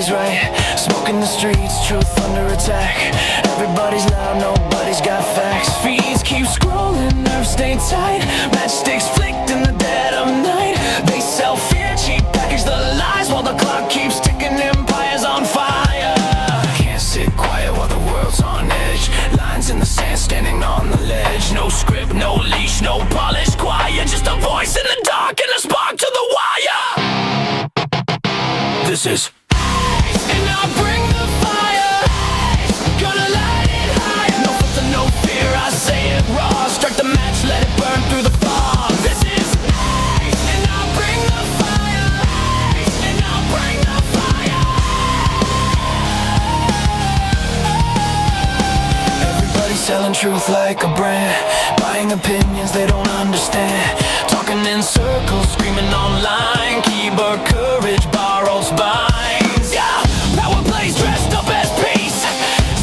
everybody's right. Smoke in the streets, truth under attack. Everybody's loud, nobody's got facts. Feeds keep scrolling, nerves stay tight. Matchsticks flicked in the dead of night. They sell fear, cheap package the lies, while the clock keeps ticking, empires on fire. Can't sit quiet while the world's on edge. Lines in the sand, standing on the ledge. No script, no leash, no polish, quiet. Just a voice in the dark and a spark to the wire. This is and I'll bring the fire. Gonna light it higher. No filter, no fear, I say it raw. Strike the match, let it burn through the fog. This is and I'll bring the fire. And I'll bring the fire. Everybody's selling truth like a brand, buying opinions they don't understand. Talking in circles, screaming online. Keyboard courage, borrowed spines. Yeah, power plays dressed up as peace.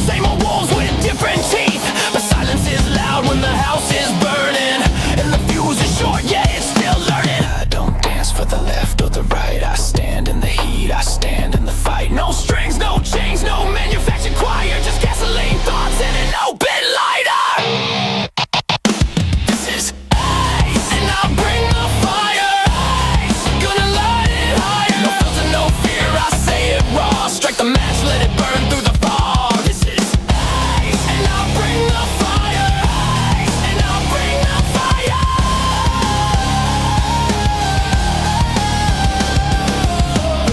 Same old wolves with different teeth. But silence is loud when the house is burning, and the fuse is short, yeah, it's still learning. I don't dance for the left or the right. I stand in the heat, I stand in the fight. No strings, no chains, no manufactured choir. Just gasoline thoughts and an open lighter. This is and I'll bring the fire. Gonna light it higher. No filter, no fear, I say it raw. Strike the match, let it burn through the fog. This is and I'll bring the fire. And I'll bring the fire.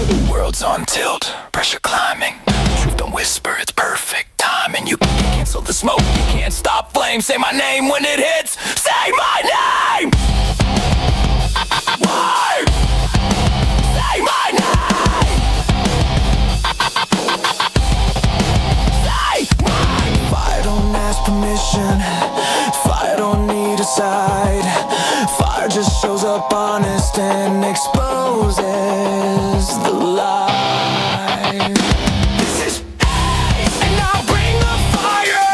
The world's on tilt, pressure climbing. Truth don't whisper, it's perfect timing. You can't cancel the smoke, you can't stop flame. Say my name when it hits, say my name. Why? Say my name. Say my. Fire don't ask permission. Fire don't need a side. Fire just shows up honest and exposes the lie. This is and I'll bring the fire.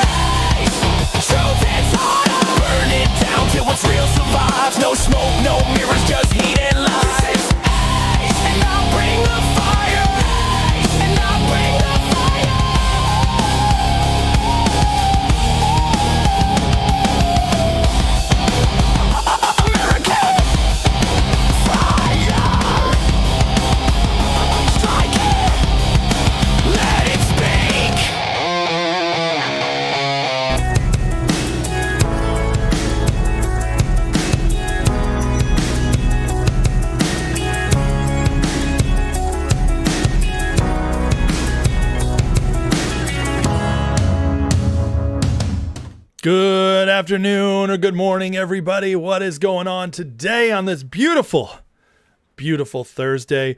Truth is harder. Burn it down till what's real survives. No smoke, no mirrors, just heat and lies. And I'll bring the fire. And I'll bring the fire. American fire. Strike it. Let it speak. Good afternoon or good morning, everybody. What is going on today on this beautiful, beautiful Thursday?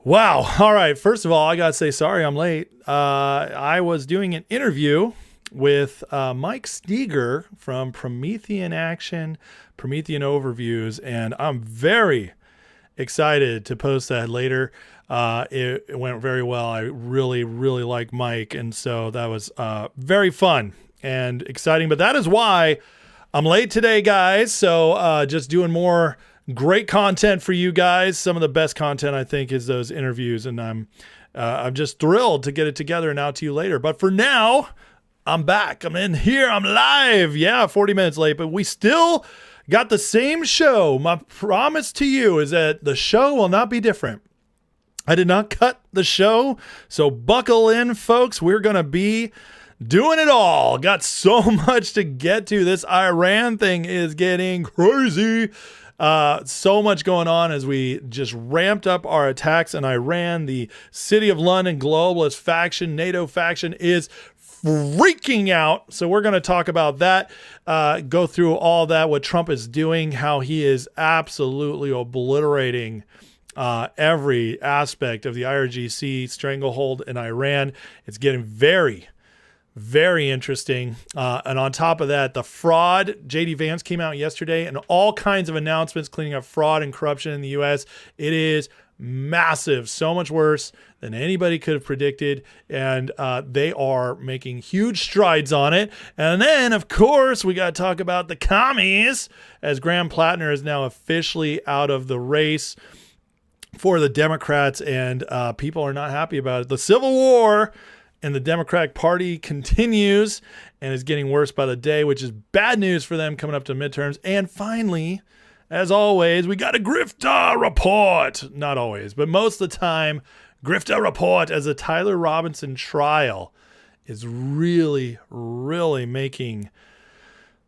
Wow. All right. First of all, I got to say sorry I'm late. I was doing an interview with Mike Steger from Promethean Action, Promethean Overviews, and I'm very excited to post that later. It went very well. I really, really like Mike, and so that was very fun and exciting. But that is why I'm late today, guys. So just doing more great content for you guys. Some of the best content, I think, is those interviews, and I'm just thrilled to get it together and out to you later. But for now, I'm back. I'm in here. I'm live. Yeah, 40 minutes late, but we still got the same show. My promise to you is that the show will not be different. I did not cut the show, so buckle in, folks. We're going to be doing it all. Got so much to get to. This Iran thing is getting crazy. So much going on as we just ramped up our attacks in Iran. The City of London globalist faction, NATO faction, is freaking out. So we're going to talk about that, go through all that, what Trump is doing, how he is absolutely obliterating every aspect of the IRGC stranglehold in Iran. It's getting very, very interesting. And on top of that, the fraud, JD Vance came out yesterday and all kinds of announcements cleaning up fraud and corruption in the U.S. It is massive, so much worse than anybody could have predicted. And they are making huge strides on it. And then, of course, we got to talk about the commies, as Graham Plattner is now officially out of the race. for the Democrats, and people are not happy about it. The Civil War in the Democratic Party continues and is getting worse by the day, which is bad news for them coming up to midterms. And finally, as always, we got a Grifter report. Not always, but most of the time, Grifter report as the Tyler Robinson trial is really, really making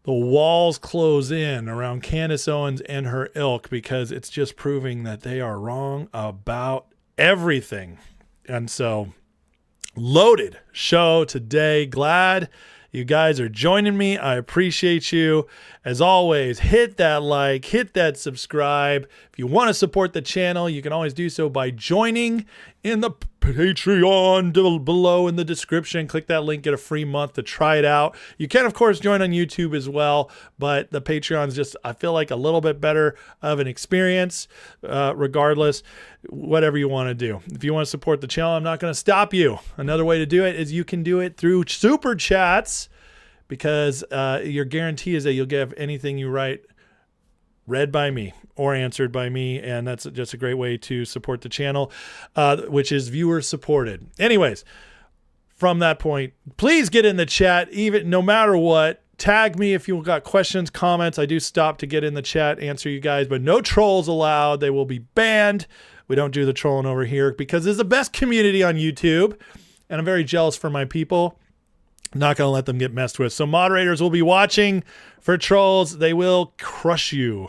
the walls close in around Candace Owens and her ilk, because it's just proving that they are wrong about everything. And so, loaded show today. Glad you guys are joining me. I appreciate you. As always, hit that like, hit that subscribe. If you want to support the channel, you can always do so by joining in the Patreon below in the description. Click that link, get a free month to try it out. You can, of course, join on YouTube as well, but the Patreon's just, I feel like, a little bit better of an experience, regardless, whatever you want to do. If you want to support the channel, I'm not going to stop you. Another way to do it is you can do it through Super Chats, because your guarantee is that you'll get anything you write read by me or answered by me, and that's just a great way to support the channel, which is viewer supported. Anyways, from that point, please get in the chat, even no matter what. Tag me if you've got questions, comments. I do stop to get in the chat, answer you guys, but no trolls allowed. They will be banned. We don't do the trolling over here because it's the best community on YouTube, and I'm very jealous for my people. Not going to let them get messed with. So moderators will be watching for trolls. They will crush you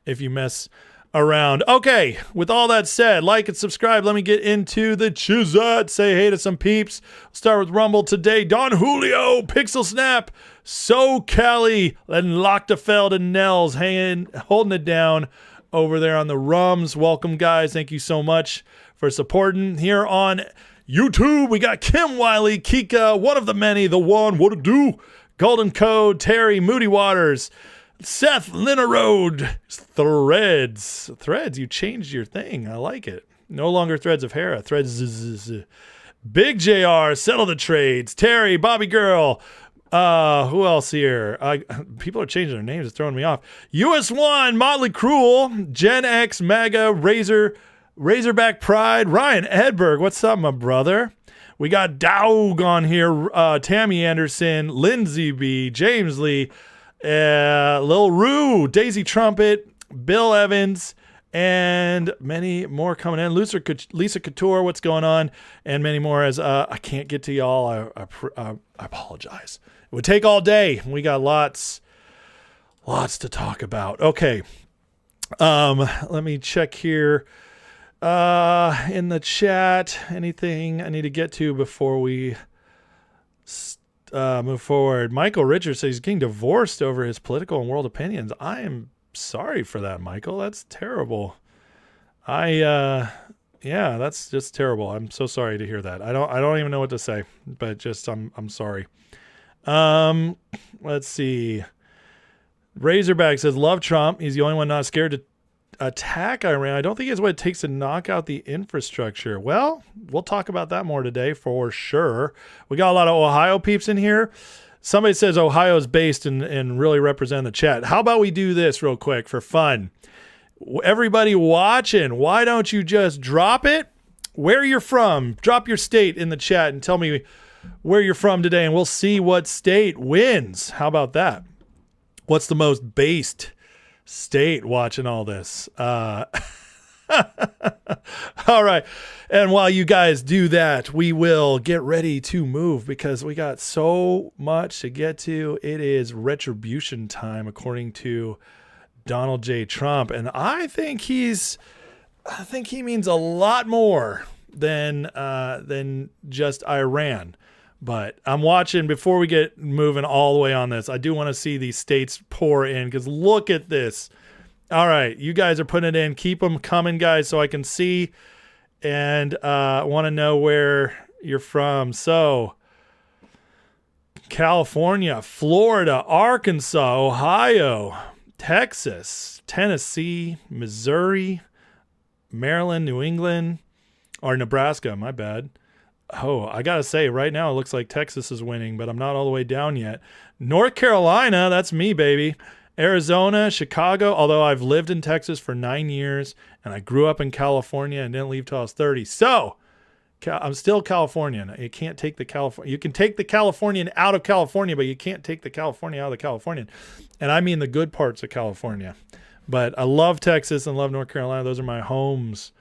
if you mess around. Okay, with all that said, like and subscribe. Let me get into the Chizat. Say hey to some peeps. Start with Rumble today. Don Julio, Pixel Snap, So Cali, and Lochtefeld and Nels holding it down over there on the Rums. Welcome, guys. Thank you so much for supporting here on YouTube. We got Kim Wiley, Kika, one of the many, the one, what to do, Golden Code, Terry, Moody Waters, Seth, Linerode, Threads, you changed your thing. I like it. No longer Threads of Hera, Threads. Big JR, Settle the Trades, Terry, Bobby Girl, who else here? People are changing their names, it's throwing me off. US1, Motley Cruel, Gen X, Mega, Razorback Pride, Ryan Edberg, what's up, my brother? We got Dowg on here, Tammy Anderson, Lindsay B, James Lee, Lil Rue, Daisy Trumpet, Bill Evans, and many more coming in. Lisa Couture, what's going on? And many more. As I can't get to y'all, I apologize. It would take all day. We got lots to talk about. Okay, let me check here. In the chat, anything I need to get to before we move forward? Michael Richards says he's getting divorced over his political and world opinions. I am sorry for that, Michael. That's terrible. Yeah, that's just terrible. I'm so sorry to hear that. I don't even know what to say, but just I'm sorry. Let's see. Razorback says love Trump. He's the only one not scared to attack Iran. I don't think it's what it takes to knock out the infrastructure. Well, we'll talk about that more today for sure. We got a lot of Ohio peeps in here. Somebody says Ohio is based and really represent the chat. How about we do this real quick for fun? Everybody watching, why don't you just drop it? Where you're from. Drop your state in the chat and tell me where you're from today, and we'll see what state wins. How about that? What's the most based state watching all this? All right. And while you guys do that, we will get ready to move because we got so much to get to. It is retribution time, according to Donald J. Trump. And I think he means a lot more than just Iran. But I'm watching, before we get moving all the way on this, I do want to see these states pour in, because look at this. All right, you guys are putting it in. Keep them coming, guys, so I can see and want to know where you're from. So, California, Florida, Arkansas, Ohio, Texas, Tennessee, Missouri, Maryland, New England, or Nebraska, my bad. Oh, I got to say, right now it looks like Texas is winning, but I'm not all the way down yet. North Carolina, that's me, baby. Arizona, Chicago, although I've lived in Texas for 9 years and I grew up in California and didn't leave till I was 30. So I'm still Californian. You can't take the California. You can take the Californian out of California, but you can't take the California out of the Californian. And I mean the good parts of California. But I love Texas and love North Carolina. Those are my homes.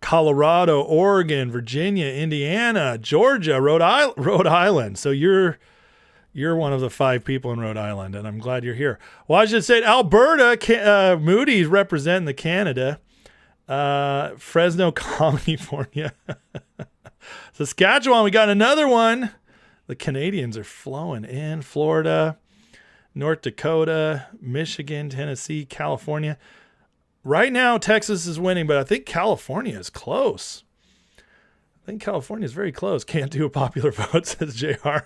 Colorado, Oregon, Virginia, Indiana, Georgia, Rhode Island. So you're one of the 5 people in Rhode Island, and I'm glad you're here. Washington State, Alberta, Moody's representing the Canada. Fresno, California. Saskatchewan, we got another one. The Canadians are flowing in. Florida, North Dakota, Michigan, Tennessee, California. Right now, Texas is winning, but I think California is close. I think California is very close. Can't do a popular vote, says JR.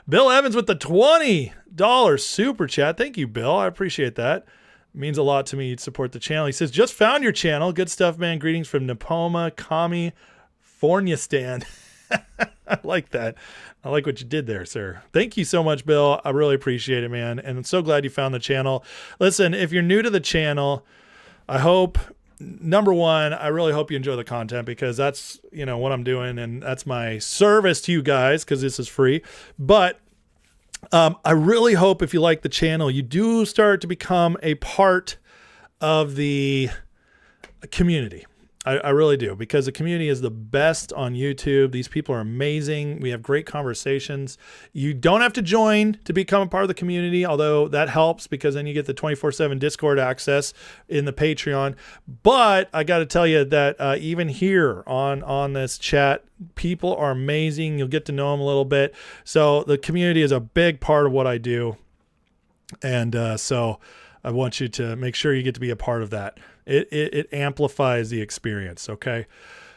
Bill Evans with the $20 super chat. Thank you, Bill. I appreciate that. It means a lot to me to support the channel. He says, just found your channel. Good stuff, man. Greetings from Nepoma, California stand. I like that. I like what you did there, sir. Thank you so much, Bill. I really appreciate it, man. And I'm so glad you found the channel. Listen, if you're new to the channel, I hope, number one, I really hope you enjoy the content because that's, what I'm doing. And that's my service to you guys because this is free. But I really hope if you like the channel, you do start to become a part of the community. I really do, because the community is the best on YouTube. These people are amazing. We have great conversations. You don't have to join to become a part of the community, although that helps because then you get the 24/7 Discord access in the Patreon. But I got to tell you that even here on this chat, people are amazing. You'll get to know them a little bit. So the community is a big part of what I do. And so I want you to make sure you get to be a part of that. It amplifies the experience. Okay.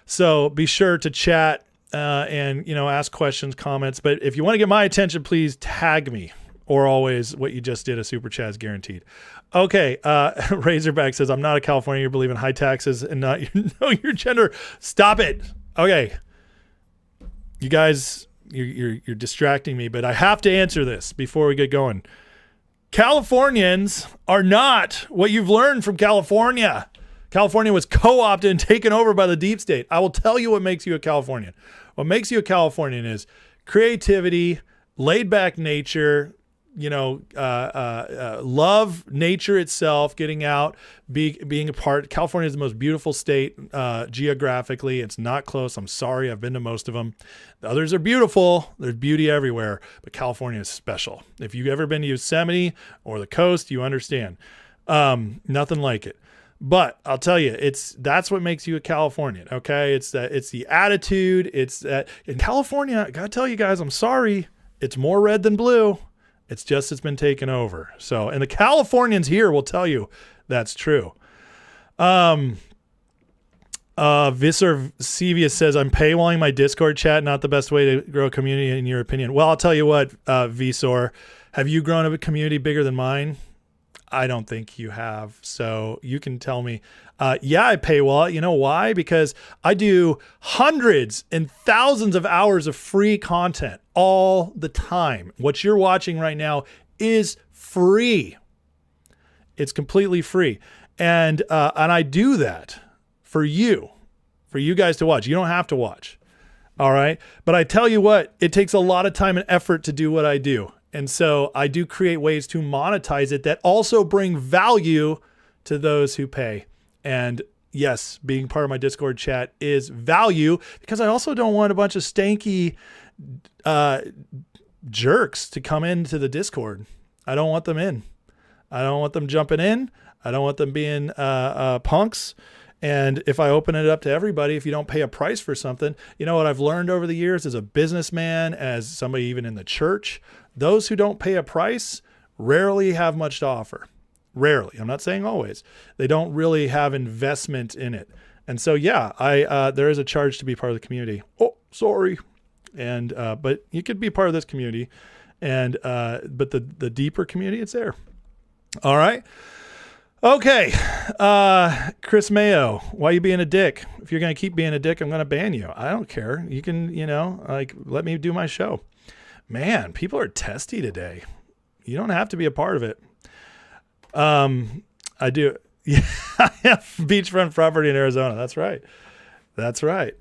So be sure to chat and, ask questions, comments. But if you want to get my attention, please tag me, or always what you just did, a super chat is guaranteed. Okay. Razorback says, I'm not a Californian. You believe in high taxes and not know your gender. Stop it. Okay. You guys, you're distracting me, but I have to answer this before we get going. Californians are not what you've learned from California. California was co-opted and taken over by the deep state. I will tell you what makes you a Californian. What makes you a Californian is creativity, laid back nature, love nature itself, getting out, being a part. California is the most beautiful state geographically. It's not close. I'm sorry. I've been to most of them. The others are beautiful. There's beauty everywhere, but California is special. If you've ever been to Yosemite or the coast, you understand. Nothing like it. But I'll tell you, that's what makes you a Californian. Okay. It's the attitude. It's that in California, I gotta tell you guys, I'm sorry. It's more red than blue. It's been taken over. So, and the Californians here will tell you that's true. Visser Sevius says, I'm paywalling my Discord chat. Not the best way to grow a community in your opinion. Well, I'll tell you what, Visor, have you grown a community bigger than mine? I don't think you have. So you can tell me, yeah, I paywall. You know why? Because I do hundreds and thousands of hours of free content all the time. What you're watching right now is free. It's completely free. And I do that for you guys to watch. You don't have to watch. All right. But I tell you what, it takes a lot of time and effort to do what I do. And so I do create ways to monetize it that also bring value to those who pay. And yes, being part of my Discord chat is value, because I also don't want a bunch of stanky jerks to come into the Discord. I don't want them in. I don't want them jumping in. I don't want them being punks. And if I open it up to everybody, if you don't pay a price for something, you know what I've learned over the years as a businessman, as somebody even in the church, those who don't pay a price rarely have much to offer. Rarely. I'm not saying always. They don't really have investment in it. And so, yeah, there is a charge to be part of the community. Oh, sorry. And, but you could be part of this community, and, but the deeper community, it's there. All right. Okay. Chris Mayo, why are you being a dick? If you're going to keep being a dick, I'm going to ban you. I don't care. You can, let me do my show. Man, people are testy today. You don't have to be a part of it. I do. Yeah, I have beachfront property in Arizona. That's right. That's right.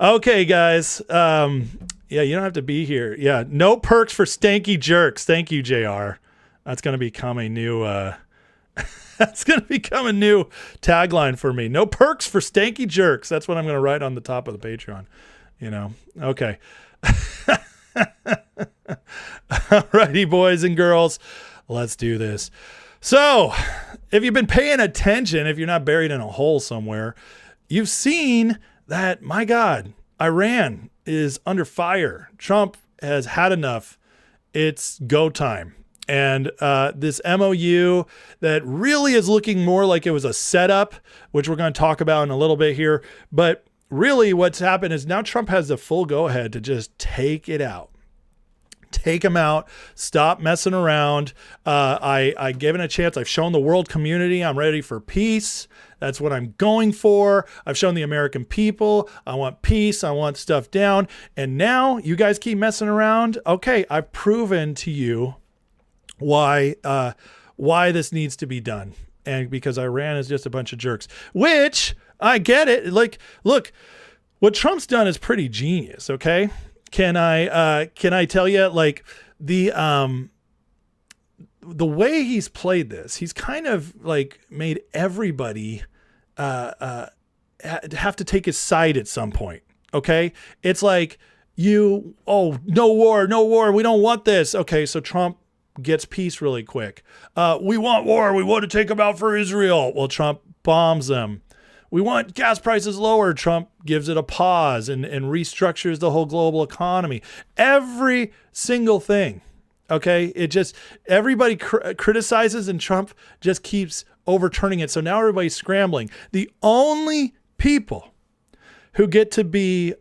Okay, guys. Yeah, you don't have to be here. Yeah, no perks for stanky jerks. Thank you, JR. That's going to become a new that's going to become a new tagline for me. No perks for stanky jerks. That's what I'm going to write on the top of the Patreon. You know. Okay. Alrighty, boys and girls. Let's do this. So, if you've been paying attention, if you're not buried in a hole somewhere, you've seen that, my God, Iran is under fire. Trump has had enough. It's go time. And this MOU that really is looking more like it was a setup, which we're going to talk about in a little bit here. But really what's happened is now Trump has the full go-ahead to just take it out. Take him out. Stop messing around. I gave it a chance. I've shown the world community I'm ready for peace. That's what I'm going for. I've shown the American people I want peace. I want stuff down. And now you guys keep messing around. Okay, I've proven to you why this needs to be done. And because Iran is just a bunch of jerks, which I get it. Like, look, what Trump's done is pretty genius. Okay. Can I tell you, like, the way he's played this, he's kind of like made everybody have to take his side at some point. Okay. It's like no war. We don't want this. Okay. So Trump gets peace really quick. We want war. We want to take them out for Israel. Well, Trump bombs them. We want gas prices lower. Trump gives it a pause and restructures the whole global economy. Every single thing. Okay. It just, everybody criticizes and Trump just keeps overturning it. So now everybody's scrambling. The only people who get to be,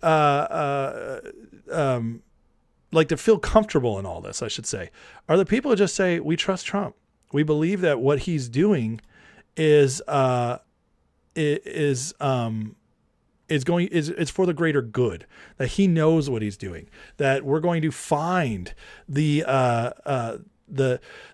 like to feel comfortable in all this, I should say, are the people who just say, we trust Trump. We believe that what he's doing is for the greater good, that he knows what he's doing, that we're going to find the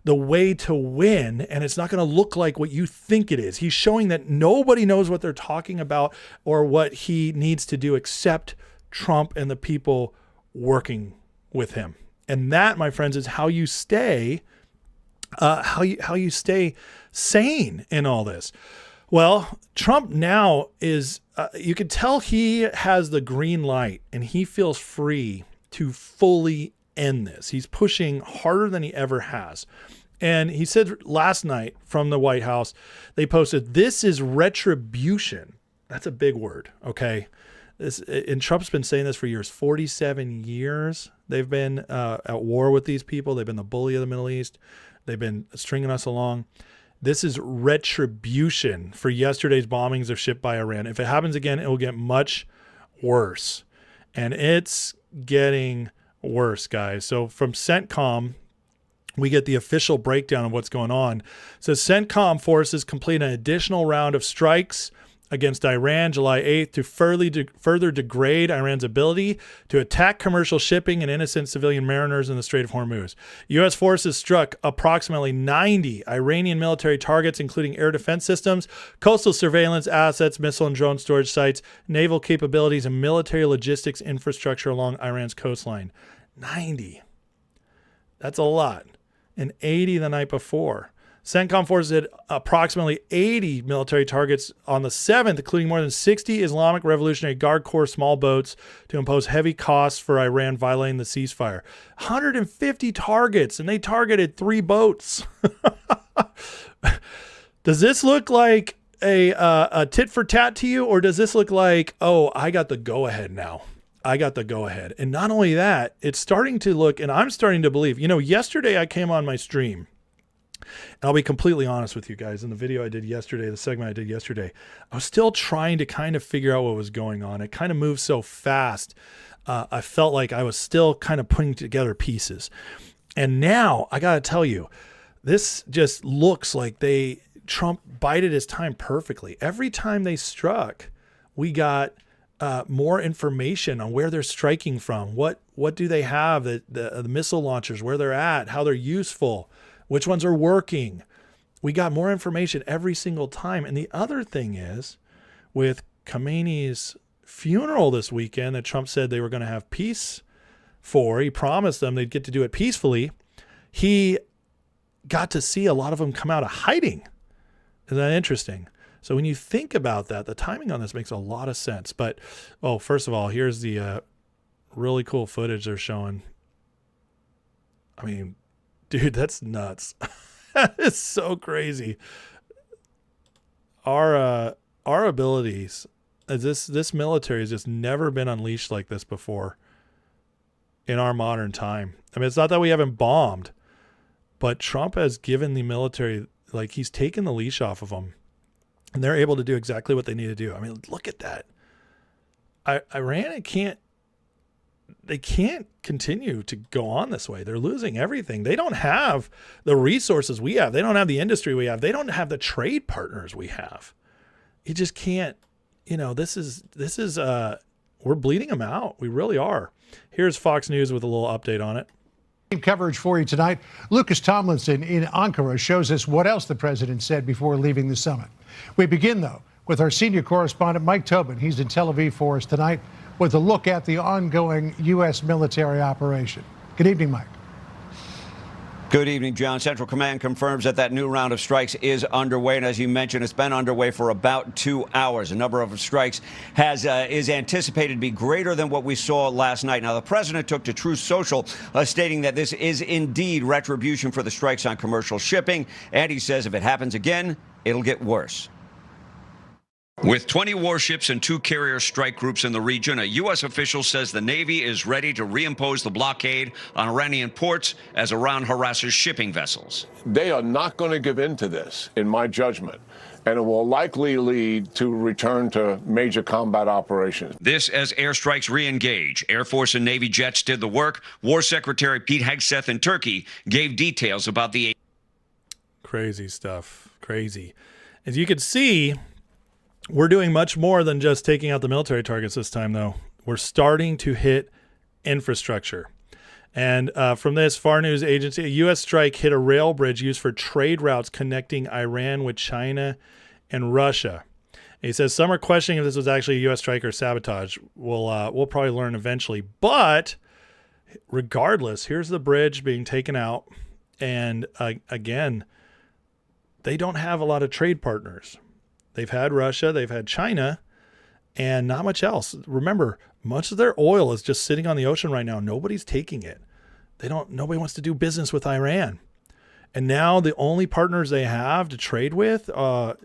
way to win, and it's not going to look like what you think it is. He's showing that nobody knows what they're talking about or what he needs to do except Trump and the people working with him. And that, my friends, is how you stay sane in all this. Well, Trump now is, you can tell he has the green light and he feels free to fully end this. He's pushing harder than he ever has. And he said last night from the White House, they posted, this is retribution. That's a big word. Okay. And Trump's been saying this for years, 47 years. They've been at war with these people. They've been the bully of the Middle East. They've been stringing us along. This is retribution for yesterday's bombings of ship by Iran. If it happens again, it will get much worse. And it's getting worse, guys. So from CENTCOM, we get the official breakdown of what's going on. So CENTCOM forces complete an additional round of strikes against Iran July 8th to further degrade Iran's ability to attack commercial shipping and innocent civilian mariners in the Strait of Hormuz. U.S. forces struck approximately 90 Iranian military targets, including air defense systems, coastal surveillance assets, missile and drone storage sites, naval capabilities, and military logistics infrastructure along Iran's coastline. 90. That's a lot. And 80 the night before. CENTCOM forces hit approximately 80 military targets on the 7th, including more than 60 Islamic Revolutionary Guard Corps small boats to impose heavy costs for Iran violating the ceasefire. 150 targets, and they targeted 3 boats. Does this look like a tit for tat to you, or does this look like, oh, I got the go-ahead now? I got the go-ahead. And not only that, it's starting to look, and I'm starting to believe, yesterday I came on my stream, and I'll be completely honest with you guys. In the video I did yesterday, the segment I did yesterday, I was still trying to kind of figure out what was going on. It kind of moved so fast. I felt like I was still kind of putting together pieces. And now I got to tell you, this just looks like Trump bided his time perfectly. Every time they struck, we got more information on where they're striking from, what what do they have, the missile launchers, where they're at, how they're useful, which ones are working. We got more information every single time. And the other thing is, with Khamenei's funeral this weekend that Trump said they were going to have peace for, he promised them they'd get to do it peacefully. He got to see a lot of them come out of hiding. Isn't that interesting? So when you think about that, the timing on this makes a lot of sense. But, oh, first of all, here's the really cool footage they're showing. I mean, dude, that's nuts. That is so crazy. Our abilities, this military has just never been unleashed like this before in our modern time. I mean, it's not that we haven't bombed, but Trump has given the military, like, he's taken the leash off of them, and they're able to do exactly what they need to do. I mean, look at that. Iran can't continue to go on this way. They're losing everything. They don't have the resources we have. They don't have the industry we have. They don't have the trade partners we have. You just can't, this is we're bleeding them out. We really are. Here's Fox News with a little update on it. Coverage for you tonight. Lucas Tomlinson in Ankara shows us what else the president said before leaving the summit. We begin, though, with our senior correspondent, Mike Tobin. He's in Tel Aviv for us tonight with a look at the ongoing U.S. military operation. Good evening, Mike. Good evening, John. Central Command confirms that new round of strikes is underway. And as you mentioned, it's been underway for about 2 hours. A number of strikes is anticipated to be greater than what we saw last night. Now, the president took to Truth Social, stating that this is indeed retribution for the strikes on commercial shipping. And he says if it happens again, it'll get worse. With 20 warships and 2 carrier strike groups in the region, a U.S. official says the Navy is ready to reimpose the blockade on Iranian ports as Iran harasses shipping vessels. They are not going to give in to this, in my judgment, and it will likely lead to return to major combat operations. This as airstrikes re-engage. Air Force and Navy jets did the work. War Secretary Pete Hegseth in Turkey gave details about the... Crazy stuff. Crazy. As you can see, we're doing much more than just taking out the military targets this time, though. We're starting to hit infrastructure. And from this, Far News Agency, a U.S. strike hit a rail bridge used for trade routes connecting Iran with China and Russia. And he says some are questioning if this was actually a U.S. strike or sabotage. We'll probably learn eventually. But regardless, here's the bridge being taken out. And again, they don't have a lot of trade partners. They've had Russia, they've had China, and not much else. Remember, much of their oil is just sitting on the ocean right now. Nobody's taking it. Nobody wants to do business with Iran. And now the only partners they have to trade with, and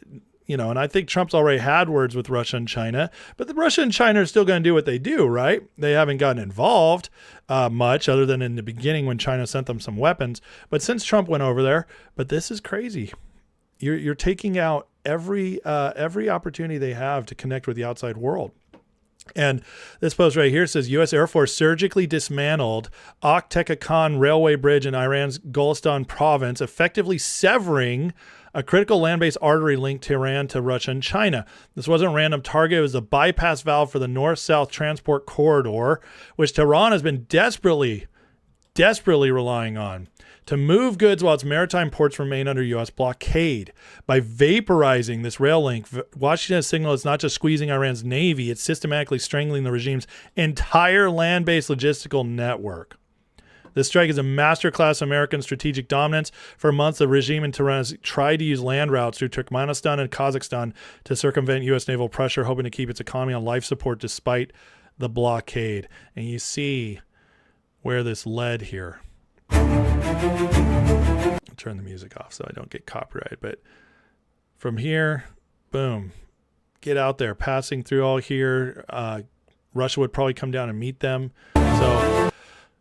I think Trump's already had words with Russia and China, but the Russia and China are still going to do what they do, right? They haven't gotten involved much other than in the beginning when China sent them some weapons. But since Trump went over there, but this is crazy. You're taking out every opportunity they have to connect with the outside world. And this post right here says U.S. Air Force surgically dismantled Akteka Khan railway bridge in Iran's Golestan province, effectively severing a critical land-based artery linked Tehran to Russia and China. This wasn't a random target. It was a bypass valve for the north-south transport corridor, which Tehran has been desperately relying on to move goods while its maritime ports remain under U.S. blockade. By vaporizing this rail link, Washington has signaled it's not just squeezing Iran's navy, it's systematically strangling the regime's entire land-based logistical network. This strike is a masterclass American strategic dominance. For months, the regime in Tehran has tried to use land routes through Turkmenistan and Kazakhstan to circumvent U.S. naval pressure, hoping to keep its economy on life support despite the blockade. And you see where this led here. I'll turn the music off so I don't get copyrighted. But from here, boom, get out there, passing through all here. Russia would probably come down and meet them. So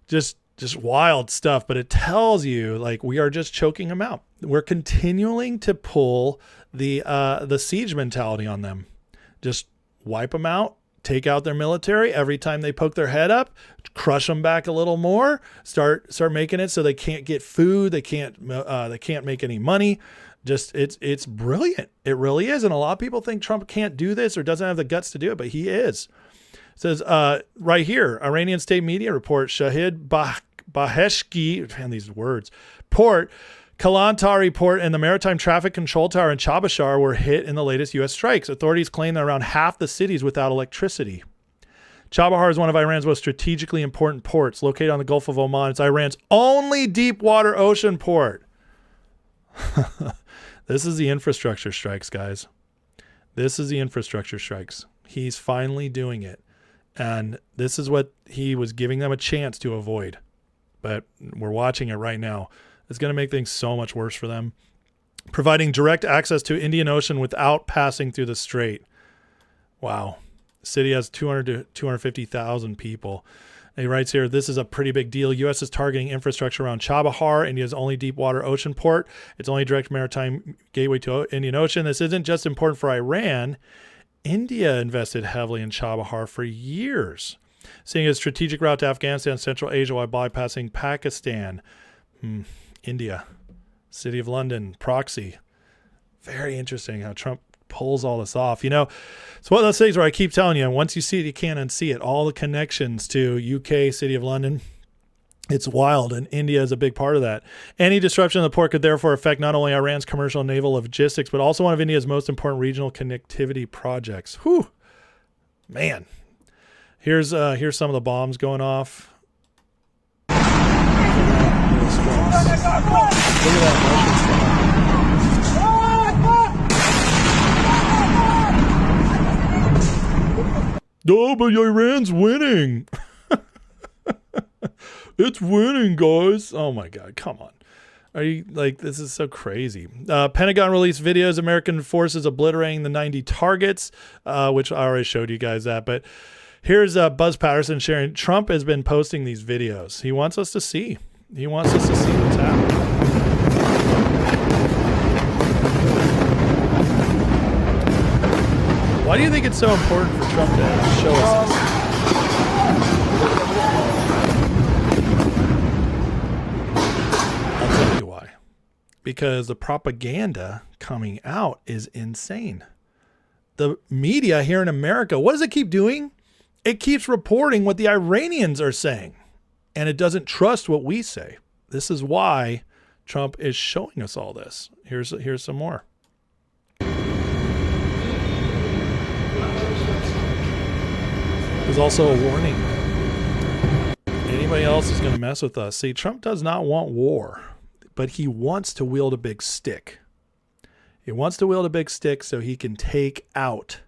just wild stuff. But it tells you, like, we are just choking them out. We're continuing to pull the siege mentality on them. Just wipe them out. Take out their military every time they poke their head up, crush them back a little more, start making it so they can't get food, they can't make any money. Just it's brilliant. It really is. And a lot of people think Trump can't do this or doesn't have the guts to do it, but he is. says right here, Iranian state media report, Shahid Baheshki, man, these words, port, Kalantari port, and the maritime traffic control tower in Chabahar were hit in the latest U.S. strikes. Authorities claim that around half the cities without electricity. Chabahar is one of Iran's most strategically important ports, located on the Gulf of Oman. It's Iran's only deep water ocean port. This is the infrastructure strikes, guys. This is the infrastructure strikes. He's finally doing it. And this is what he was giving them a chance to avoid. But we're watching it right now. It's going to make things so much worse for them. Providing direct access to Indian Ocean without passing through the strait. Wow. The city has 200 to 250,000 people. And he writes here, this is a pretty big deal. U.S. is targeting infrastructure around Chabahar, India's only deep water ocean port. It's only direct maritime gateway to Indian Ocean. This isn't just important for Iran. India invested heavily in Chabahar for years, seeing a strategic route to Afghanistan, Central Asia while bypassing Pakistan. India, City of London, proxy. Very interesting how Trump pulls all this off. You know, it's one of those things where I keep telling you, once you see it, you can't unsee it. All the connections to UK, City of London, it's wild, and India is a big part of that. Any disruption of the port could therefore affect not only Iran's commercial and naval logistics, but also one of India's most important regional connectivity projects. Whew, man. Here's some of the bombs going off. Look at that. Oh, but Iran's winning. It's winning, guys. Oh my God, come on. Are you like, this is so crazy. Pentagon released videos, American forces obliterating the 90 targets, which I already showed you guys that. But here's Buzz Patterson sharing. Trump has been posting these videos. He wants us to see. He wants us to see what's happening. Why do you think it's so important for Trump to show us this? I'll tell you why. Because the propaganda coming out is insane. The media here in America, what does it keep doing? It keeps reporting what the Iranians are saying. And it doesn't trust what we say. This is why Trump is showing us all this. Here's some more. There's also a warning. Anybody else is going to mess with us. See, Trump does not want war, but he wants to wield a big stick. He wants to wield a big stick so he can take out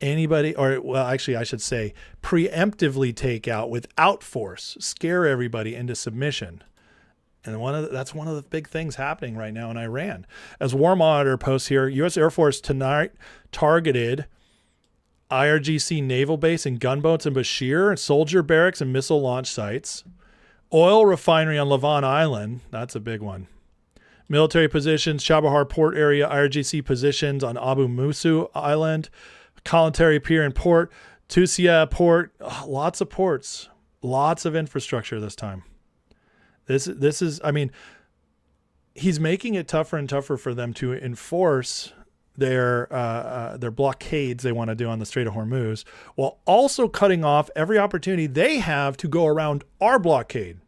anybody, or well, actually I should say preemptively take out without force, scare everybody into submission. And that's one of the big things happening right now in Iran. As War Monitor posts here, U.S. Air Force tonight targeted IRGC naval base and gunboats in Bashir, soldier barracks and missile launch sites, oil refinery on Lavon Island, that's a big one, military positions, Chabahar port area, IRGC positions on Abu Musu Island, Kalantari Pier and Port, Tusia Port, lots of ports, lots of infrastructure this time. This is, I mean, he's making it tougher and tougher for them to enforce their blockades they want to do on the Strait of Hormuz, while also cutting off every opportunity they have to go around our blockade.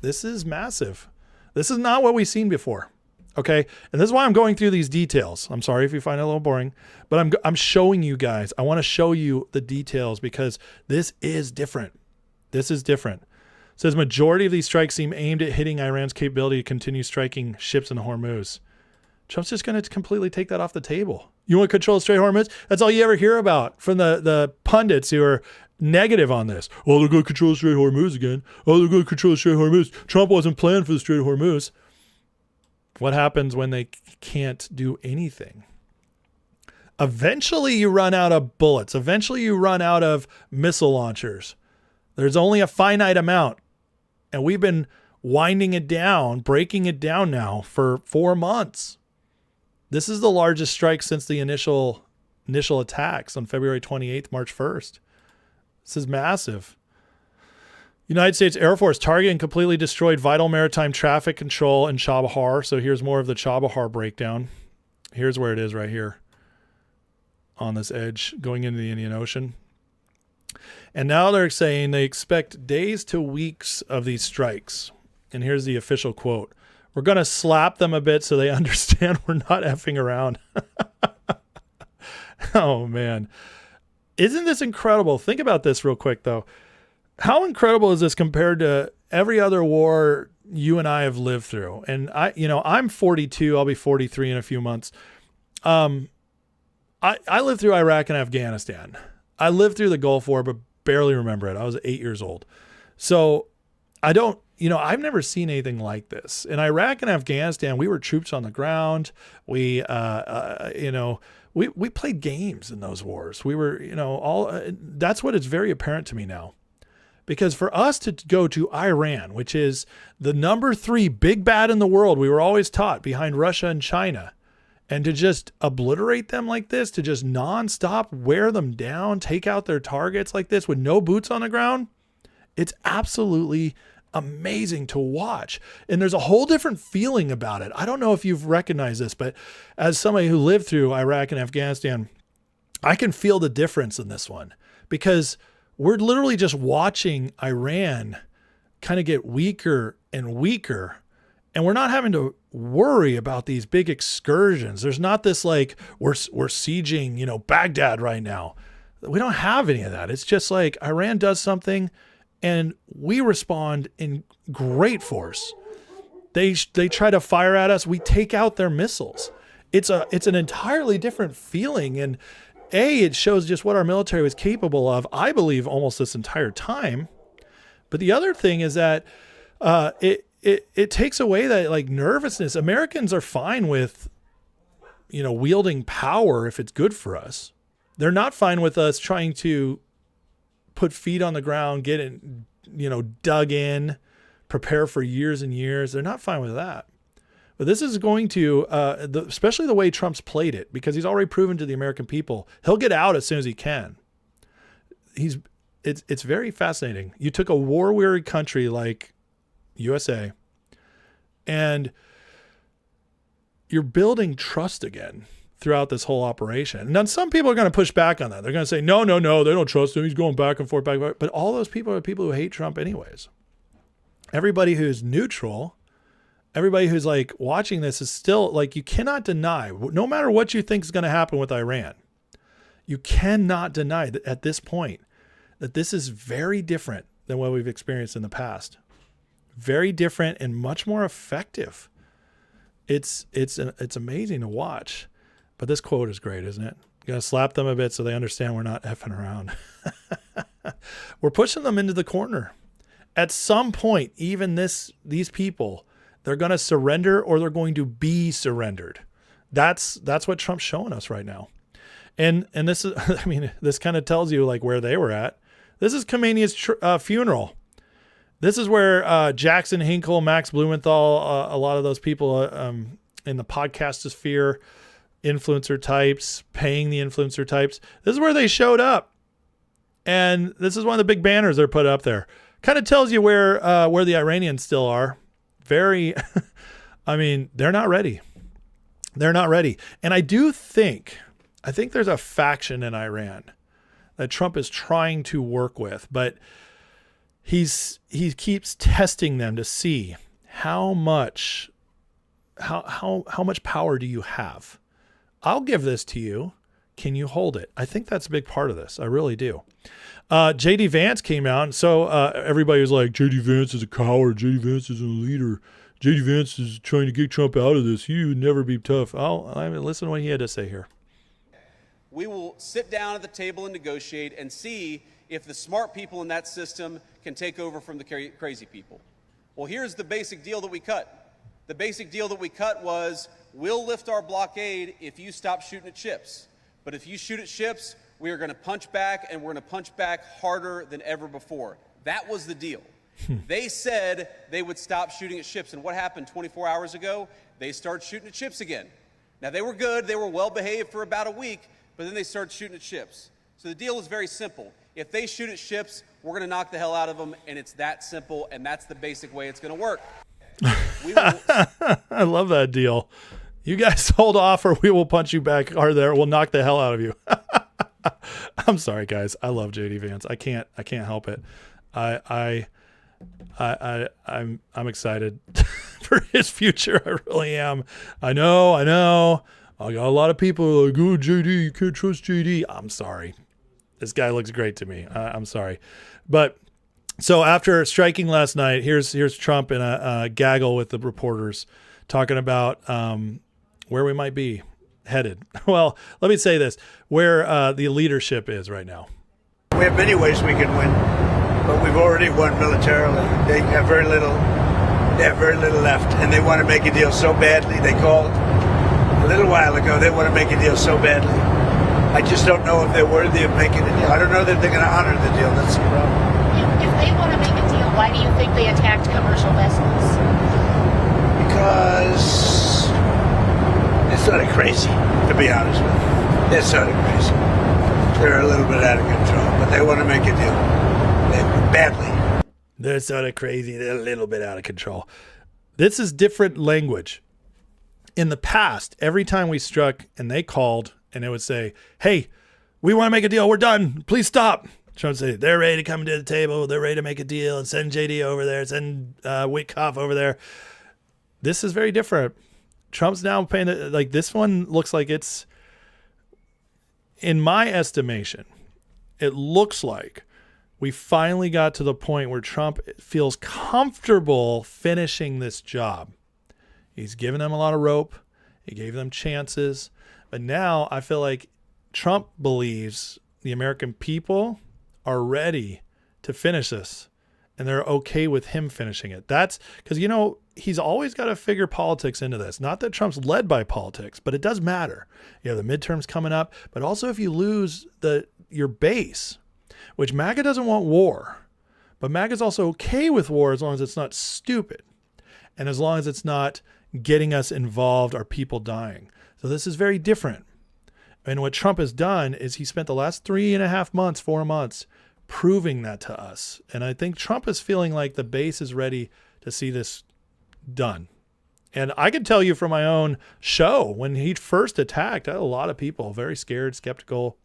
This is massive. This is not what we've seen before. Okay. And this is why I'm going through these details. I'm sorry if you find it a little boring, but I'm showing you guys. I want to show you the details because this is different. This is different. It says majority of these strikes seem aimed at hitting Iran's capability to continue striking ships in the Hormuz. Trump's just going to completely take that off the table. You want to control the Strait of Hormuz? That's all you ever hear about from the pundits who are negative on this. Oh, they're going to control the Strait of Hormuz again. Oh, they're going to control the Strait of Hormuz. Trump wasn't planned for the Strait of Hormuz. What happens when they can't do anything? Eventually you run out of bullets. Eventually you run out of missile launchers. There's only a finite amount. And we've been winding it down, breaking it down now for 4 months. This is the largest strike since the initial attacks on February 28th, March 1st. This is massive. United States Air Force targeted and completely destroyed vital maritime traffic control in Chabahar. So here's more of the Chabahar breakdown. Here's where it is right here on this edge going into the Indian Ocean. And now they're saying they expect days to weeks of these strikes. And here's the official quote. We're going to slap them a bit so they understand we're not effing around. Oh, man. Isn't this incredible? Think about this real quick, though. How incredible is this compared to every other war you and I have lived through? And I'm 42. I'll be 43 in a few months. I lived through Iraq and Afghanistan. I lived through the Gulf War, but barely remember it. I was 8 years old. So I've never seen anything like this. In Iraq and Afghanistan, we were troops on the ground. We played games in those wars. We were, that's what is very apparent to me now. Because for us to go to Iran, which is the number 3 big bad in the world, we were always taught behind Russia and China, and to just obliterate them like this, to just nonstop wear them down, take out their targets like this with no boots on the ground, it's absolutely amazing to watch. And there's a whole different feeling about it. I don't know if you've recognized this, but as somebody who lived through Iraq and Afghanistan, I can feel the difference in this one, because we're literally just watching Iran kind of get weaker and weaker, and we're not having to worry about these big excursions. There's not this like we're sieging, Baghdad right now. We don't have any of that. It's just like Iran does something and we respond in great force. They try to fire at us. We take out their missiles. It's an entirely different feeling. And it shows just what our military was capable of, I believe, almost this entire time. But the other thing is that it takes away that like nervousness. Americans are fine with, wielding power if it's good for us. They're not fine with us trying to put feet on the ground, get in, dug in, prepare for years and years. They're not fine with that. But this is going to, especially the way Trump's played it, because he's already proven to the American people, he'll get out as soon as he can. It's very fascinating. You took a war-weary country like USA, and you're building trust again throughout this whole operation. And then some people are going to push back on that. They're going to say, no, they don't trust him. He's going back and forth, back and forth. But all those people are people who hate Trump anyways. Everybody who's neutral, everybody who's like watching this is still like, you cannot deny, no matter what you think is going to happen with Iran, you cannot deny that at this point that this is very different than what we've experienced in the past. Very different and much more effective. It's amazing to watch. But this quote is great, isn't it? You got to slap them a bit so they understand we're not effing around. We're pushing them into the corner. At some point, even these people, they're going to surrender or they're going to be surrendered. That's what Trump's showing us right now. And this is, this kind of tells you like where they were at. This is Khamenei's funeral. This is where Jackson Hinkle, Max Blumenthal, a lot of those people in the podcast sphere, influencer types, paying the influencer types. This is where they showed up. And this is one of the big banners they're put up there. Kind of tells you where the Iranians still are. Very, they're not ready. They're not ready. And I think there's a faction in Iran that Trump is trying to work with, but he keeps testing them to see how much power do you have? I'll give this to you. Can you hold it? I think that's a big part of this. I really do. J.D. Vance came out, and so everybody was like, J.D. Vance is a coward. J.D. Vance isn't a leader. J.D. Vance is trying to get Trump out of this. He would never be tough. Listen to what he had to say here. We will sit down at the table and negotiate and see if the smart people in that system can take over from the crazy people. Well, here's the basic deal that we cut. The basic deal that we cut was, we'll lift our blockade if you stop shooting at ships. But if you shoot at ships, we are going to punch back, and we're going to punch back harder than ever before. That was the deal. They said they would stop shooting at ships, and what happened 24 hours ago? They started shooting at ships again. Now, they were good. They were well-behaved for about a week, but then they started shooting at ships. So the deal is very simple. If they shoot at ships, we're going to knock the hell out of them, and it's that simple, and that's the basic way it's going to work. I love that deal. You guys hold off or we will punch you back harder. We'll knock the hell out of you. I'm sorry, guys. I love JD Vance. I can't help it. I'm excited for his future. I really am. I know. I got a lot of people like, oh, JD, you can't trust JD. I'm sorry. This guy looks great to me. I'm sorry. But so after striking last night, here's Trump in a gaggle with the reporters talking about where we might be headed. Well, let me say this, where the leadership is right now. We have many ways we can win, but we've already won militarily. They have very little left, and they want to make a deal so badly. They called a little while ago. They want to make a deal so badly. I just don't know if they're worthy of making a deal. I don't know that they're going to honor the deal. That's the problem. If they want to make a deal, why do you think they attacked commercial vessels? Because they're sort of crazy, to be honest with you. They're sort of crazy. They're a little bit out of control, but they want to make a deal. Badly. They're sort of crazy. They're a little bit out of control. This is different language. In the past, every time we struck and they called and it would say, hey, we want to make a deal. We're done. Please stop. Trump would say, they're ready to come to the table. They're ready to make a deal and send JD over there. Send Witkoff over there. This is very different. Trump's now paying like this one looks like it's, in my estimation, it looks like we finally got to the point where Trump feels comfortable finishing this job. He's given them a lot of rope. He gave them chances. But now I feel like Trump believes the American people are ready to finish this. And they're okay with him finishing it. That's because, he's always got to figure politics into this. Not that Trump's led by politics, but it does matter. You have the midterms coming up, but also if you lose your base, which MAGA doesn't want war, but MAGA's also okay with war as long as it's not stupid and as long as it's not getting us involved, our people dying. So this is very different. And what Trump has done is he spent the last 3.5 months, 4 months, proving that to us. And I think Trump is feeling like the base is ready to see this done. And I can tell you from my own show, when he first attacked, I had a lot of people very scared, skeptical.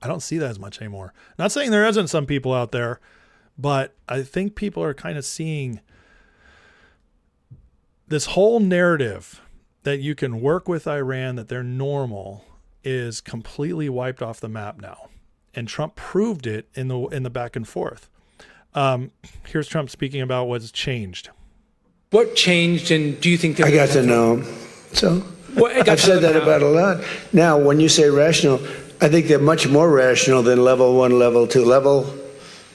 I don't see that as much anymore. Not saying there isn't some people out there, but I think people are kind of seeing this whole narrative that you can work with Iran, that they're normal, is completely wiped off the map now. And Trump proved it in the back and forth. Here's Trump speaking about what's changed. What changed, and do you think I got to know them. So I've said that about a lot. Now, when you say rational, I think they're much more rational than level 1, level 2. Level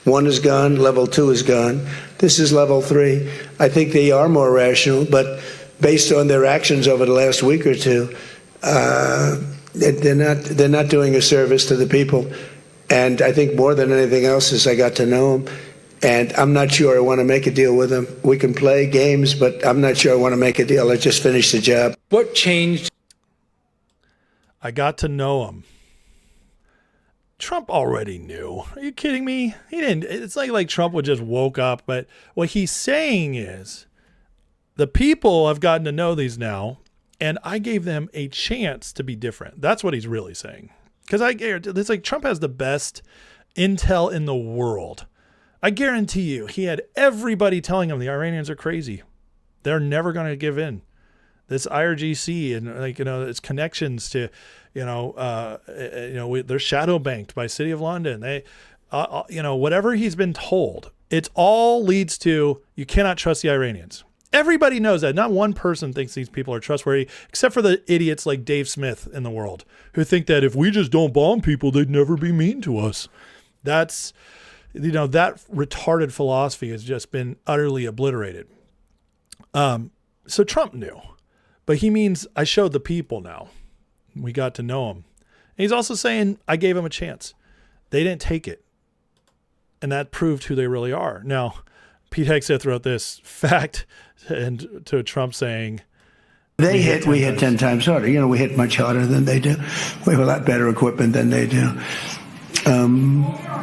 1 is gone, level 2 is gone. This is level 3. I think they are more rational, but based on their actions over the last week or two, they're not doing a service to the people. And I think more than anything else is I got to know them. And I'm not sure I want to make a deal with them. We can play games, but I'm not sure I want to make a deal. I just finished the job. What changed? I got to know him. Trump already knew. Are you kidding me? He didn't. It's like Trump would just woke up. But what he's saying is the people have gotten to know these now, and I gave them a chance to be different. That's what he's really saying. Because it's like Trump has the best intel in the world. I guarantee you, he had everybody telling him the Iranians are crazy. They're never going to give in. This IRGC and its connections to, they're shadow banked by City of London. They, whatever he's been told, it all leads to you cannot trust the Iranians. Everybody knows that. Not one person thinks these people are trustworthy, except for the idiots like Dave Smith in the world who think that if we just don't bomb people, they'd never be mean to us. That's, that retarded philosophy has just been utterly obliterated. So Trump knew, but he means I showed the people now. We got to know him. And he's also saying I gave him a chance. They didn't take it. And that proved who they really are. Now, Pete Hegseth wrote this fact and to Trump saying, we hit 10 times harder. We hit much harder than they do. We have a lot better equipment than they do.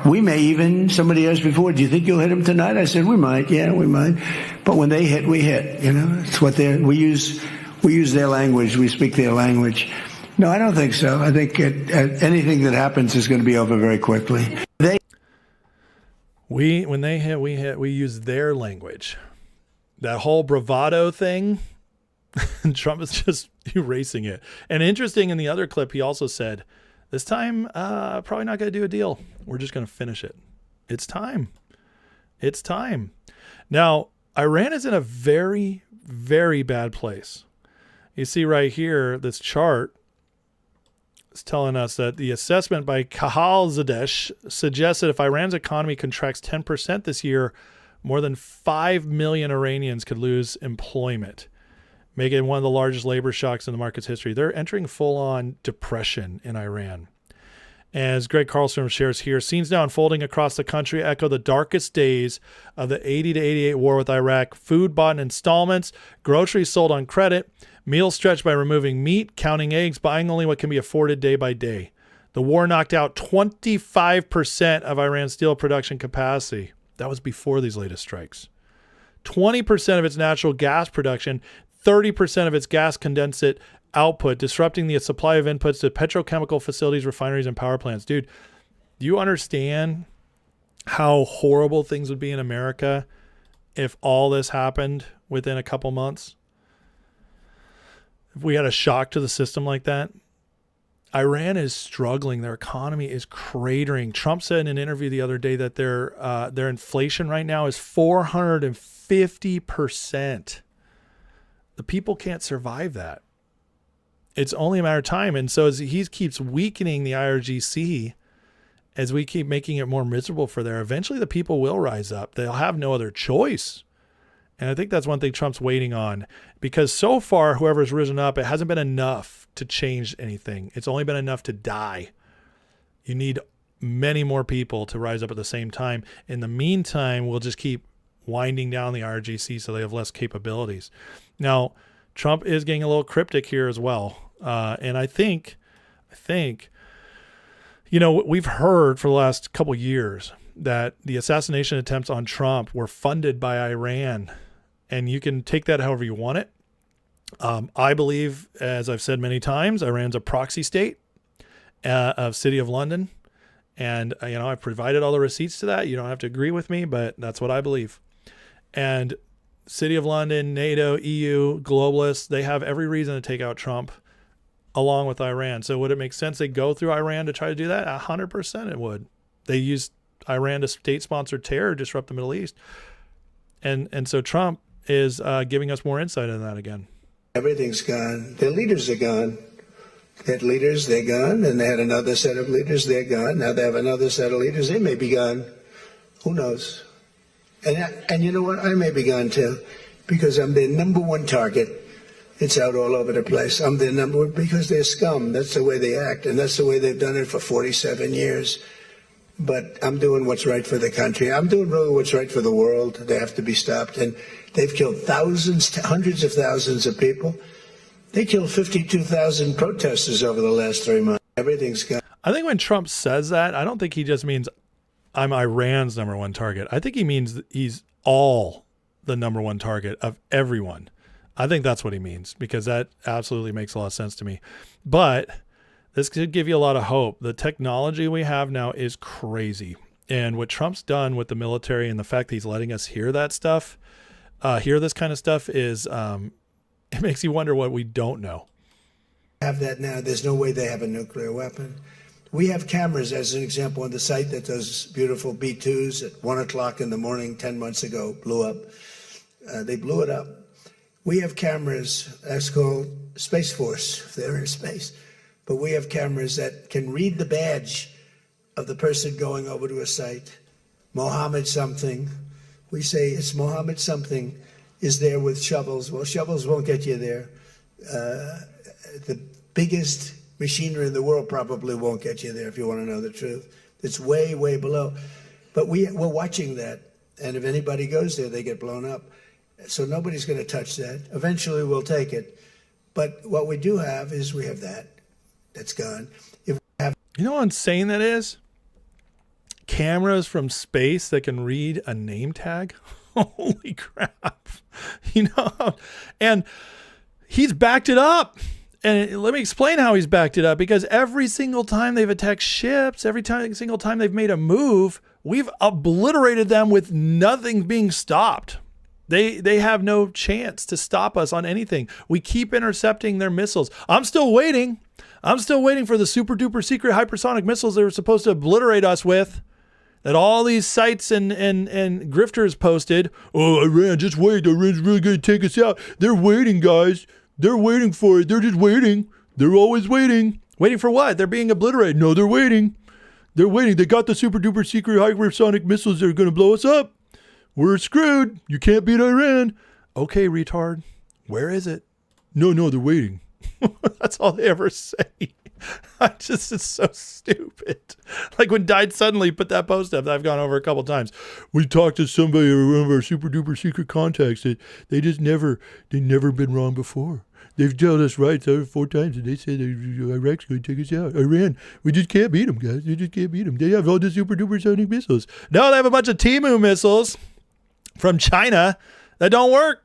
We may even, somebody asked before, do you think you'll hit them tonight? I said, we might. Yeah, we might. But when they hit, we hit. It's what we use their language. We speak their language. No, I don't think so. I think anything that happens is going to be over very quickly. When they hit, we use their language. That whole bravado thing, Trump is just erasing it. And interesting, in the other clip, he also said, this time, probably not going to do a deal. We're just going to finish it. It's time. It's time. Now, Iran is in a very, very bad place. You see right here, this chart is telling us that the assessment by Kahal Zadesh suggests that if Iran's economy contracts 10% this year, more than 5 million Iranians could lose employment, making it one of the largest labor shocks in the market's history. They're entering full-on depression in Iran. As Greg Carlstrom shares here, scenes now unfolding across the country echo the darkest days of the 80 to 88 war with Iraq. Food bought in installments, groceries sold on credit, meals stretched by removing meat, counting eggs, buying only what can be afforded day by day. The war knocked out 25% of Iran's steel production capacity. That was before these latest strikes. 20% of its natural gas production, 30% of its gas condensate output, disrupting the supply of inputs to petrochemical facilities, refineries, and power plants. Dude, do you understand how horrible things would be in America if all this happened within a couple months? If we had a shock to the system like that? Iran is struggling. Their economy is cratering. Trump said in an interview the other day that their inflation right now is 450%. The people can't survive that. It's only a matter of time. And so as he keeps weakening the IRGC, as we keep making it more miserable for there, eventually the people will rise up. They'll have no other choice. And I think that's one thing Trump's waiting on, because so far, whoever's risen up, it hasn't been enough to change anything. It's only been enough to die. You need many more people to rise up at the same time. In the meantime, we'll just keep winding down the IRGC so they have less capabilities. Now, Trump is getting a little cryptic here as well. And I think, you know, we've heard for the last couple years that the assassination attempts on Trump were funded by Iran, and you can take that however you want it. I believe, as I've said many times, Iran's a proxy state of City of London. And, you know, I've provided all the receipts to that. You don't have to agree with me, but that's what I believe. And City of London, NATO, EU, globalists, they have every reason to take out Trump along with Iran. So would it make sense they go through Iran to try to do that? 100% it would. They used Iran to state-sponsored terror, disrupt the Middle East. And so Trump is giving us more insight into that again. Everything's gone. Their leaders are gone. They had leaders, they're gone. And they had another set of leaders, they're gone. Now they have another set of leaders, they may be gone. Who knows? And you know what? I may be gone too, because I'm their number one target. It's out all over the place. I'm their number one because they're scum. That's the way they act, and that's the way they've done it for 47 years. But I'm doing what's right for the country. I'm doing really what's right for the world. They have to be stopped. And they've killed thousands, hundreds of thousands of people. They killed 52,000 protesters over the last 3 months. Everything's gone. I think when Trump says that, I don't think he just means I'm Iran's number one target. I think he means he's all the number one target of everyone. I think that's what he means, because that absolutely makes a lot of sense to me. But this could give you a lot of hope. The technology we have now is crazy. And what Trump's done with the military and the fact that he's letting us hear that stuff, hear this kind of stuff, is it makes you wonder what we don't know. Have that now. There's no way they have a nuclear weapon. We have cameras, as an example, on the site that those beautiful B-2s at 1 o'clock in the morning 10 months ago blew up. They blew it up. We have cameras, that's called Space Force, if they're in space. But we have cameras that can read the badge of the person going over to a site. Mohammed something. We say it's Mohammed something is there with shovels. Well, shovels won't get you there. The biggest machinery in the world probably won't get you there, if you want to know the truth. It's way, way below. But we're watching that. And if anybody goes there, they get blown up. So nobody's going to touch that. Eventually we'll take it. But what we do have is we have that. That's gone. If we have, you know how insane that is? Cameras from space that can read a name tag? Holy crap. You know, and he's backed it up. And let me explain how he's backed it up, because every single time they've attacked ships, single time they've made a move, we've obliterated them with nothing being stopped. They have no chance to stop us on anything. We keep intercepting their missiles. I'm still waiting for the super duper secret hypersonic missiles they were supposed to obliterate us with, that all these sites and grifters posted. Oh, Iran, just wait. Iran's really going to take us out. They're waiting, guys. They're waiting for it. They're just waiting. They're always waiting. Waiting for what? They're being obliterated. No, they're waiting. They're waiting. They got the super duper secret hypersonic missiles that are going to blow us up. We're screwed. You can't beat Iran. Okay, retard. Where is it? No, they're waiting. That's all they ever say. It's so stupid. Like when Died Suddenly put that post up that I've gone over a couple times. We talked to somebody, one of our super duper secret contacts, that they've never been wrong before. They've told us right 4 times, and they said Iraq's going to take us out. Iran, we just can't beat them, guys. We just can't beat them. They have all the super duper sonic missiles. No, they have a bunch of Timu missiles from China that don't work.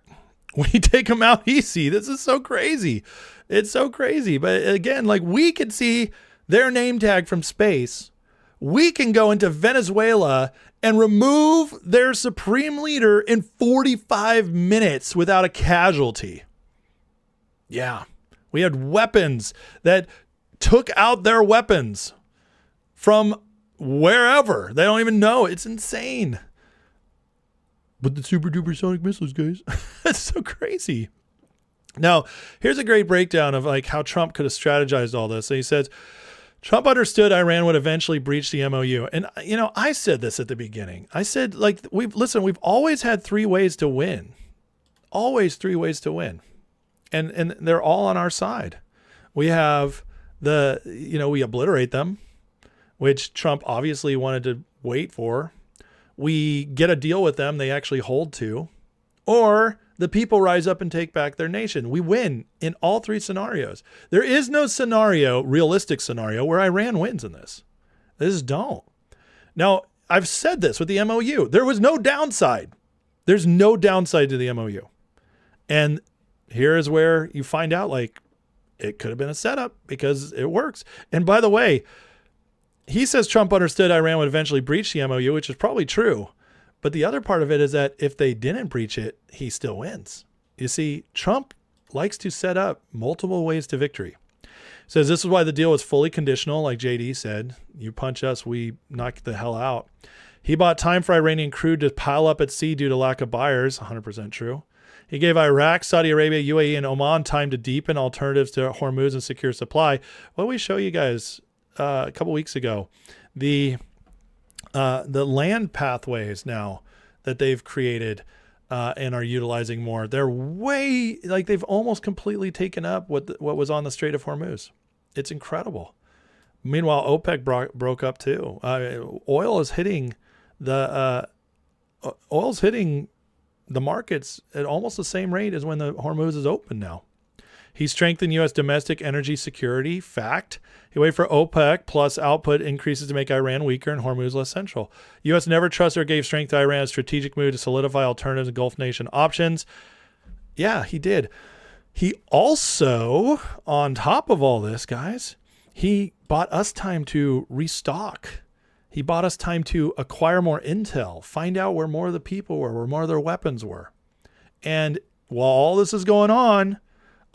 We take them out easy. This is so crazy. It's so crazy. But again, like, we can see their name tag from space. We can go into Venezuela and remove their supreme leader in 45 minutes without a casualty. Yeah. We had weapons that took out their weapons from wherever. They don't even know. It's insane. But the super duper sonic missiles, guys, that's so crazy. Now, here's a great breakdown of like how Trump could have strategized all this. So he says, Trump understood Iran would eventually breach the MOU. And, you know, I said this at the beginning. I said, like, we've always had 3 ways to win. Always 3 ways to win. And they're all on our side. We have we obliterate them, which Trump obviously wanted to wait for. We get a deal with them they actually hold to, or the people rise up and take back their nation. We win in all 3 scenarios. There is no realistic scenario, where Iran wins in this. They just don't. Now, I've said this with the MOU. There was no downside. There's no downside to the MOU. And here is where you find out, like, it could have been a setup because it works. And by the way, he says Trump understood Iran would eventually breach the MOU, which is probably true. But the other part of it is that if they didn't breach it, he still wins. You see, Trump likes to set up multiple ways to victory. Says this is why the deal was fully conditional, like JD said. You punch us, we knock the hell out. He bought time for Iranian crude to pile up at sea due to lack of buyers. 100% true. He gave Iraq, Saudi Arabia, UAE, and Oman time to deepen alternatives to Hormuz and secure supply. What did we show you guys a couple weeks ago? The land pathways now that they've created and are utilizing more. They're they've almost completely taken up what was on the Strait of Hormuz. It's incredible. Meanwhile, OPEC broke up too. Oil is hitting the markets at almost the same rate as when the Hormuz is open now. He strengthened U.S. domestic energy security. Fact. He waited for OPEC plus output increases to make Iran weaker and Hormuz less central. U.S. never trusted or gave strength to Iran's strategic move to solidify alternatives and Gulf nation options. Yeah, he did. He also, on top of all this, guys, he bought us time to restock. He bought us time to acquire more intel, find out where more of the people were, where more of their weapons were. And while all this is going on,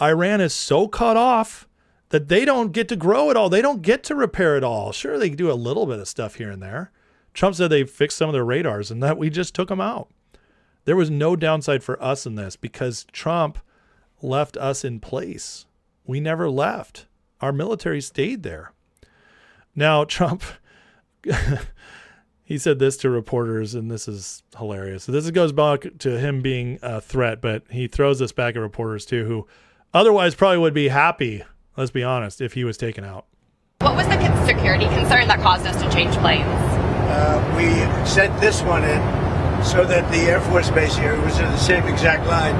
Iran is so cut off that they don't get to grow at all. They don't get to repair it all. Sure, they do a little bit of stuff here and there. Trump said they fixed some of their radars and that we just took them out. There was no downside for us in this because Trump left us in place. We never left. Our military stayed there. Now, Trump, he said this to reporters, and this is hilarious. So this goes back to him being a threat, but he throws this back at reporters too, who otherwise probably would be happy, let's be honest, if he was taken out. What was the security concern that caused us to change planes? We sent this one in so that the Air Force Base here was in the same exact line.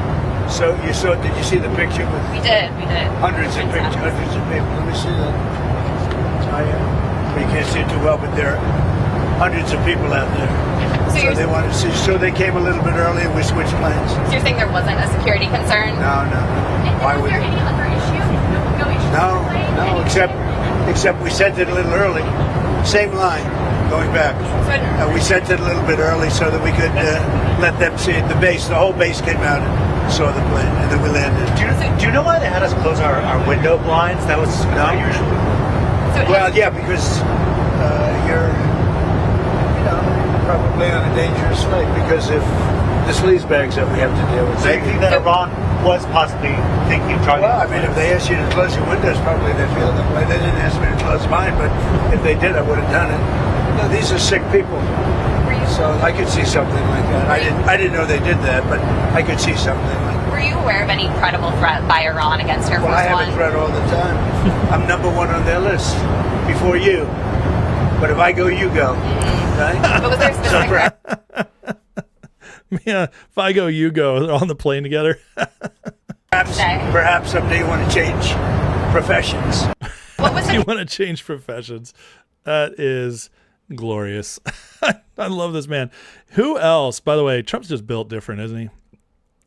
So you saw, did you see the picture? We did. Hundreds of pictures, hundreds of people. Let me see that. You can't see it too well, but there are hundreds of people out there. So they wanted to see. So they came a little bit early and we switched planes. So you're saying there wasn't a security concern? No. And was there any other issue? No issue? No, except we sent it a little early. Same line going back. We sent it a little bit early so that we could let them see it. The whole base came out and saw the plane, and then we landed. Do you know why they had us close our window blinds? That was unusual. Well, yeah, because you're probably on a dangerous flight because of the sleaze bags that we have to deal with. Do you think that Iran was possibly thinking of targeting? Well, I mean, if they asked you to close your windows, probably they feel that way. They didn't ask me to close mine, but if they did, I would have done it. No, these are sick people, so I could see something like that. I didn't know they did that, but I could see something like that. Were you aware of any credible threat by Iran against Air Force Well, I have One? a threat all the time. I'm number one on their list before you. But if I go, you go. Right? But was there a specific threat? Yeah, if I go, you go. They're on the plane together. Perhaps someday you want to change professions. What was You the want to change professions. That is glorious. I love this man. Who else? By the way, Trump's just built different, isn't he?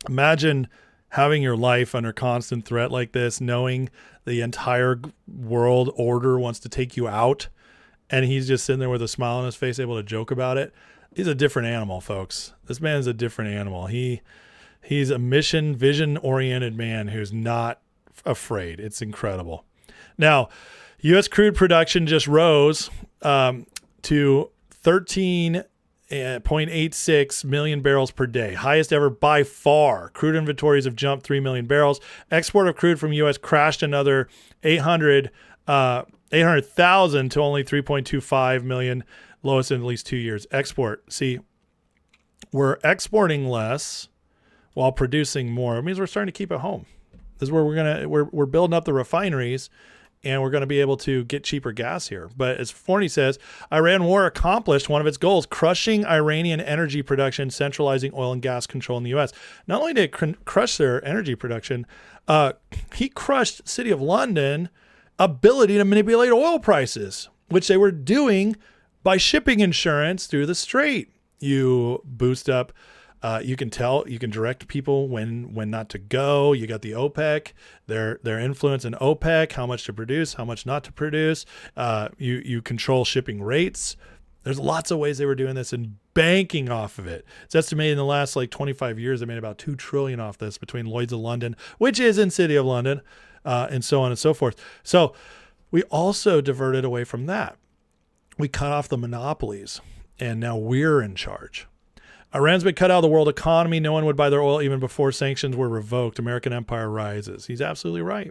Imagine having your life under constant threat like this, knowing the entire world order wants to take you out, and he's just sitting there with a smile on his face, able to joke about it. He's a different animal, folks. This man's a different animal. He's a vision-oriented man who's not afraid. It's incredible. Now, U.S. crude production just rose to 13.86 million barrels per day, highest ever by far. Crude inventories have jumped 3 million barrels. Export of crude from U.S. crashed another 800,000 to only 3.25 million, lowest in at least 2 years. Export. See, we're exporting less while producing more. It means we're starting to keep it home. This is where we're building up the refineries, and we're going to be able to get cheaper gas here. But as Forney says, Iran war accomplished one of its goals, crushing Iranian energy production, centralizing oil and gas control in the U.S. Not only did it crush their energy production, he crushed City of London ability to manipulate oil prices, which they were doing by shipping insurance through the Strait. You boost up, you can direct people when not to go. You got the OPEC, their influence in OPEC, how much to produce, how much not to produce. You control shipping rates. There's lots of ways they were doing this and banking off of it. It's estimated in the last 25 years, they made about $2 trillion off this between Lloyd's of London, which is in City of London, and so on and so forth. So we also diverted away from that. We cut off the monopolies, and now we're in charge. Iran's been cut out of the world economy. No one would buy their oil even before sanctions were revoked. American empire rises. He's absolutely right.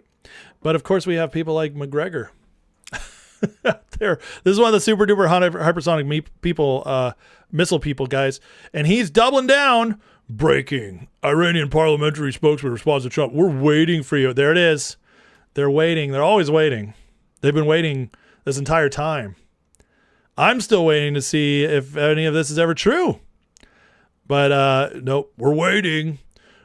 But of course, we have people like McGregor out there. This is one of the super duper hypersonic missile people, guys. And he's doubling down. Breaking. Iranian parliamentary spokesman responds to Trump. We're waiting for you. There it is. They're waiting. They're always waiting. They've been waiting this entire time. I'm still waiting to see if any of this is ever true. But nope, we're waiting.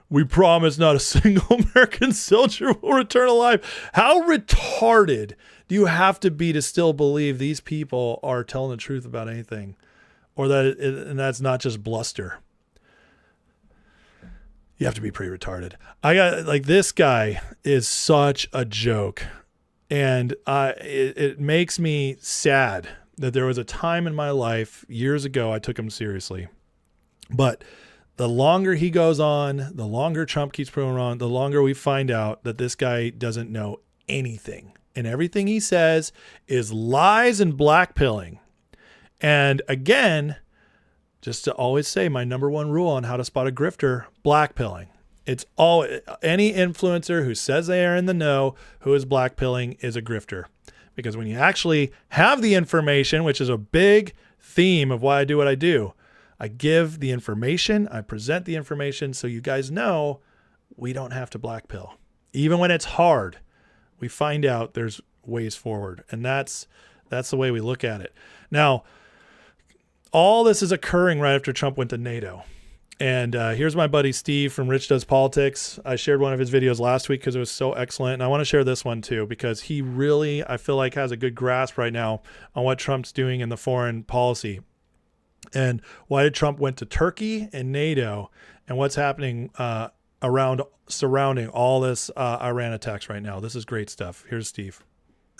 We promise not a single American soldier will return alive. How retarded do you have to be to still believe these people are telling the truth about anything? Or and that's not just bluster. You have to be pretty retarded. This guy is such a joke. And it makes me sad that there was a time in my life years ago I took him seriously. But the longer he goes on, the longer Trump keeps proving on, the longer we find out that this guy doesn't know anything. And everything he says is lies and blackpilling. And again, just to always say my number one rule on how to spot a grifter, blackpilling. It's all any influencer who says they are in the know who is blackpilling is a grifter. Because when you actually have the information, which is a big theme of why I do what I do, I give the information, I present the information so you guys know we don't have to blackpill. Even when it's hard, we find out there's ways forward. And that's the way we look at it. Now, all this is occurring right after Trump went to NATO. And here's my buddy Steve from Rich Does Politics. I shared one of his videos last week because it was so excellent. And I want to share this one too, because he really, I feel like, has a good grasp right now on what Trump's doing in the foreign policy. And why did Trump went to Turkey and NATO and what's happening surrounding all this Iran attacks right now. This is great stuff. Here's Steve.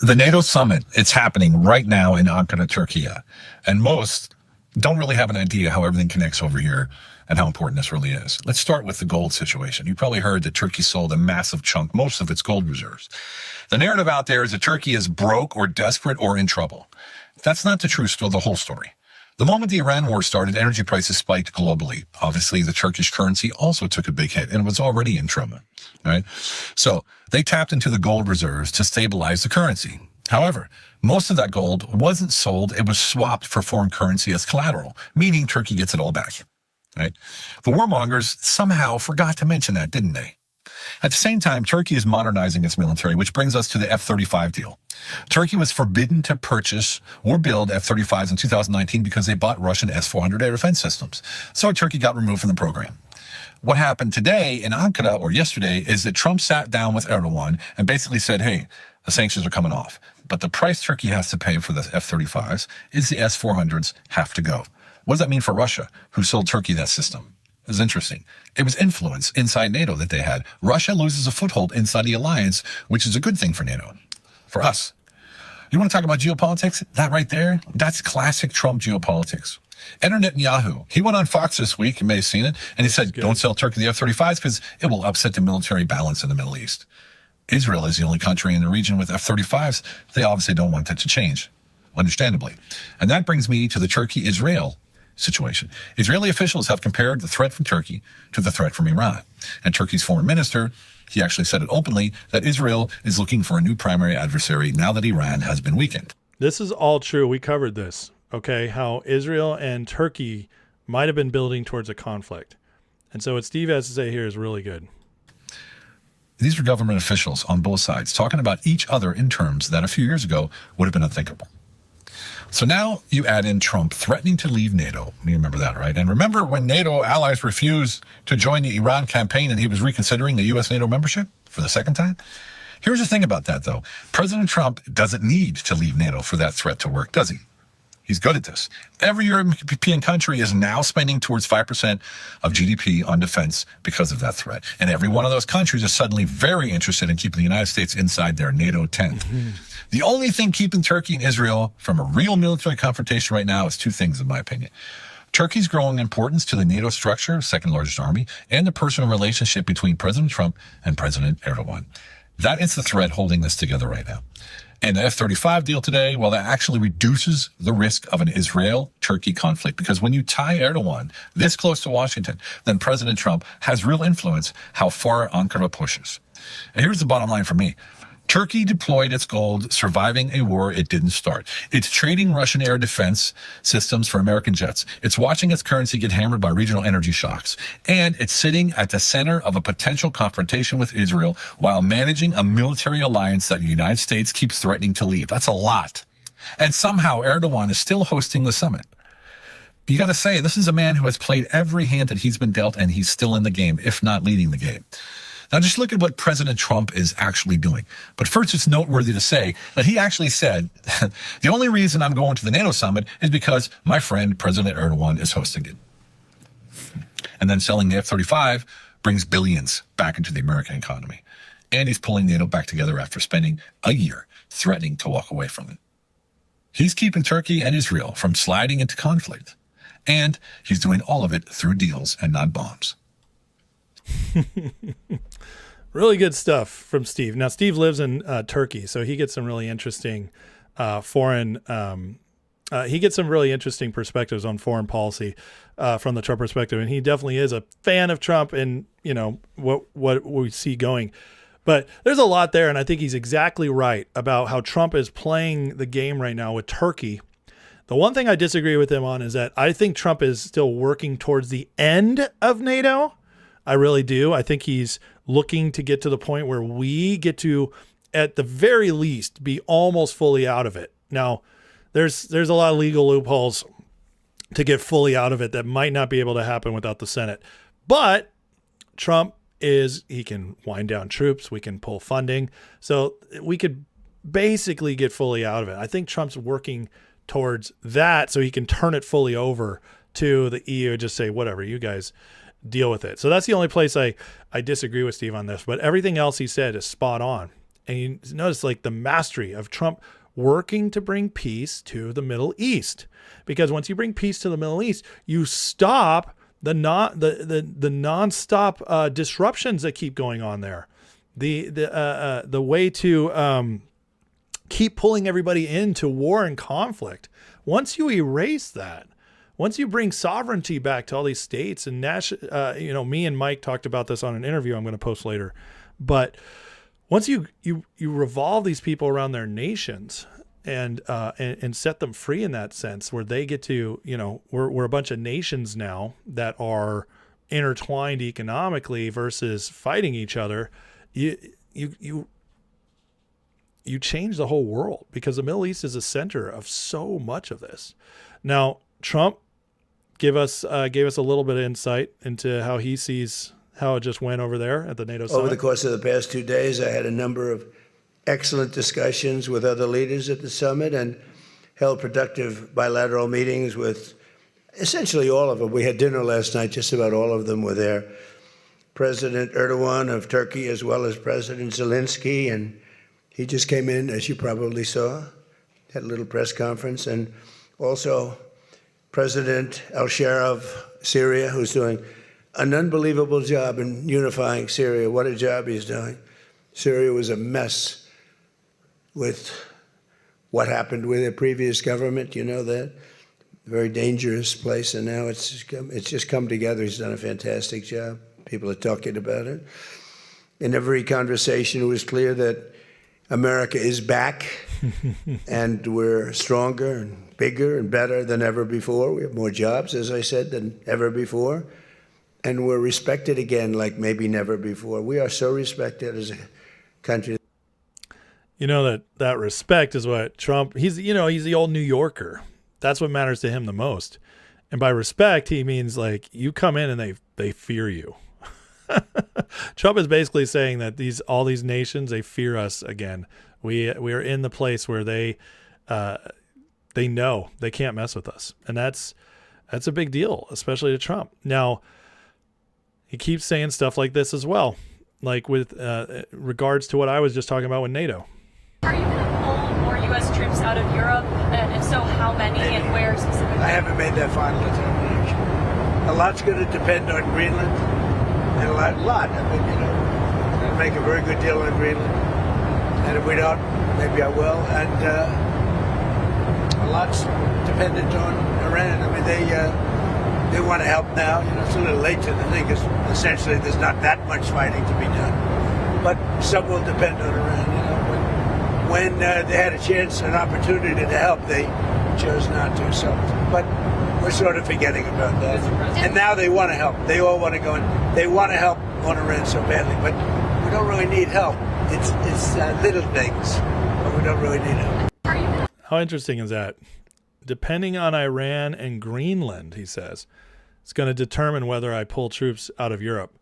The NATO summit, it's happening right now in Ankara, Turkey. And most don't really have an idea how everything connects over here and how important this really is. Let's start with the gold situation. You probably heard that Turkey sold a massive chunk, most of its gold reserves. The narrative out there is that Turkey is broke or desperate or in trouble. That's not the true story, the whole story. The moment the Iran war started, energy prices spiked globally. Obviously, the Turkish currency also took a big hit and was already in trouble, right? So they tapped into the gold reserves to stabilize the currency. However, most of that gold wasn't sold. It was swapped for foreign currency as collateral, meaning Turkey gets it all back, right? The warmongers somehow forgot to mention that, didn't they? At the same time, Turkey is modernizing its military, which brings us to the F-35 deal. Turkey was forbidden to purchase or build F-35s in 2019 because they bought Russian S-400 air defense systems. So Turkey got removed from the program. What happened today in Ankara, or yesterday, is that Trump sat down with Erdogan and basically said, hey, the sanctions are coming off. But the price Turkey has to pay for the F-35s is the S-400s have to go. What does that mean for Russia, who sold Turkey that system? It was interesting. It was influence inside NATO that they had. Russia loses a foothold inside the alliance, which is a good thing for NATO, for us. You want to talk about geopolitics? That right there, that's classic Trump geopolitics. Enter Netanyahu. He went on Fox this week, you may have seen it, and he said, don't sell Turkey the F-35s because it will upset the military balance in the Middle East. Israel is the only country in the region with F-35s. They obviously don't want that to change, understandably. And that brings me to the Turkey-Israel situation. Israeli officials have compared the threat from Turkey to the threat from Iran. And Turkey's foreign minister, he actually said it openly, that Israel is looking for a new primary adversary now that Iran has been weakened. This is all true. We covered this, okay? How Israel and Turkey might have been building towards a conflict. And so what Steve has to say here is really good. These were government officials on both sides talking about each other in terms that a few years ago would have been unthinkable. So now you add in Trump threatening to leave NATO. You remember that, right? And remember when NATO allies refused to join the Iran campaign and he was reconsidering the U.S. NATO membership for the second time? Here's the thing about that, though. President Trump doesn't need to leave NATO for that threat to work, does he? He's good at this. Every European country is now spending towards 5% of GDP on defense because of that threat. And every one of those countries is suddenly very interested in keeping the United States inside their NATO tent. Mm-hmm. The only thing keeping Turkey and Israel from a real military confrontation right now is two things, in my opinion. Turkey's growing importance to the NATO structure, second largest army, and the personal relationship between President Trump and President Erdogan. That is the thread holding this together right now. And the F-35 deal today, well, that actually reduces the risk of an Israel-Turkey conflict. Because when you tie Erdogan this close to Washington, then President Trump has real influence how far Ankara pushes. And here's the bottom line for me. Turkey deployed its gold, surviving a war it didn't start. It's trading Russian air defense systems for American jets. It's watching its currency get hammered by regional energy shocks. And it's sitting at the center of a potential confrontation with Israel while managing a military alliance that the United States keeps threatening to leave. That's a lot. And somehow Erdogan is still hosting the summit. You got to say, this is a man who has played every hand that he's been dealt, and he's still in the game, if not leading the game. Now, just look at what President Trump is actually doing. But first, it's noteworthy to say that he actually said, the only reason I'm going to the NATO summit is because my friend, President Erdogan, is hosting it. And then selling the F-35 brings billions back into the American economy. And he's pulling NATO back together after spending a year threatening to walk away from it. He's keeping Turkey and Israel from sliding into conflict. And he's doing all of it through deals and not bombs. Really good stuff from Steve. Now, Steve lives in Turkey, so he gets some really interesting he gets some really interesting perspectives on foreign policy from the Trump perspective, and he definitely is a fan of Trump and, you know, what we see going. But there's a lot there, and I think he's exactly right about how Trump is playing the game right now with Turkey. The one thing I disagree with him on is that I think Trump is still working towards the end of NATO. I really do. I think he's looking to get to the point where we get to, at the very least, be almost fully out of it. Now, there's a lot of legal loopholes to get fully out of it that might not be able to happen without the Senate. But Trump he can wind down troops. We can pull funding. So we could basically get fully out of it. I think Trump's working towards that so he can turn it fully over to the EU and just say, whatever, you guys deal with it. So that's the only place I disagree with Steve on this, but everything else he said is spot on. And you notice like the mastery of Trump working to bring peace to the Middle East, because once you bring peace to the Middle East, you stop the nonstop disruptions that keep going on there. The way to keep pulling everybody into war and conflict. Once you erase that, once you bring sovereignty back to all these states and me and Mike talked about this on an interview I'm going to post later, but once you revolve these people around their nations and set them free in that sense, where they get to, we're a bunch of nations now that are intertwined economically versus fighting each other. You change the whole world, because the Middle East is a center of so much of this. Now, Trump gave us a little bit of insight into how he sees how it just went over there at the NATO summit. Over the course of the past 2 days, I had a number of excellent discussions with other leaders at the summit and held productive bilateral meetings with essentially all of them. We had dinner last night, just about all of them were there. President Erdogan of Turkey, as well as President Zelensky, and he just came in, as you probably saw, had a little press conference, and also President al-Shara of Syria, who's doing an unbelievable job in unifying Syria. What a job he's doing. Syria was a mess with what happened with the previous government, you know that. Very dangerous place, and now it's just come together. He's done a fantastic job. People are talking about it. In every conversation, it was clear that America is back, and we're stronger and bigger and better than ever before. We have more jobs, as I said, than ever before. And we're respected again like maybe never before. We are so respected as a country. You know, that respect is what Trump, he's the old New Yorker. That's what matters to him the most. And by respect, he means like you come in and they fear you. Trump is basically saying that all these nations, they fear us again. We are in the place where they know they can't mess with us. And that's a big deal, especially to Trump. Now, he keeps saying stuff like this as well, like with regards to what I was just talking about with NATO. Are you going to pull more U.S. troops out of Europe? And if so, how many and where specifically? I haven't made that final determination. A lot's going to depend on Greenland, and a lot. I mean, we're going to make a very good deal on Greenland, and if we don't, maybe I will. And a lot's dependent on Iran. I mean, they want to help now. It's a little late to the thing, because essentially there's not that much fighting to be done. But some will depend on Iran. When they had a chance, an opportunity to help, they chose not to. So, but we're sort of forgetting about that. And now they want to help. They all want to go in. They want to help on Iran so badly, but we don't really need help. It's little things, but we don't really need help. How interesting is that? Depending on Iran and Greenland, he says, it's going to determine whether I pull troops out of Europe.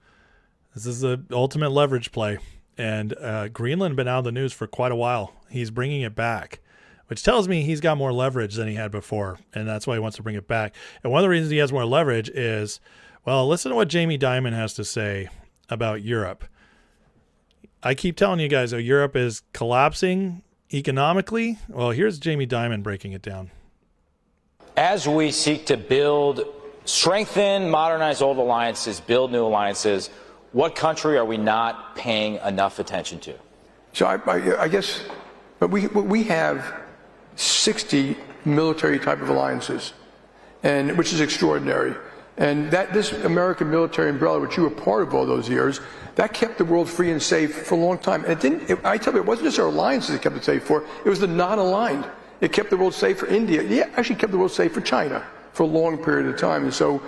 This is the ultimate leverage play. And Greenland been out of the news for quite a while. He's bringing it back, which tells me he's got more leverage than he had before, and that's why he wants to bring it back. And one of the reasons he has more leverage is, well, listen to what Jamie Dimon has to say about Europe. I keep telling you guys, Europe is collapsing economically. Well, here's Jamie Dimon breaking it down. As we seek to build, strengthen, modernize old alliances, build new alliances, what country are we not paying enough attention to? So I guess, but we have 60 military type of alliances, and which is extraordinary. And that this American military umbrella, which you were part of all those years, that kept the world free and safe for a long time. And I tell you, it wasn't just our alliances that kept it safe for, it was the non-aligned. It kept the world safe for India. Yeah, actually kept the world safe for China for a long period of time. And so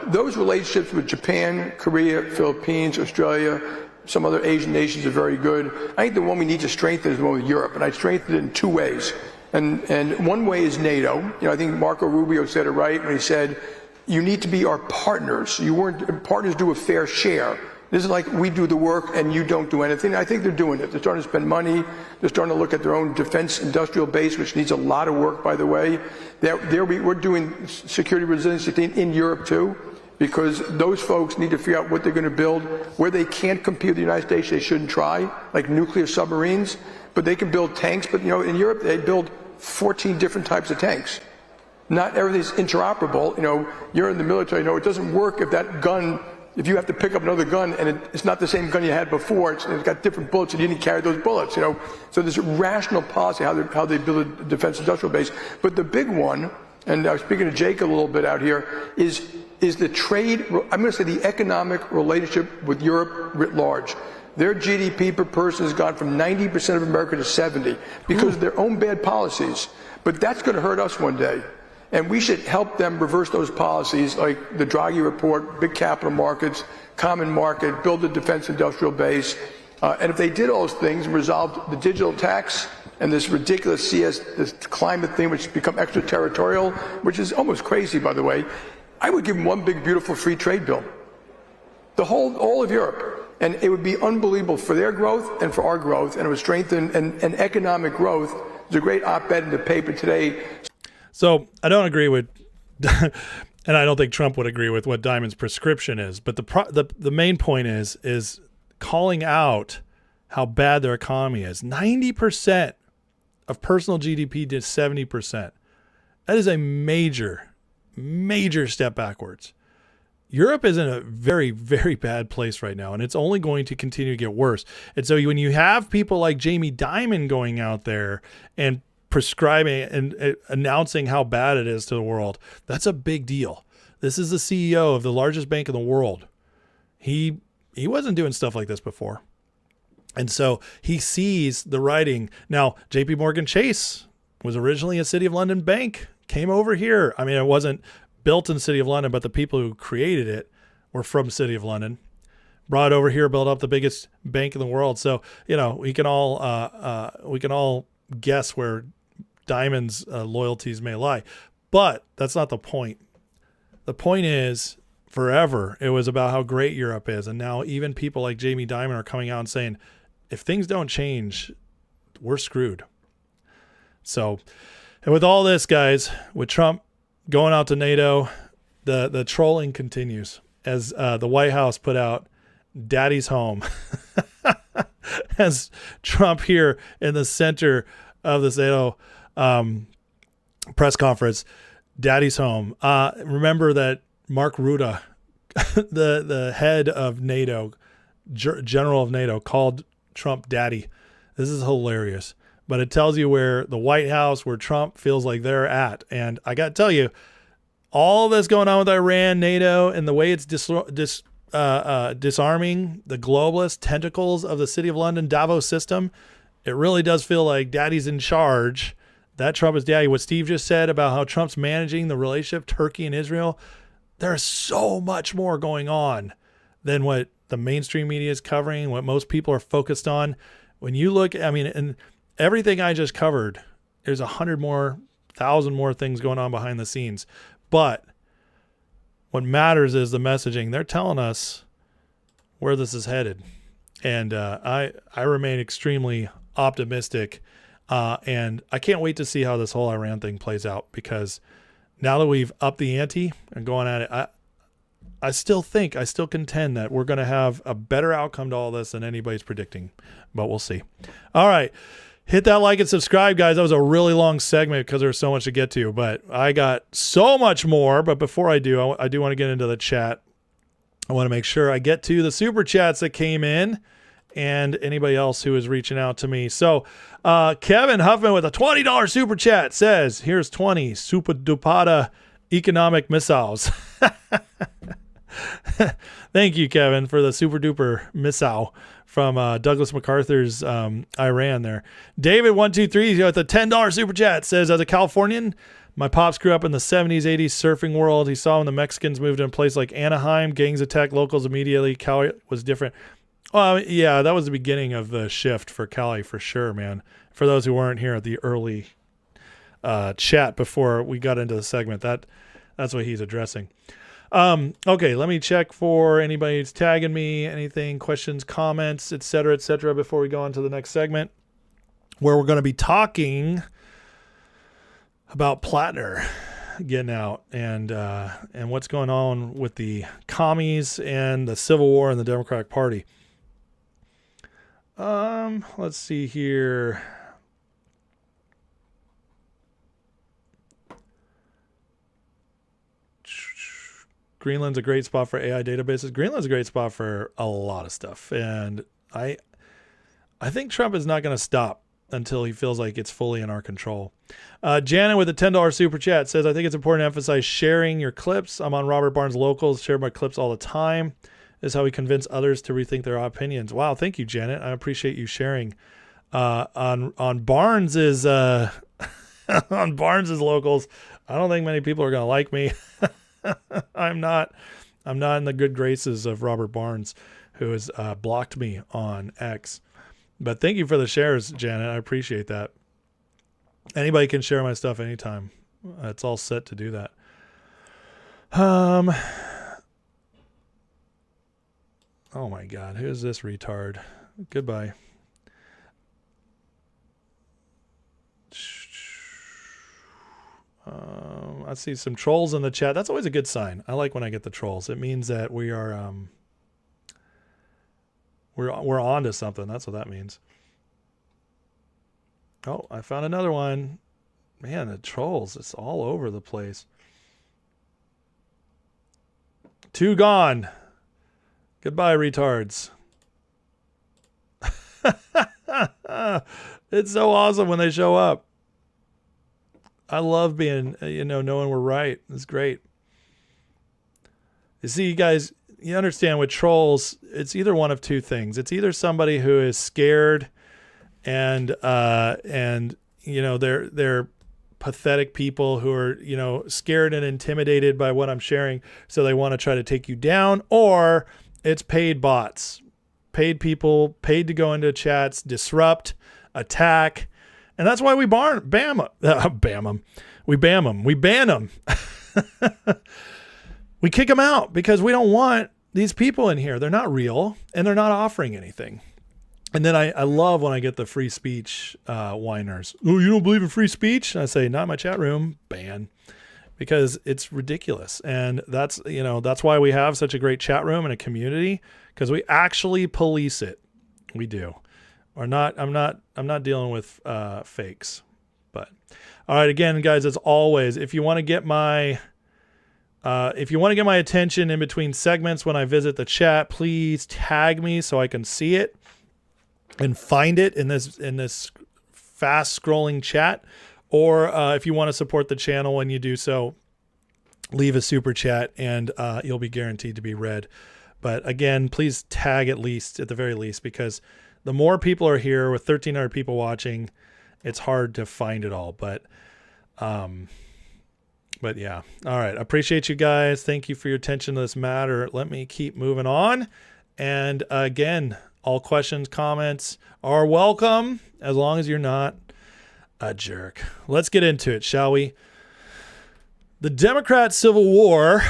those relationships with Japan, Korea, Philippines, Australia, some other Asian nations are very good. I think the one we need to strengthen is the one with Europe, and I'd strengthen it in two ways. And one way is NATO. I think Marco Rubio said it right when he said, you need to be our partners. Partners do a fair share. This is like we do the work and you don't do anything. I think they're doing it. They're starting to spend money. They're starting to look at their own defense industrial base, which needs a lot of work, by the way. We're doing security resiliency in Europe, too. because those folks need to figure out what they're going to build. Where they can't compete with the United States, they shouldn't try, like nuclear submarines. But they can build tanks. But, in Europe, they build 14 different types of tanks. Not everything's interoperable. You're in the military. It doesn't work if that gun, if you have to pick up another gun and it's not the same gun you had before, it's got different bullets and you didn't carry those bullets. So there's a rational policy how they build a defense industrial base. But the big one, and I was speaking to Jake a little bit out here, is the trade, I'm going to say the economic relationship with Europe writ large. Their GDP per person has gone from 90% of America to 70% because of their own bad policies. But that's going to hurt us one day. And we should help them reverse those policies, like the Draghi report, big capital markets, common market, build a defense industrial base. And if they did all those things and resolved the digital tax and this ridiculous this climate thing, which has become extraterritorial, which is almost crazy, by the way, I would give them one big, beautiful free trade bill. All of Europe. And it would be unbelievable for their growth and for our growth, and it would strengthen and economic growth. There's a great op-ed in the paper today. So I don't agree with, and I don't think Trump would agree with what Diamond's prescription is. But the main point is calling out how bad their economy is. 90% of personal GDP to 70%. That is a major step backwards. Europe is in a very, very bad place right now, and it's only going to continue to get worse. And so when you have people like Jamie Dimon going out there and prescribing and announcing how bad it is to the world, that's a big deal. This is the CEO of the largest bank in the world. He wasn't doing stuff like this before. And so he sees the writing. Now, JP Morgan Chase was originally a City of London bank, came over here. I mean, it wasn't built in the City of London, but the people who created it were from the City of London, brought over here, built up the biggest bank in the world. So, we can all guess where Diamond's loyalties may lie, but that's not the point. The point is, forever, it was about how great Europe is. And now even people like Jamie Dimon are coming out and saying, if things don't change, we're screwed. So, and with all this, guys, with Trump going out to NATO, the trolling continues as the White House put out Daddy's Home as Trump here in the center of this NATO press conference. Daddy's Home. Remember that Mark Rutte, the head of NATO, general of NATO, called Trump daddy. This is hilarious. But it tells you where the White House, where Trump feels like they're at. And I got to tell you, all this going on with Iran, NATO, and the way it's disarming the globalist tentacles of the City of London Davos system, it really does feel like daddy's in charge. That Trump is daddy. What Steve just said about how Trump's managing the relationship, Turkey and Israel, there's so much more going on than what the mainstream media is covering, what most people are focused on. When you look, and everything I just covered, there's 1,000 more things going on behind the scenes. But what matters is the messaging. They're telling us where this is headed. And I remain extremely optimistic. And I can't wait to see how this whole Iran thing plays out, because now that we've upped the ante and going at it, I still contend that we're going to have a better outcome to all this than anybody's predicting, but we'll see. All right. Hit that like and subscribe, guys. That was a really long segment because there's so much to get to, but I got so much more. But before I do, I do want to get into the chat. I want to make sure I get to the super chats that came in and anybody else who is reaching out to me. So Kevin Huffman with a $20 super chat says, here's 20 super dupada economic missiles. Thank you, Kevin, for the super duper missile from Douglas MacArthur's Iran there. David123 with a $10 super chat says, as a Californian, my pops grew up in the 70s, 80s surfing world. He saw when the Mexicans moved in a place like Anaheim, gangs attacked locals immediately. Cali was different. Yeah, that was the beginning of the shift for Cali for sure, man. For those who weren't here at the early chat before we got into the segment, that's what he's addressing. Okay, let me check for anybody who's tagging me, anything, questions, comments, et cetera, before we go on to the next segment, where we're going to be talking about Plattner. getting out and what's going on with the commies and the Civil War in the Democratic Party. Let's see here. Greenland's a great spot for AI databases. Greenland's a great spot for a lot of stuff. And I think Trump is not going to stop until he feels like it's fully in our control. Janet with a $10 super chat says, I think it's important to emphasize sharing your clips. I'm on Robert Barnes Locals, share my clips all the time. This is how we convince others to rethink their opinions. Wow, thank you, Janet. I appreciate you sharing. On Barnes's on Barnes's Locals, I don't think many people are going to like me. I'm not in the good graces of Robert Barnes, who has blocked me on X. But thank you for the shares, Janet. I appreciate that. Anybody can share my stuff anytime. It's all set to do that. Oh my God, who's this retard? Goodbye. I see some trolls in the chat. That's always a good sign. I like when I get the trolls. It means that we are we're on to something. That's what that means. Oh, I found another one. Man, the trolls, it's all over the place. 2 gone. Goodbye, retards. It's so awesome when they show up. I love being, knowing we're right. It's great. You see, you guys, you understand with trolls, it's either one of two things. It's either somebody who is scared and they're pathetic people who are, scared and intimidated by what I'm sharing. So they want to try to take you down, or it's paid bots, paid people, paid to go into chats, disrupt, attack. And that's why we ban them. We ban them. We kick them out because we don't want these people in here. They're not real and they're not offering anything. And then I love when I get the free speech whiners. Oh, you don't believe in free speech? And I say, not in my chat room. Ban. Because it's ridiculous. And that's why we have such a great chat room and a community, because we actually police it. We do. Or not, I'm not dealing with fakes. But all right, again, guys, as always, if you want to get my attention in between segments when I visit the chat, please tag me so I can see it and find it in this fast scrolling chat. Or if you want to support the channel when you do so, leave a super chat and you'll be guaranteed to be read. But again, please tag at the very least, because the more people are here with 1,300 people watching, it's hard to find it all. But yeah. All right. Appreciate you guys. Thank you for your attention to this matter. Let me keep moving on. And again, all questions, comments are welcome, as long as you're not a jerk. Let's get into it, shall we? The Democrat Civil War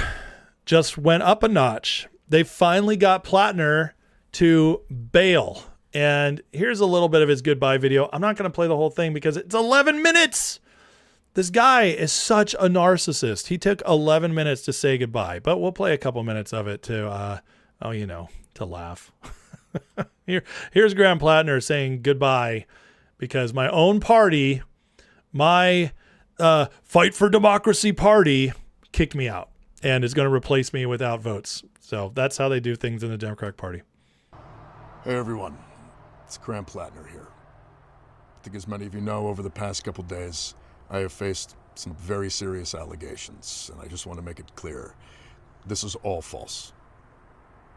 just went up a notch. They finally got Plattner to bail. And here's a little bit of his goodbye video. I'm not going to play the whole thing because it's 11 minutes. This guy is such a narcissist. He took 11 minutes to say goodbye, but we'll play a couple minutes of it to laugh. Here's Graham Plattner saying goodbye because my own party, my Fight for Democracy party, kicked me out and is going to replace me without votes. So that's how they do things in the Democratic Party. Hey, everyone. It's Graham Plattner here. I think as many of you know, over the past couple days, I have faced some very serious allegations, and I just want to make it clear. This is all false.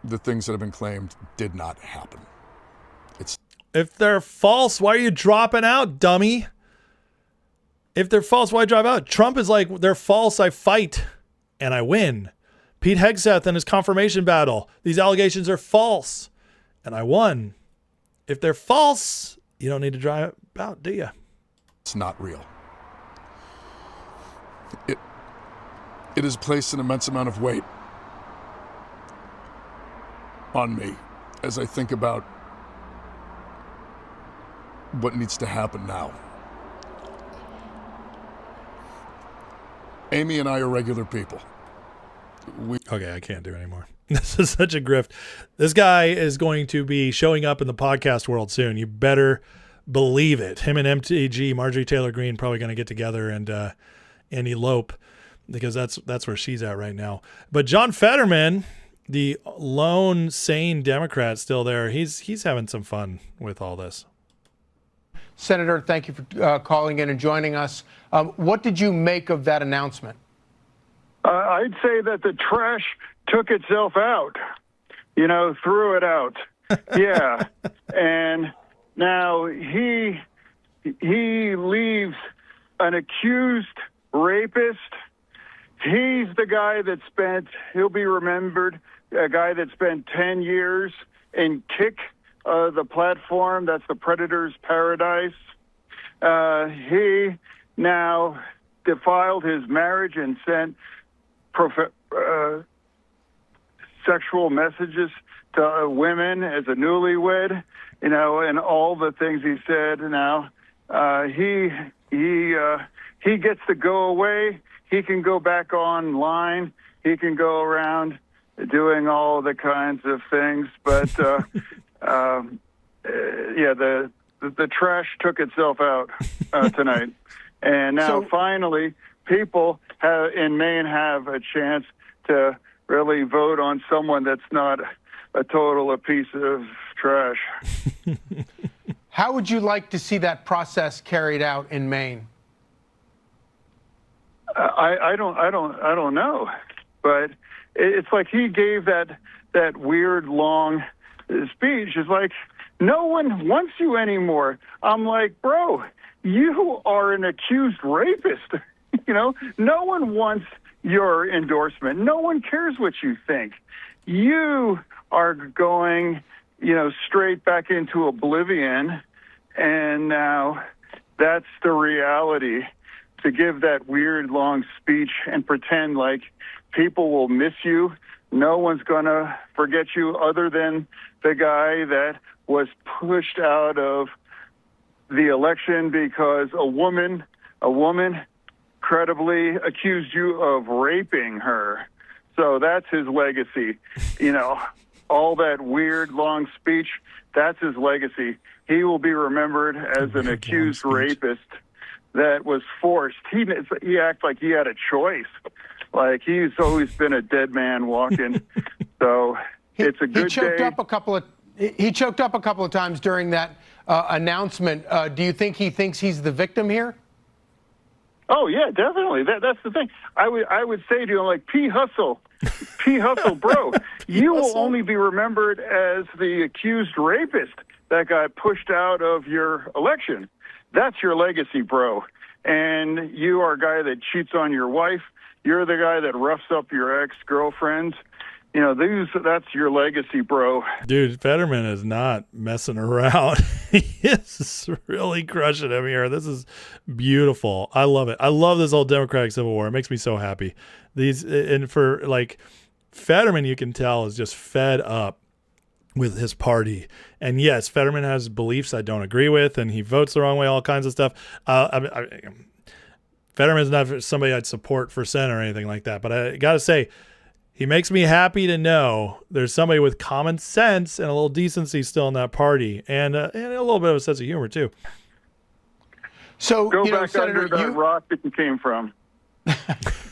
The things that have been claimed did not happen. If they're false, why are you dropping out, dummy? If they're false, why drop out? Trump is like, they're false, I fight, and I win. Pete Hegseth and his confirmation battle. These allegations are false, and I won. If they're false, you don't need to drop out, do you? It's not real. It has placed an immense amount of weight on me as I think about what needs to happen now. Amy and I are regular people. Okay, I can't do anymore. This is such a grift. This guy is going to be showing up in the podcast world soon. You better believe it. Him and MTG, Marjorie Taylor Greene, probably going to get together and elope, because that's where she's at right now. But John Fetterman, the lone sane Democrat still there, he's having some fun with all this. Senator, thank you for calling in and joining us. What did you make of that announcement? I'd say that the trash took itself out, threw it out. Yeah. And now he leaves an accused rapist. He's the guy he'll be remembered, a guy that spent 10 years in Kick, the platform, that's the Predator's Paradise. He now defiled his marriage and sent sexual messages to women as a newlywed, and all the things he said. Now he gets to go away. He can go back online. He can go around doing all the kinds of things. But the trash took itself out tonight, and now finally people in Maine have a chance to really vote on someone that's not a piece of trash. How would you like to see that process carried out in Maine? I don't know, but it's like he gave that weird long speech. It's like no one wants you anymore. I'm like, bro, you are an accused rapist. No one wants your endorsement. No one cares what you think. You are going, straight back into oblivion. And now that's the reality, to give that weird long speech and pretend like people will miss you. No one's going to forget you other than the guy that was pushed out of the election because a woman credibly accused you of raping her. So that's his legacy. All that weird long speech, that's his legacy. He will be remembered as an accused rapist that was forced. He acted like he had a choice. Like he's always been a dead man walking. So it's a good day. He choked up a couple of times during that announcement. Do you think he thinks he's the victim here? Oh yeah, definitely. That's the thing. I would say to him, like, P. Hustle, bro. You will only be remembered as the accused rapist that got pushed out of your election. That's your legacy, bro. And you are a guy that cheats on your wife. You're the guy that roughs up your ex-girlfriends. That's your legacy, bro. Dude, Fetterman is not messing around. He is really crushing him here. This is beautiful. I love it. I love this whole Democratic Civil War. It makes me so happy. Fetterman, you can tell, is just fed up with his party. And yes, Fetterman has beliefs I don't agree with, and he votes the wrong way, all kinds of stuff. Fetterman's not somebody I'd support for Senate or anything like that. But I got to say, he makes me happy to know there's somebody with common sense and a little decency still in that party, and a little bit of a sense of humor too. So go back Senator, under that rock that you came from.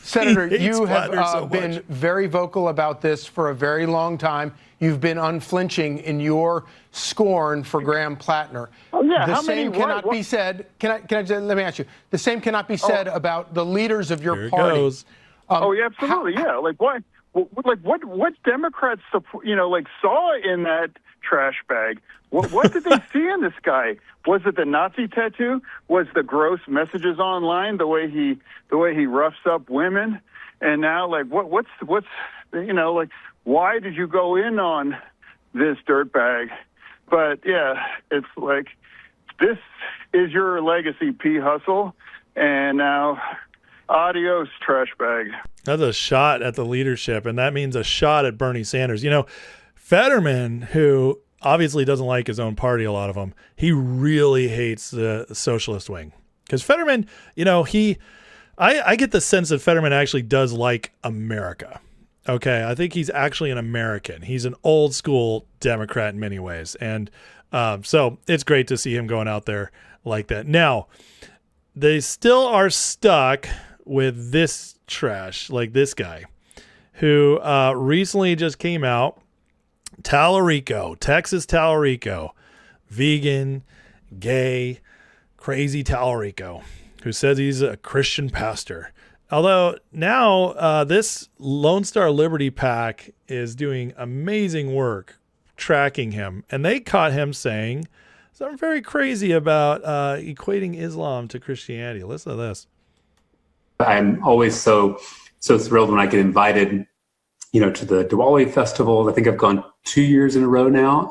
Senator, you have been very vocal about this for a very long time. You've been unflinching in your scorn for Graham Plattner. Oh yeah, the same cannot be said. Let me ask you. The same cannot be said about the leaders of your party. Goes. Yeah, absolutely. Yeah, like why? What Democrats saw in that trash bag? What did they see in this guy? Was it the Nazi tattoo? Was the gross messages online? The way he roughs up women? And now, what's why did you go in on this dirtbag? But yeah, it's like, this is your legacy, P. Hustle, and now adios, trash bag. That's a shot at the leadership, and that means a shot at Bernie Sanders. Fetterman, who obviously doesn't like his own party, a lot of them, he really hates the socialist wing. Because Fetterman, I get the sense that Fetterman actually does like America. Okay, I think he's actually an American. He's an old school Democrat in many ways. And so it's great to see him going out there like that. Now, they still are stuck with this trash, like this guy, who recently just came out, Tallarico, Texas Tallarico, vegan, gay, crazy Tallarico, who says he's a Christian pastor. Although now this Lone Star Liberty PAC is doing amazing work tracking him, and they caught him saying something very crazy about equating Islam to Christianity. Listen to this. I'm always so thrilled when I get invited, to the Diwali festival. I think I've gone 2 years in a row now.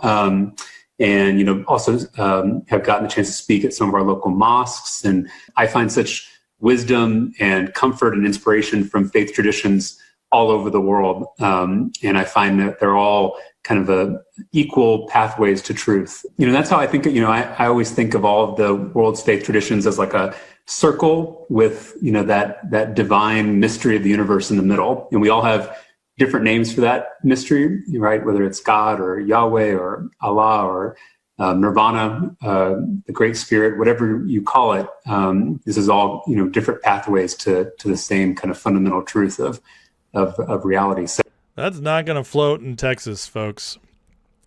And, also have gotten the chance to speak at some of our local mosques. And I find such wisdom and comfort and inspiration from faith traditions all over the world. And I find that they're all kind of equal pathways to truth. That's how I think, I always think of all of the world's faith traditions as like a circle with, that divine mystery of the universe in the middle. And we all have different names for that mystery, right? Whether it's God or Yahweh or Allah or Nirvana, the Great Spirit, whatever you call it. This is all, different pathways to the same kind of fundamental truth of reality. So that's not going to float in Texas, folks.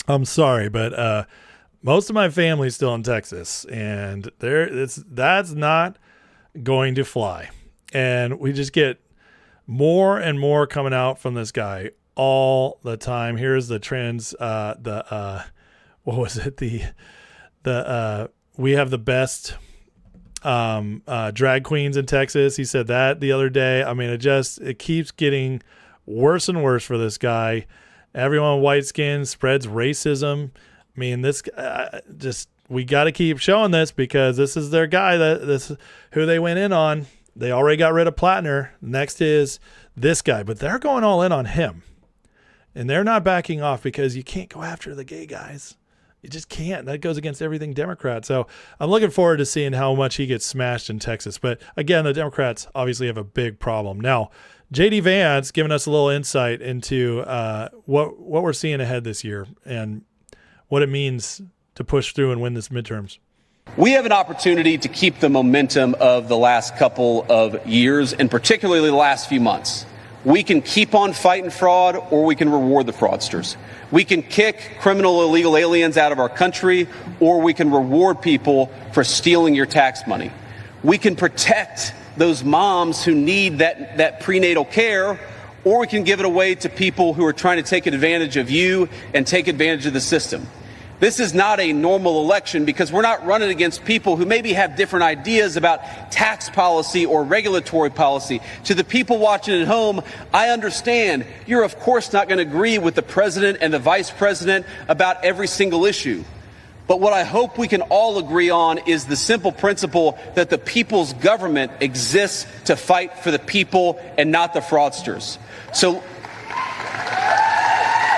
I'm sorry, but most of my family's still in Texas, and that's not going to fly. And we just get more and more coming out from this guy all the time. Here's the trends. What was it? We have the best drag queens in Texas. He said that the other day. I mean, it keeps getting worse and worse for this guy. Everyone white skin spreads racism. I mean, this we got to keep showing this because this is their guy. This who they went in on. They already got rid of Plattner. Next is this guy, but they're going all in on him. And they're not backing off because you can't go after the gay guys. You just can't. That goes against everything Democrat. So I'm looking forward to seeing how much he gets smashed in Texas. But again, the Democrats obviously have a big problem. Now, J.D. Vance giving us a little insight into what we're seeing ahead this year and what it means to push through and win this midterms. We have an opportunity to keep the momentum of the last couple of years, and particularly the last few months. We can keep on fighting fraud, or we can reward the fraudsters. We can kick criminal illegal aliens out of our country, or we can reward people for stealing your tax money. We can protect those moms who need that prenatal care, or we can give it away to people who are trying to take advantage of you and take advantage of the system. This is not a normal election because we're not running against people who maybe have different ideas about tax policy or regulatory policy. To the people watching at home, I understand you're of course not going to agree with the president and the vice president about every single issue. But what I hope we can all agree on is the simple principle that the people's government exists to fight for the people and not the fraudsters. So,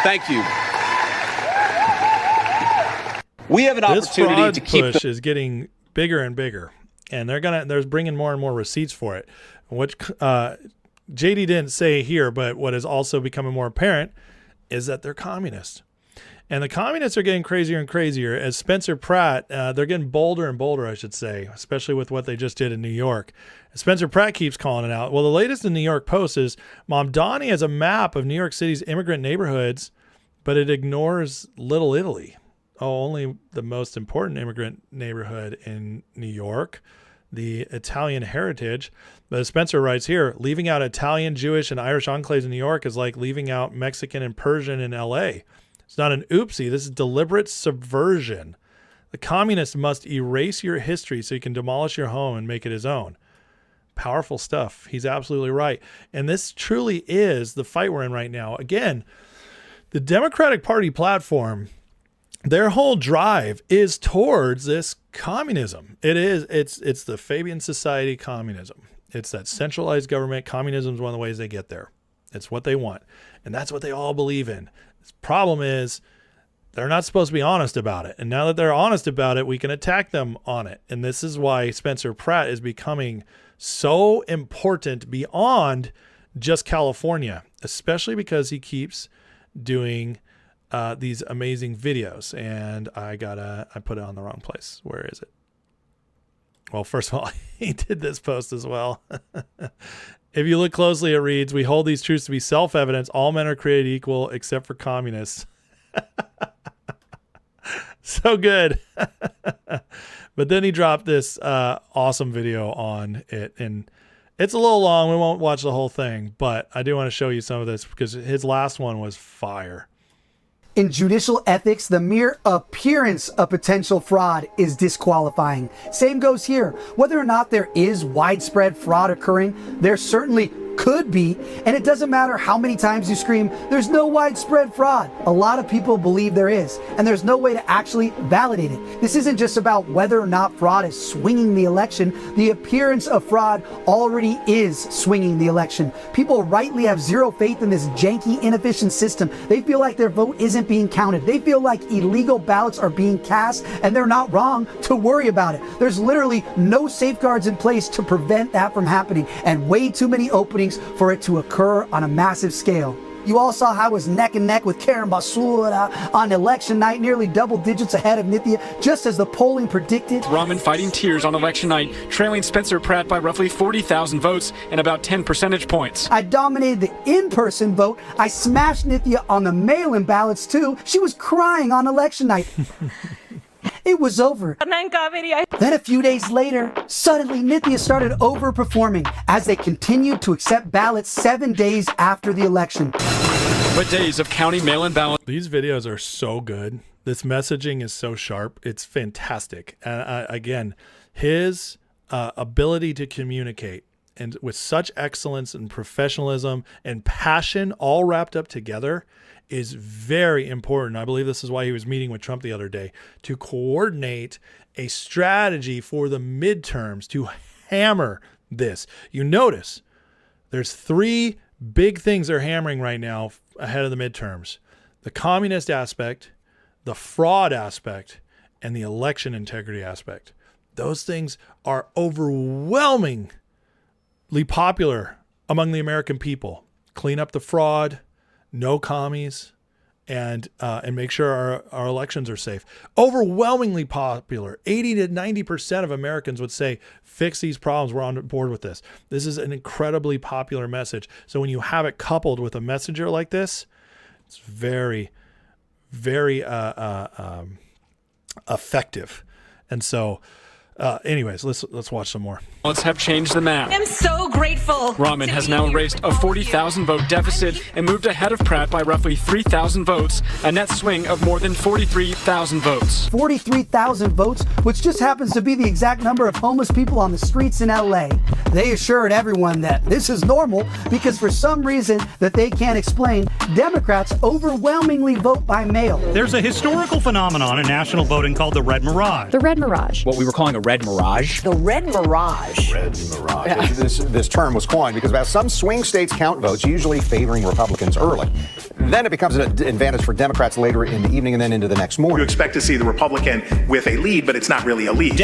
thank you. We have an opportunity to keep push is getting bigger and bigger, and they're bringing more and more receipts for it, which JD didn't say here, but what is also becoming more apparent is that they're communists. And the communists are getting crazier and crazier as Spencer Pratt, they're getting bolder and bolder, I should say, especially with what they just did in New York. Spencer Pratt keeps calling it out. Well, the latest in New York Post is Mamdani has a map of New York City's immigrant neighborhoods, but it ignores Little Italy. Only the most important immigrant neighborhood in New York, the Italian heritage. But Spencer writes here, leaving out Italian, Jewish, and Irish enclaves in New York is like leaving out Mexican and Persian in LA. It's not an oopsie. This is deliberate subversion. The communists must erase your history so you can demolish your home and make it his own. Powerful stuff. He's absolutely right. And this truly is the fight we're in right now. Again, the Democratic Party platform, their whole drive is towards this communism. It's the Fabian Society communism. It's that centralized government. Communism is one of the ways they get there. It's what they want. And that's what they all believe in. The problem is they're not supposed to be honest about it. And now that they're honest about it, we can attack them on it. And this is why Spencer Pratt is becoming so important beyond just California, especially because he keeps doing these amazing videos. And I put it on the wrong place. Where is it? Well, first of all, he did this post as well. If you look closely, it reads, "We hold these truths to be self-evident. All men are created equal except for communists." So good. But then he dropped this awesome video on it. And it's a little long. We won't watch the whole thing. But I do want to show you some of this because his last one was fire. In judicial ethics, the mere appearance of potential fraud is disqualifying. Same goes here. Whether or not there is widespread fraud occurring, there certainly could be, and it doesn't matter how many times you scream, "There's no widespread fraud." A lot of people believe there is, and there's no way to actually validate it. This isn't just about whether or not fraud is swinging the election. The appearance of fraud already is swinging the election. People rightly have zero faith in this janky, inefficient system. They feel like their vote isn't being counted. They feel like illegal ballots are being cast, and they're not wrong to worry about it. There's literally no safeguards in place to prevent that from happening, and way too many openings for it to occur on a massive scale. You all saw how it was neck and neck with Karen Basura on election night, nearly double digits ahead of Nithya, just as the polling predicted. Rahman fighting tears on election night, trailing Spencer Pratt by roughly 40,000 votes and about 10 percentage points. I dominated the in-person vote. I smashed Nithya on the mail-in ballots too. She was crying on election night. It was over. Then a few days later, suddenly Nithya started overperforming as they continued to accept ballots 7 days after the election. But days of counting mail-in ballots. These videos are so good. This messaging is so sharp. It's fantastic. And again, his ability to communicate and with such excellence and professionalism and passion all wrapped up together is very important. I believe this is why he was meeting with Trump the other day, to coordinate a strategy for the midterms to hammer this. You notice there's three big things they're hammering right now ahead of the midterms: the communist aspect, the fraud aspect, and the election integrity aspect. Those things are overwhelmingly popular among the American people. Clean up the fraud, no commies, and make sure our elections are safe. Overwhelmingly popular. 80 to 90% of Americans would say, fix these problems. We're on board with this. This is an incredibly popular message. So when you have it coupled with a messenger like this, it's very, very effective. And so anyways, let's watch some more. Let's have changed the map. I'm so grateful. Rahman has now erased a 40,000 vote deficit and moved ahead of Pratt by roughly 3,000 votes, a net swing of more than 43,000 votes. 43,000 votes, which just happens to be the exact number of homeless people on the streets in LA. They assured everyone that this is normal because for some reason that they can't explain, Democrats overwhelmingly vote by mail. There's a historical phenomenon in national voting called the Red Mirage. The Red Mirage. What we were calling a Red Mirage. The Red Mirage. Red Mirage. Yeah. This term was coined because about some swing states count votes, usually favoring Republicans early. Then it becomes an advantage for Democrats later in the evening and then into the next morning. You expect to see the Republican with a lead, but it's not really a lead.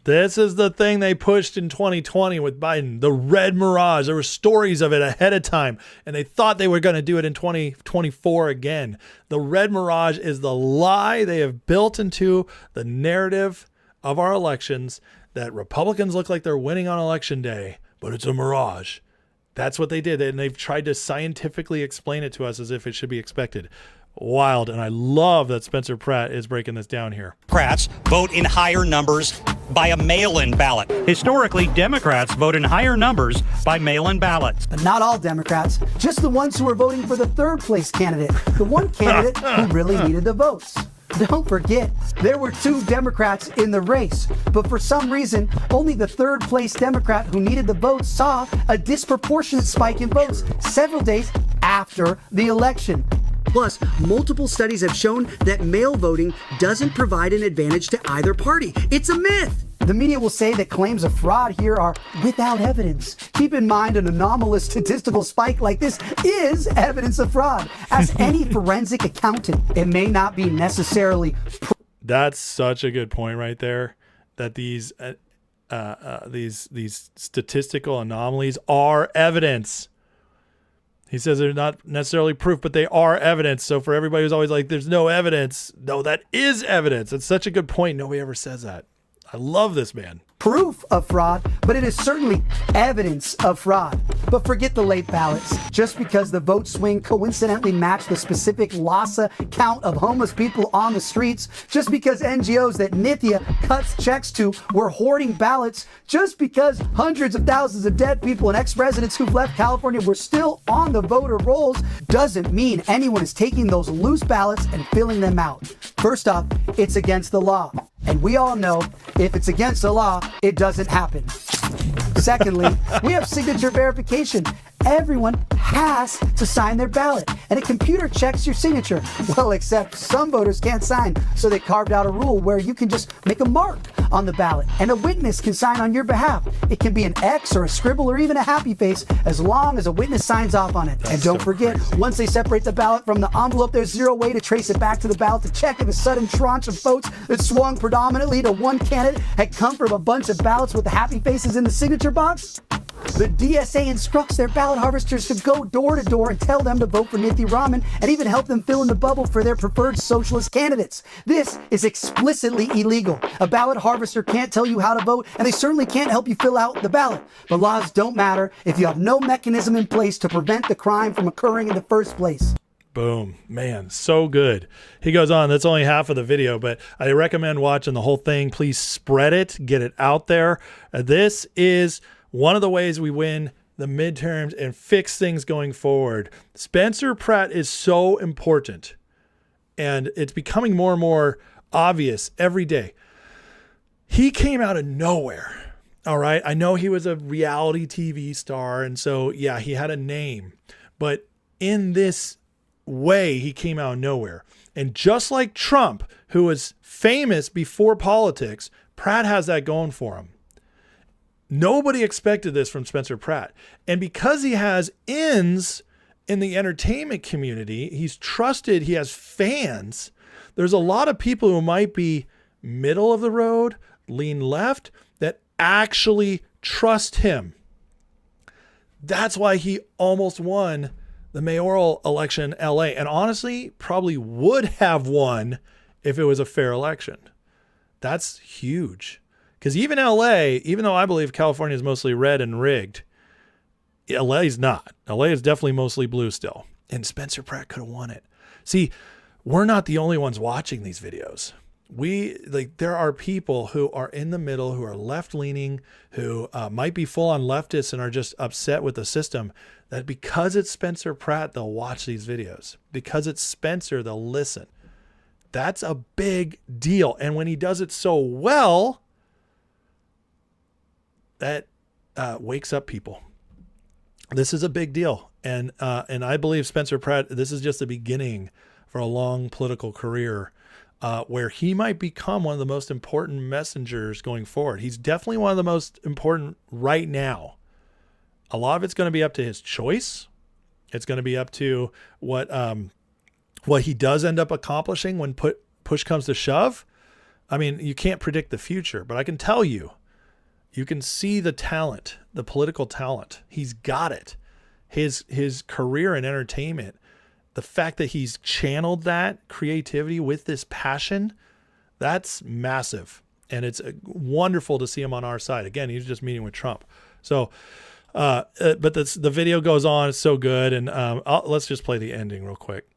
This is the thing they pushed in 2020 with Biden, the Red Mirage. There were stories of it ahead of time, and they thought they were going to do it in 2024 again. The Red Mirage is the lie they have built into the narrative of our elections, that Republicans look like they're winning on election day, but it's a mirage. That's what they did, and they've tried to scientifically explain it to us as if it should be expected. Wild, and I love that Spencer Pratt is breaking this down here. Democrats vote in higher numbers by a mail-in ballot. Historically, Democrats vote in higher numbers by mail-in ballots. But not all Democrats, just the ones who are voting for the third place candidate, the one candidate who really needed the votes. Don't forget, there were 2 Democrats in the race, but for some reason, only the third place Democrat who needed the votes saw a disproportionate spike in votes several days after the election. Plus, multiple studies have shown that mail voting doesn't provide an advantage to either party. It's a myth. The media will say that claims of fraud here are without evidence. Keep in mind, an anomalous statistical spike like this is evidence of fraud. As any forensic accountant, it may not be necessarily... That's such a good point right there, that these these statistical anomalies are evidence. He says they're not necessarily proof, but they are evidence. So for everybody who's always like, there's no evidence, no, that is evidence. It's such a good point. Nobody ever says that. I love this man. Proof of fraud, but it is certainly evidence of fraud. But forget the late ballots. Just because the vote swing coincidentally matched the specific Lhasa count of homeless people on the streets, just because NGOs that Nithya cuts checks to were hoarding ballots, just because hundreds of thousands of dead people and ex-residents who've left California were still on the voter rolls, doesn't mean anyone is taking those loose ballots and filling them out. First off, it's against the law. And we all know if it's against the law, it doesn't happen. Secondly, we have signature verification. Everyone has to sign their ballot, and a computer checks your signature. Well, except some voters can't sign, so they carved out a rule where you can just make a mark on the ballot, and a witness can sign on your behalf. It can be an X or a scribble or even a happy face, as long as a witness signs off on it. And don't forget, once they separate the ballot from the envelope, there's zero way to trace it back to the ballot to check if a sudden tranche of votes that swung predominantly to one candidate had come from a bunch of ballots with the happy faces in the signature box. The DSA instructs their ballot harvesters to go door to door and tell them to vote for Nithya Raman and even help them fill in the bubble for their preferred socialist candidates. This is explicitly illegal. A ballot harvester can't tell you how to vote, and they certainly can't help you fill out the ballot. But laws don't matter if you have no mechanism in place to prevent the crime from occurring in the first place. Boom. Man, so good. He goes on, that's only half of the video, but I recommend watching the whole thing. Please spread it, get it out there. This is one of the ways we win the midterms and fix things going forward. Spencer Pratt is so important, and it's becoming more and more obvious every day. He came out of nowhere. All right. I know he was a reality TV star, and so, yeah, he had a name, but in this way, he came out of nowhere. And just like Trump, who was famous before politics, Pratt has that going for him. Nobody expected this from Spencer Pratt. And because he has ins in the entertainment community, he's trusted, he has fans. There's a lot of people who might be middle of the road, lean left, that actually trust him. That's why he almost won the mayoral election in LA, and honestly, probably would have won if it was a fair election. That's huge. Because even LA, even though I believe California is mostly red and rigged, LA is not. LA is definitely mostly blue still. And Spencer Pratt could have won it. See, we're not the only ones watching these videos. There are people who are in the middle, who are left-leaning, who might be full-on leftists and are just upset with the system, that because it's Spencer Pratt, they'll watch these videos. Because it's Spencer, they'll listen. That's a big deal. And when he does it so well, that wakes up people. This is a big deal. And I believe Spencer Pratt, this is just the beginning for a long political career where he might become one of the most important messengers going forward. He's definitely one of the most important right now. A lot of it's going to be up to his choice. It's going to be up to what he does end up accomplishing when push comes to shove. I mean, you can't predict the future, but I can tell you, you can see the talent, the political talent. He's got it. His career in entertainment, the fact that he's channeled that creativity with this passion, that's massive. And it's wonderful to see him on our side. Again, he's just meeting with Trump. So, but the video goes on. It's so good. And let's just play the ending real quick.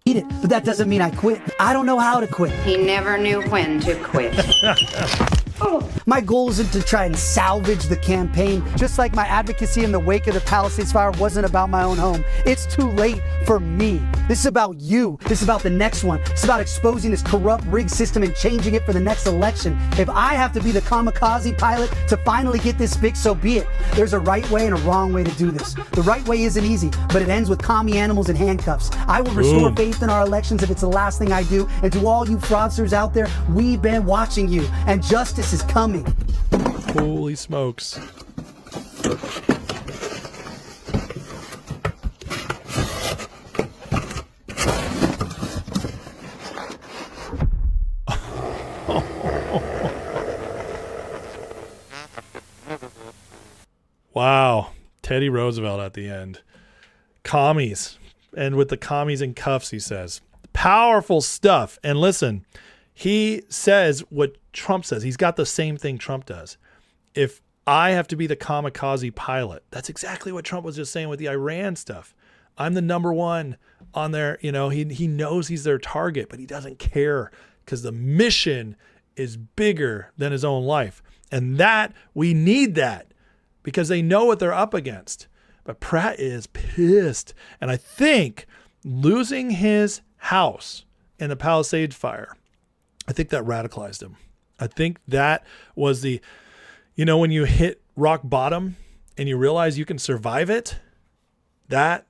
But that doesn't mean I quit. I don't know how to quit. He never knew when to quit. My goal isn't to try and salvage the campaign, just like my advocacy in the wake of the Palisades fire wasn't about my own home. It's too late for me. This is about you. This is about the next one. It's about exposing this corrupt rigged system and changing it for the next election. If I have to be the kamikaze pilot to finally get this fixed, so be it. There's a right way and a wrong way to do this. The right way isn't easy, but it ends with commie animals and handcuffs. I will restore faith in our elections if it's the last thing I do. And to all you fraudsters out there, we've been watching you, and justice is coming. Holy smokes. Teddy Roosevelt at the end. Commies. And with the commies in cuffs, he says. Powerful stuff. And listen, he says what Trump says. He's got the same thing Trump does. If I have to be the kamikaze pilot, that's exactly what Trump was just saying with the Iran stuff. I'm the number one on there. You know, he knows he's their target, but he doesn't care because the mission is bigger than his own life. And that, we need that because they know what they're up against. But Pratt is pissed. And I think losing his house in the Palisades fire, I think that radicalized him. I think that was the, you know, when you hit rock bottom and you realize you can survive it, that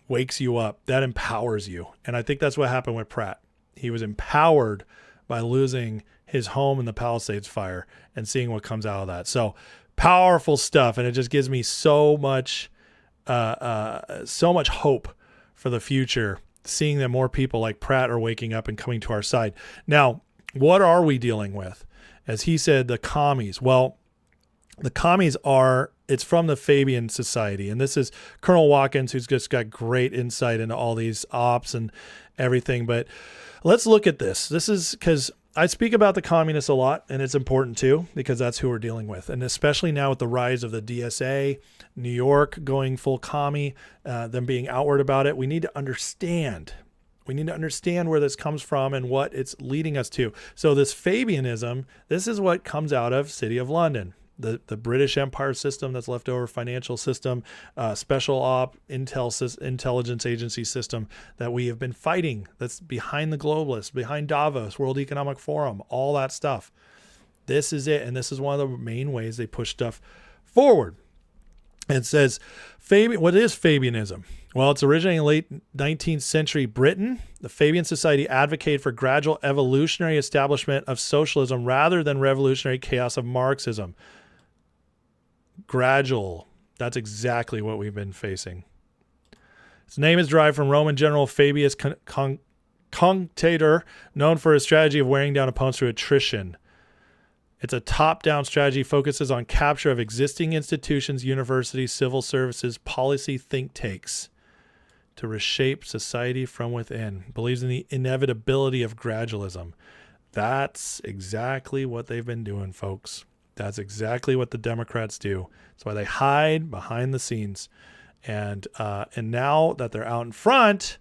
wakes you up. That empowers you. And I think that's what happened with Pratt. He was empowered by losing his home in the Palisades fire and seeing what comes out of that. So powerful stuff. And it just gives me so much hope for the future, seeing that more people like Pratt are waking up and coming to our side. Now, what are we dealing with? As he said, the commies. Well, the commies are, it's from the Fabian Society. And this is Colonel Watkins, who's just got great insight into all these ops and everything. But let's look at this. This is because I speak about the communists a lot, and it's important too, because that's who we're dealing with. And especially now with the rise of the DSA, New York going full commie, them being outward about it, we need to understand. We need to understand where this comes from and what it's leading us to. So this Fabianism, this is what comes out of City of London. The British Empire system that's left over, financial system, special op, intelligence agency system that we have been fighting, that's behind the globalists, behind Davos, World Economic Forum, all that stuff. This is it. And this is one of the main ways they push stuff forward. It says, what is Fabianism? Well, it's originating in late 19th century Britain. The Fabian Society advocated for gradual evolutionary establishment of socialism rather than revolutionary chaos of Marxism. Gradual. That's exactly what we've been facing. Its name is derived from Roman general Fabius Cunctator, known for his strategy of wearing down opponents through attrition. It's a top-down strategy, focuses on capture of existing institutions, universities, civil services, policy think tanks to reshape society from within. Believes in the inevitability of gradualism. That's exactly what they've been doing, folks. That's exactly what the Democrats do. That's why they hide behind the scenes. And now that they're out in front,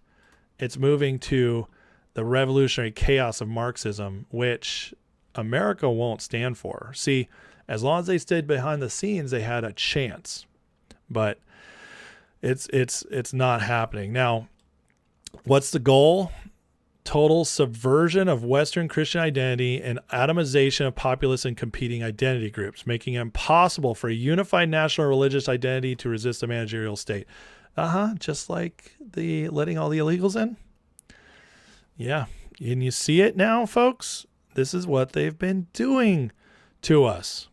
it's moving to the revolutionary chaos of Marxism, which America won't stand for. See, as long as they stayed behind the scenes, they had a chance. But it's not happening. Now, what's the goal? Total subversion of Western Christian identity and atomization of populist and competing identity groups, making it impossible for a unified national religious identity to resist a managerial state. Just like the letting all the illegals in. Yeah, and you see it now, folks. This is what they've been doing to us.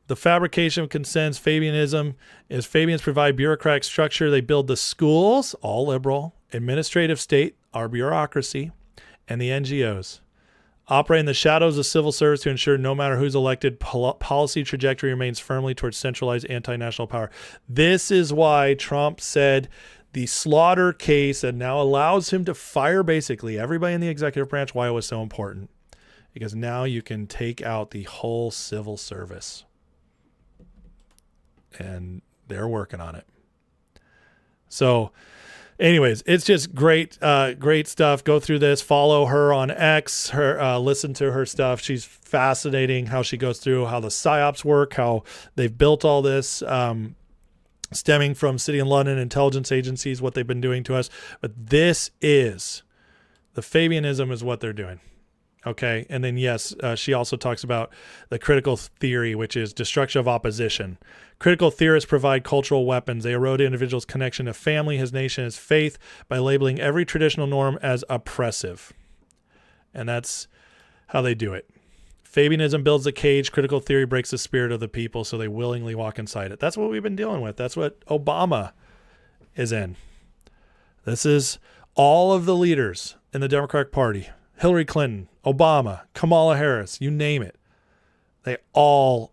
The fabrication of consents, Fabianism, is Fabians provide bureaucratic structure. They build the schools, all liberal, administrative state, our bureaucracy, and the NGOs. Operate in the shadows of civil service to ensure no matter who's elected, policy trajectory remains firmly towards centralized anti-national power. This is why Trump said the slaughter case that now allows him to fire basically everybody in the executive branch, why it was so important. Because now you can take out the whole civil service. And they're working on it. So anyways, it's just great stuff. Go through this, follow her on X, listen to her stuff. She's fascinating how she goes through how the PSYOPs work, how they've built all this, stemming from City of London intelligence agencies, what they've been doing to us. But this is, the Fabianism is what they're doing. Okay. And then, yes, she also talks about the critical theory, which is destruction of opposition. Critical theorists provide cultural weapons. They erode individuals' connection to family, his nation, his faith by labeling every traditional norm as oppressive. And that's how they do it. Fabianism builds the cage. Critical theory breaks the spirit of the people, so they willingly walk inside it. That's what we've been dealing with. That's what Obama is in. This is all of the leaders in the Democratic Party. Hillary Clinton, Obama, Kamala Harris, you name it. They all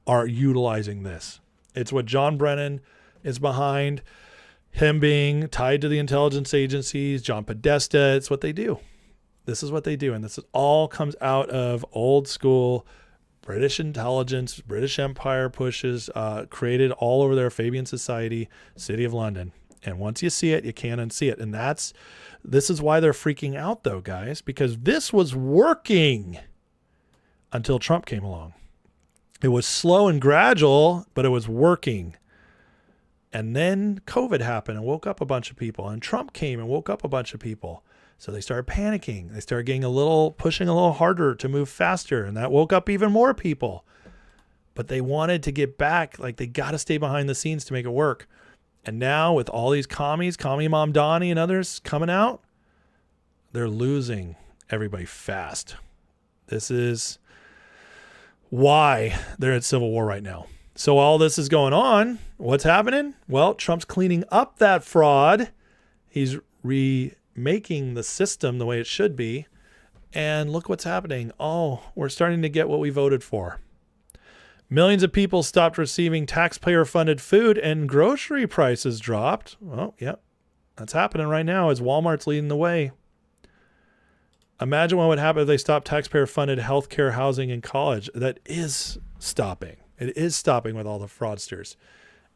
are utilizing this. It's what John Brennan is behind, him being tied to the intelligence agencies, John Podesta. It's what they do. This is what they do. And this all comes out of old school British intelligence, British Empire pushes, created all over there, Fabian Society, City of London. And once you see it, you can't unsee it. And this is why they're freaking out though, guys, because this was working until Trump came along. It was slow and gradual, but it was working. And then COVID happened and woke up a bunch of people, and Trump came and woke up a bunch of people. So they started panicking. They started getting pushing a little harder to move faster. And that woke up even more people. But they wanted to get back. Like, they got to stay behind the scenes to make it work. And now with all these commies, Commie Mom Donnie and others coming out, they're losing everybody fast. This is why they're at civil war right now. So all this is going on. What's happening? Well, Trump's cleaning up that fraud. He's remaking the system the way it should be. And look what's happening. Oh, we're starting to get what we voted for. Millions of people stopped receiving taxpayer-funded food and grocery prices dropped. Well, yep, that's happening right now as Walmart's leading the way. Imagine what would happen if they stopped taxpayer-funded healthcare, housing, and college. That is stopping. It is stopping with all the fraudsters.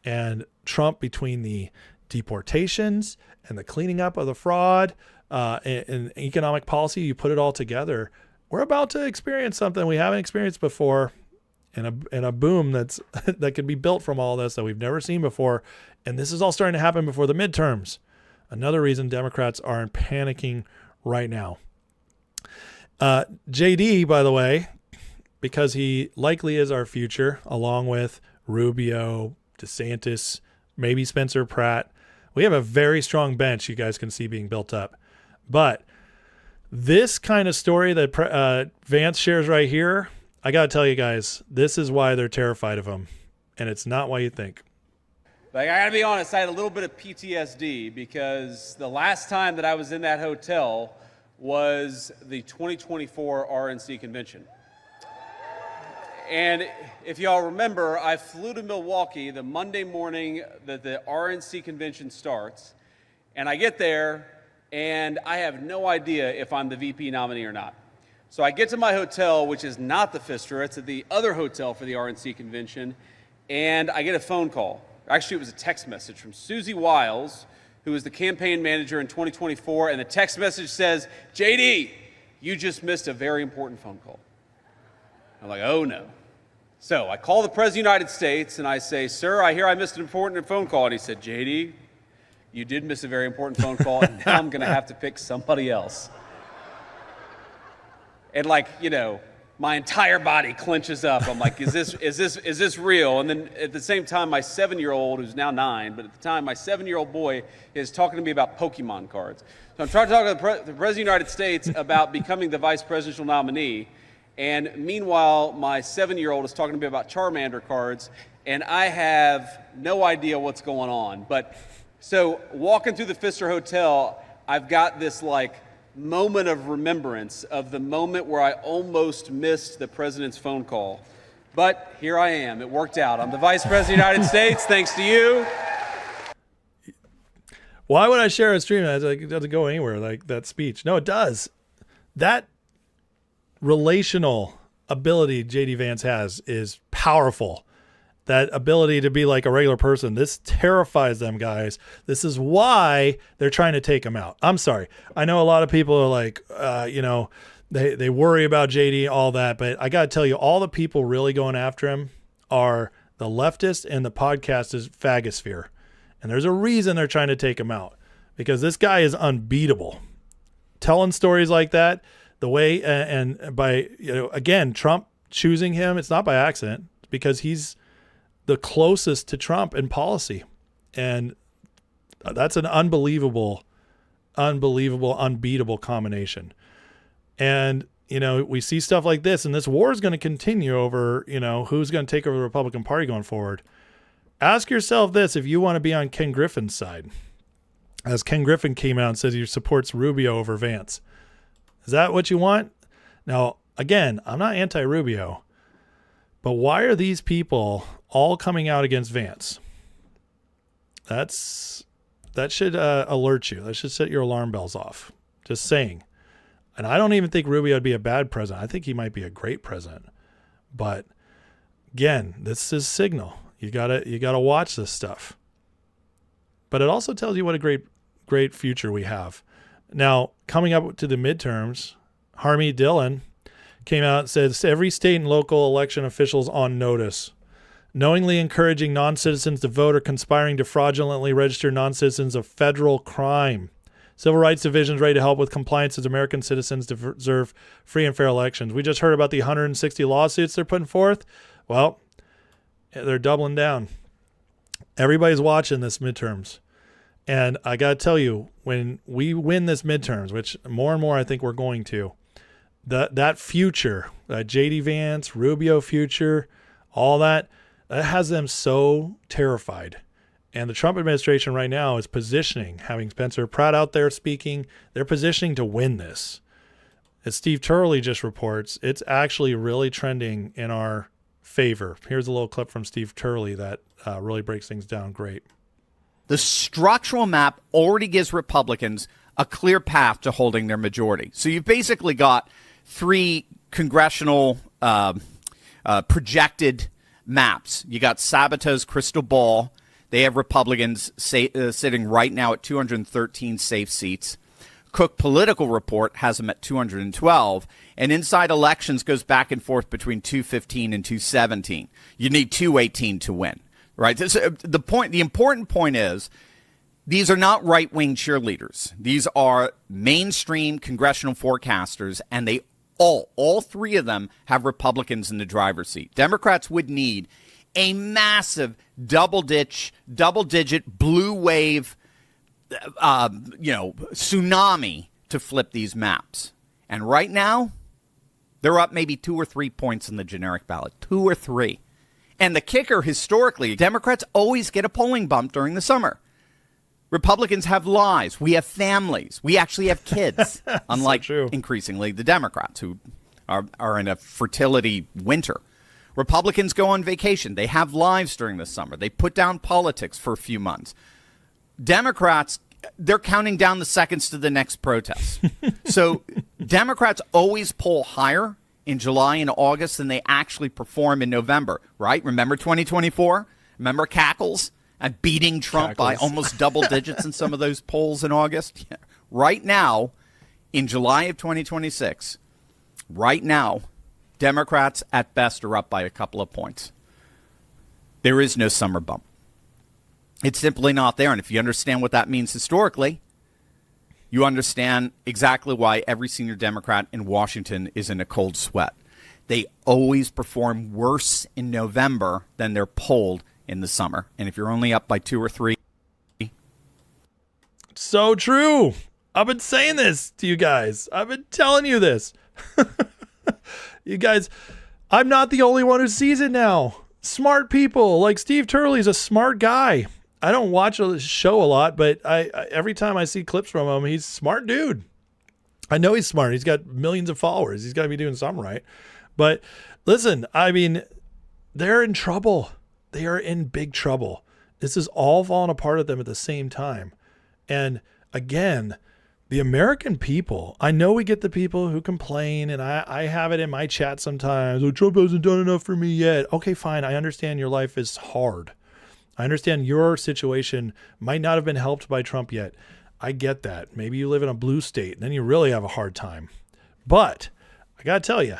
And Trump, between the deportations and the cleaning up of the fraud and economic policy, you put it all together, we're about to experience something we haven't experienced before. And a boom that could be built from all this that we've never seen before. And this is all starting to happen before the midterms. Another reason Democrats aren't panicking right now. JD, by the way, because he likely is our future, along with Rubio, DeSantis, maybe Spencer Pratt. We have a very strong bench you guys can see being built up. But this kind of story that Vance shares right here, I got to tell you guys, this is why they're terrified of him. And it's not why you think. Like, I got to be honest, I had a little bit of PTSD because the last time that I was in that hotel was the 2024 RNC convention. And if y'all remember, I flew to Milwaukee the Monday morning that the RNC convention starts. And I get there, and I have no idea if I'm the VP nominee or not. So I get to my hotel, which is not the Pfister. It's at the other hotel for the RNC convention. And I get a phone call. Actually, it was a text message from Susie Wiles, who was the campaign manager in 2024. And the text message says, JD, you just missed a very important phone call. I'm like, oh no. So I call the President of the United States and I say, sir, I hear I missed an important phone call. And he said, JD, you did miss a very important phone call. And now I'm going to have to pick somebody else. And like, you know, my entire body clenches up. I'm like, is this real? And then at the same time, my 7-year-old, who's now 9, but at the time, my 7-year-old boy is talking to me about Pokemon cards. So I'm trying to talk to the President of the United States about becoming the vice presidential nominee. And meanwhile, my 7-year-old is talking to me about Charmander cards. And I have no idea what's going on. But so walking through the Pfister Hotel, I've got this like moment of remembrance of the moment where I almost missed the president's phone call. But here I am. It worked out. I'm the Vice President of the United States, thanks to you. Why would I share a stream? It doesn't go anywhere, like that speech. No, it does. That relational ability JD Vance has is powerful. That ability to be like a regular person, this terrifies them, guys. This is why they're trying to take him out. I'm sorry. I know a lot of people are like, they worry about JD, all that. But I got to tell you, all the people really going after him are the leftist and the podcasters fagosphere. And there's a reason they're trying to take him out, because this guy is unbeatable. Telling stories like that, the way, and by, again, Trump choosing him, it's not by accident. It's because he's the closest to Trump in policy. And that's an unbelievable, unbeatable combination. And, we see stuff like this, and this war is going to continue over, who's going to take over the Republican Party going forward. Ask yourself this, if you want to be on Ken Griffin's side, as Ken Griffin came out and says he supports Rubio over Vance. Is that what you want? Now, again, I'm not anti-Rubio, but why are these people all coming out against Vance. That should alert you. That should set your alarm bells off. Just saying. And I don't even think Rubio would be a bad president. I think he might be a great president. But again, this is signal. You gotta watch this stuff. But it also tells you what a great future we have. Now, coming up to the midterms, Harmeet Dillon came out and said every state and local election officials on notice. Knowingly encouraging non-citizens to vote or conspiring to fraudulently register non-citizens a federal crime. Civil Rights Division is ready to help with compliance as American citizens deserve free and fair elections. We just heard about the 160 lawsuits they're putting forth. Well, they're doubling down. Everybody's watching this midterms. And I got to tell you, when we win this midterms, which more and more I think we're going to, that future, that J.D. Vance, Rubio future, all that has them so terrified. And the Trump administration right now is positioning, having Spencer Pratt out there speaking, they're positioning to win this. As Steve Turley just reports, it's actually really trending in our favor. Here's a little clip from Steve Turley that really breaks things down great. The structural map already gives Republicans a clear path to holding their majority. So you've basically got three congressional projected maps. You got Sabato's crystal ball. They have Republicans sitting right now at 213 safe seats. Cook Political Report has them at 212. And Inside Elections goes back and forth between 215 and 217. You need 218 to win, right? The important point is these are not right-wing cheerleaders. These are mainstream congressional forecasters, and they all three of them have Republicans in the driver's seat. Democrats would need a massive double-digit blue wave, tsunami to flip these maps. And right now, they're up maybe 2 or 3 points in the generic ballot, 2 or 3. And the kicker, historically, Democrats always get a polling bump during the summer. Republicans have lives. We have families. We actually have kids, unlike increasingly the Democrats, who are in a fertility winter. Republicans go on vacation. They have lives during the summer. They put down politics for a few months. Democrats, they're counting down the seconds to the next protest. So Democrats always poll higher in July and August than they actually perform in November, right? Remember 2024? Remember cackles? And beating Trump by almost double digits in some of those polls in August. Yeah. Right now, in July of 2026, right now, Democrats at best are up by a couple of points. There is no summer bump. It's simply not there. And if you understand what that means historically, you understand exactly why every senior Democrat in Washington is in a cold sweat. They always perform worse in November than they're polled in the summer. And if you're only up by 2 or 3. So true. I've been saying this to you guys. I've been telling you this. You guys, I'm not the only one who sees it now. Smart people like Steve Turley's a smart guy. I don't watch the show a lot, but I every time I see clips from him, he's a smart dude. I know he's smart. He's got millions of followers. He's got to be doing something right. But listen, I mean, they're in trouble. They are in big trouble. This is all falling apart at them at the same time. And again, the American people, I know we get the people who complain, and I have it in my chat sometimes. Oh, Trump hasn't done enough for me yet. Okay, fine. I understand your life is hard. I understand your situation might not have been helped by Trump yet. I get that. Maybe you live in a blue state, and then you really have a hard time. But I got to tell you,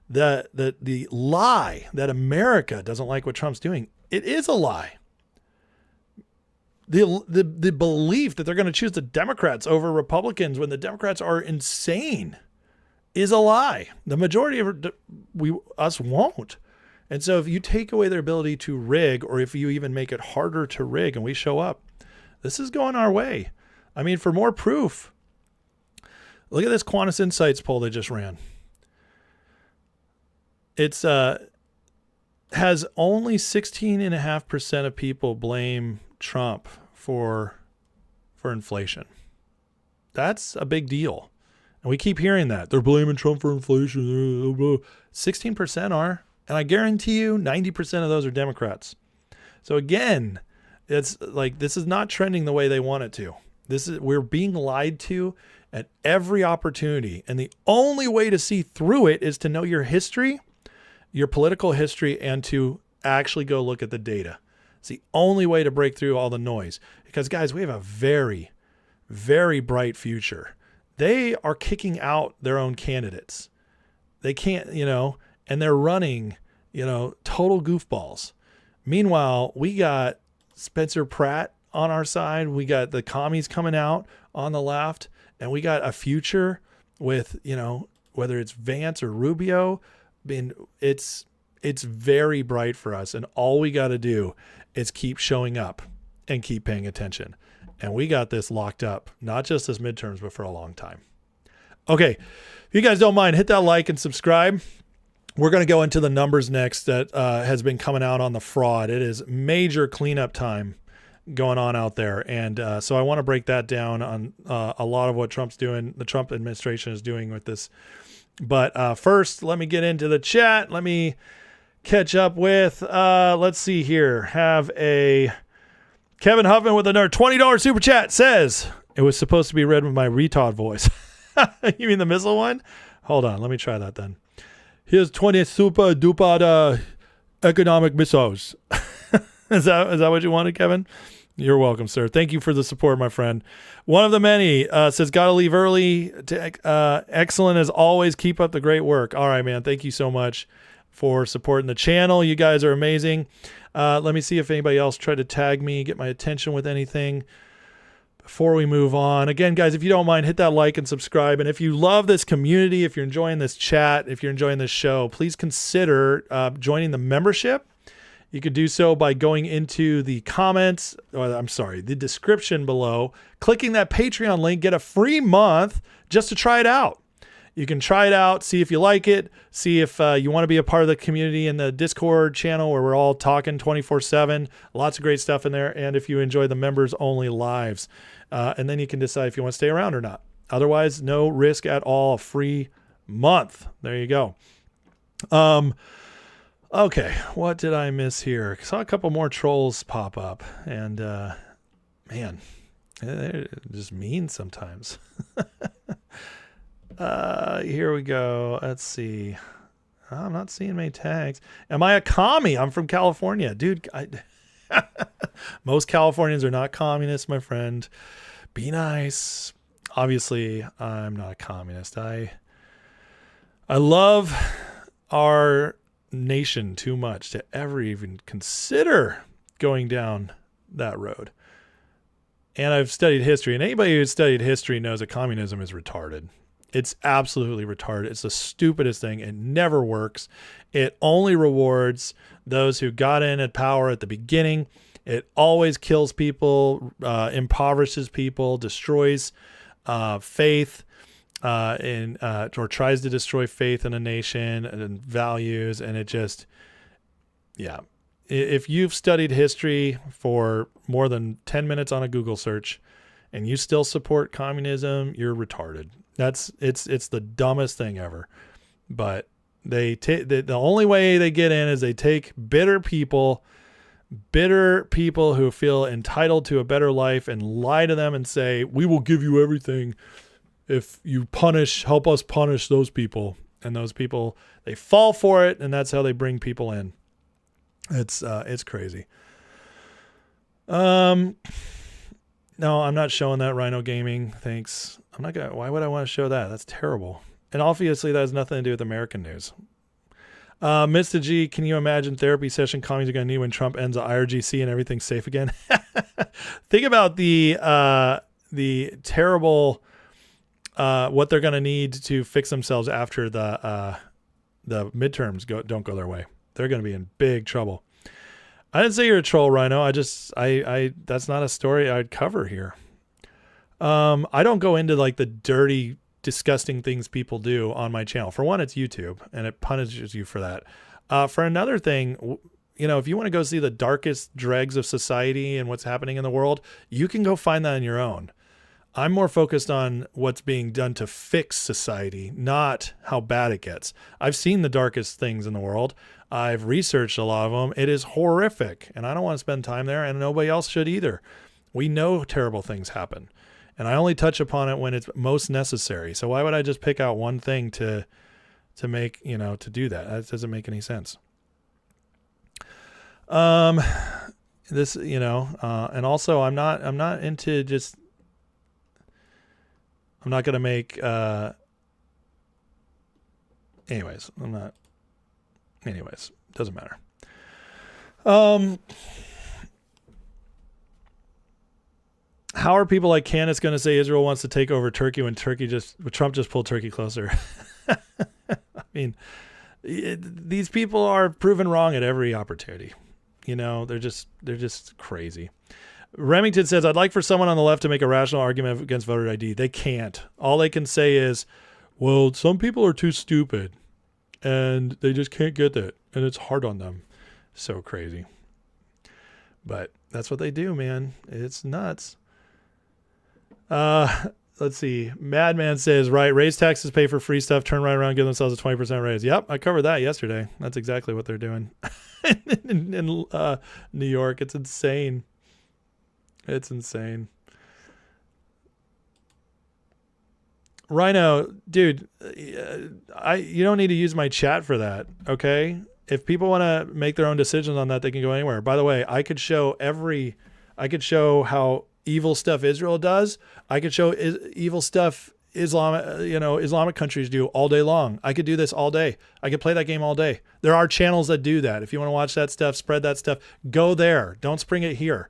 the lie that America doesn't like what Trump's doing, it is a lie. The belief that they're going to choose the Democrats over Republicans when the Democrats are insane is a lie. The majority of us won't. And so if you take away their ability to rig, or if you even make it harder to rig and we show up, this is going our way. I mean, for more proof, look at this Quantus Insights poll they just ran. It's has only 16.5% of people blame Trump for inflation. That's a big deal. And we keep hearing that. They're blaming Trump for inflation. 16% are. And I guarantee you 90% of those are Democrats. So again, it's like, this is not trending the way they want it to. We're being lied to at every opportunity. And the only way to see through it is to know your history, your political history, and to actually go look at the data. It's the only way to break through all the noise. Because guys, we have a very, very bright future. They are kicking out their own candidates. They can't, and they're running, total goofballs. Meanwhile, we got Spencer Pratt on our side. We got the commies coming out on the left, and we got a future with, whether it's Vance or Rubio. I mean, it's very bright for us. And all we got to do is keep showing up and keep paying attention. And we got this locked up, not just as midterms, but for a long time. Okay. If you guys don't mind, hit that like and subscribe. We're going to go into the numbers next that has been coming out on the fraud. It is major cleanup time going on out there. And so I want to break that down on a lot of what Trump's doing, the Trump administration is doing with this. But first, let me get into the chat. Let me catch up with, let's see here. Have a Kevin Huffman with another $20 super chat says, it was supposed to be read with my retard voice. You mean the missile one? Hold on. Let me try that then. Here's 20 super duper economic missiles. Is that what you wanted, Kevin? You're welcome, sir. Thank you for the support, my friend. One of the many says, gotta leave early. Excellent as always. Keep up the great work. All right, man. Thank you so much for supporting the channel. You guys are amazing. Let me see if anybody else tried to tag me, get my attention with anything before we move on. Again, guys, if you don't mind, hit that like and subscribe. And if you love this community, if you're enjoying this chat, if you're enjoying this show, please consider joining the membership. You could do so by going into the comments, the description below, clicking that Patreon link, get a free month just to try it out. You can try it out, see if you like it, see if you want to be a part of the community in the Discord channel where we're all talking 24/7. Lots of great stuff in there. And if you enjoy the members only lives, and then you can decide if you want to stay around or not. Otherwise, no risk at all. A free month. There you go. Okay, what did I miss here? I saw a couple more trolls pop up, and man, they're just mean sometimes. Here we go. Let's see. I'm not seeing many tags. Am I a commie? I'm from California. Dude, most Californians are not communists, my friend. Be nice. Obviously, I'm not a communist. I love our nation too much to ever even consider going down that road. And I've studied history, and anybody who's studied history knows that communism is retarded. It's absolutely retarded. It's the stupidest thing. It never works. It only rewards those who got in at power at the beginning. It always kills people, impoverishes people, destroys faith, or tries to destroy faith in a nation and values. And it just, yeah. If you've studied history for more than 10 minutes on a Google search and you still support communism, you're retarded. It's the dumbest thing ever. But the only way they get in is they take bitter people who feel entitled to a better life and lie to them and say, we will give you everything if you help us punish those people. And those people, they fall for it, and that's how they bring people in. It's crazy. No, I'm not showing that Rhino Gaming. Thanks. Why would I want to show that? That's terrible. And obviously that has nothing to do with American news. Mr. G, can you imagine therapy session commies are going to need when Trump ends the IRGC and everything's safe again? Think about the terrible, what they're going to need to fix themselves after the midterms don't go their way. They're going to be in big trouble. I didn't say you're a troll, Rhino. I that's not a story I'd cover here. I don't go into like the dirty, disgusting things people do on my channel. For one, it's YouTube and it punishes you for that. For another thing, if you want to go see the darkest dregs of society and what's happening in the world, you can go find that on your own. I'm more focused on what's being done to fix society, not how bad it gets. I've seen the darkest things in the world. I've researched a lot of them. It is horrific, and I don't want to spend time there, and nobody else should either. We know terrible things happen, and I only touch upon it when it's most necessary. So why would I just pick out one thing to make, to do that? That doesn't make any sense. This, and also I'm not into just, I'm not going to make, anyways, doesn't matter. How are people like Candace going to say Israel wants to take over Turkey when Trump just pulled Turkey closer? I mean, these people are proven wrong at every opportunity. They're just crazy. Remington says, I'd like for someone on the left to make a rational argument against voter ID. They can't. All they can say is, well, some people are too stupid and they just can't get that. And it's hard on them. So crazy. But that's what they do, man. It's nuts. Let's see. Madman says, right, raise taxes, pay for free stuff, turn right around, give themselves a 20% raise. Yep, I covered that yesterday. That's exactly what they're doing in New York. It's insane. It's insane. Rhino, dude, you don't need to use my chat for that, okay? If people want to make their own decisions on that, they can go anywhere. By the way, I could show how evil stuff Israel does. I could show evil stuff Islamic countries do all day long. I could do this all day. I could play that game all day. There are channels that do that. If you want to watch that stuff, spread that stuff, go there. Don't spring it here.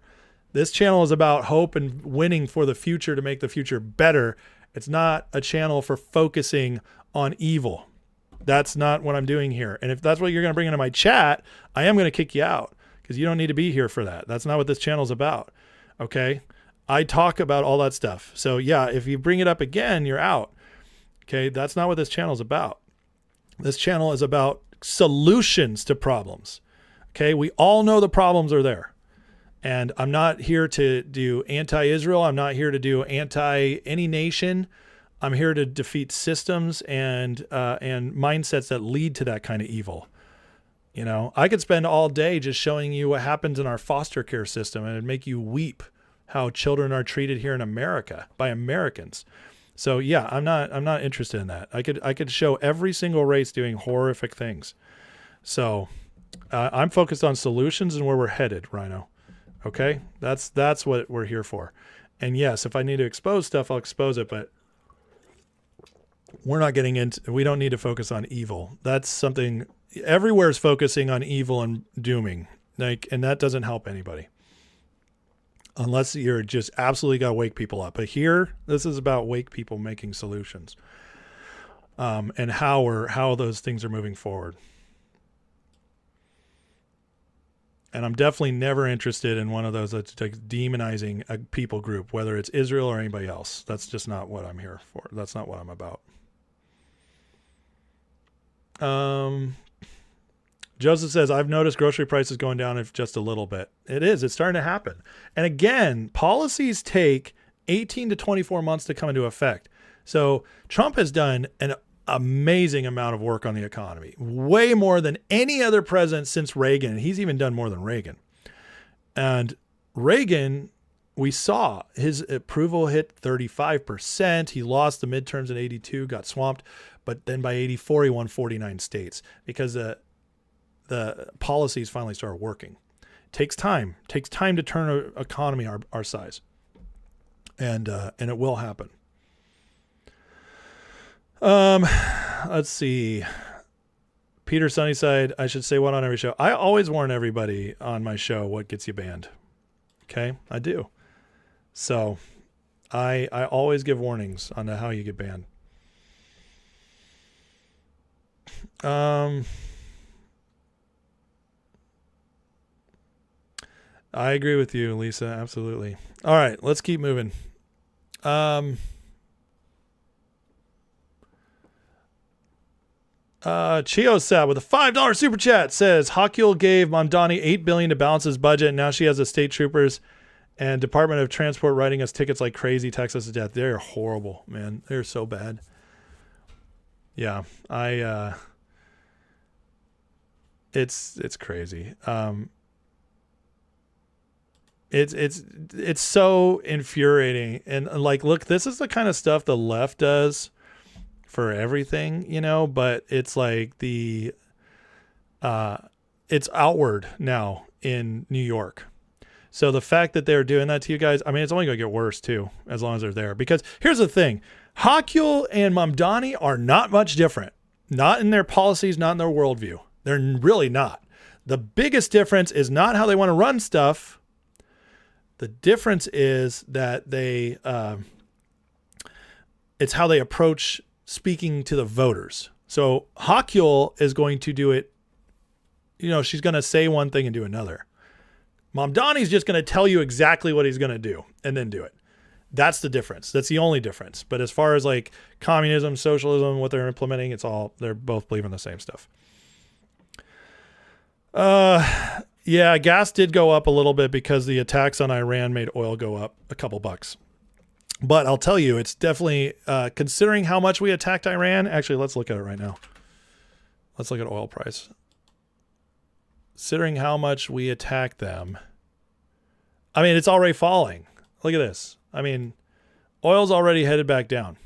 This channel is about hope and winning for the future to make the future better. It's not a channel for focusing on evil. That's not what I'm doing here. And if that's what you're going to bring into my chat, I am going to kick you out because you don't need to be here for that. That's not what this channel is about. Okay? I talk about all that stuff. So yeah, if you bring it up again, you're out. Okay? That's not what this channel is about. This channel is about solutions to problems. Okay? We all know the problems are there. And I'm not here to do anti-Israel. I'm not here to do anti-any nation. I'm here to defeat systems and mindsets that lead to that kind of evil. I could spend all day just showing you what happens in our foster care system, and it'd make you weep how children are treated here in America by Americans. So yeah, I'm not interested in that. I could show every single race doing horrific things. So I'm focused on solutions and where we're headed, Rhino. Okay, that's what we're here for. And yes, if I need to expose stuff, I'll expose it, but we're not getting into, we don't need to focus on evil. That's something, everywhere is focusing on evil and dooming, and that doesn't help anybody. Unless you're just absolutely got to wake people up. But here, this is about wake people making solutions, and how those things are moving forward. And I'm definitely never interested in one of those that's like demonizing a people group, whether it's Israel or anybody else. That's just not what I'm here for. That's not what I'm about. Joseph says, I've noticed grocery prices going down just a little bit. It is. It's starting to happen. And again, policies take 18 to 24 months to come into effect. So Trump has done an amazing amount of work on the economy, way more than any other president since Reagan. And he's even done more than Reagan. And Reagan, we saw his approval hit 35%. He lost the midterms in 82, got swamped. But then by 84, he won 49 states because the policies finally started working. It takes time to turn an economy our size. And it will happen. Let's see. Peter Sunnyside, I should say what on every show. I always warn everybody on my show what gets you banned. Okay? I do. So I always give warnings on how you get banned. I agree with you, Lisa. Absolutely. All right, let's keep moving. Chiosat with a $5 super chat says Hochul gave Mamdani $8 billion to balance his budget, and now she has the state troopers and Department of Transport writing us tickets like crazy, Texas to death. They're horrible, man. They're so bad. Yeah, It's crazy. It's so infuriating. And like, look, this is the kind of stuff the left does for everything, you know, but it's like it's outward now in New York. So the fact that they're doing that to you guys, I mean, it's only going to get worse too, as long as they're there. Because here's the thing, Hochul and Mamdani are not much different. Not in their policies, not in their worldview. They're really not. The biggest difference is not how they want to run stuff. The difference is that it's how they approach speaking to the voters. So Hochul is going to do it, you know, she's going to say one thing and do another. Mamdani's just going to tell you exactly what he's going to do and then do it. That's the difference. That's the only difference. But as far as like communism, socialism, what they're implementing, they're both believing the same stuff. Yeah, gas did go up a little bit because the attacks on Iran made oil go up a couple bucks. But I'll tell you, it's definitely, considering how much we attacked Iran, actually, let's look at it right now. Let's look at oil price. Considering how much we attacked them, I mean, it's already falling. Look at this. I mean, oil's already headed back down.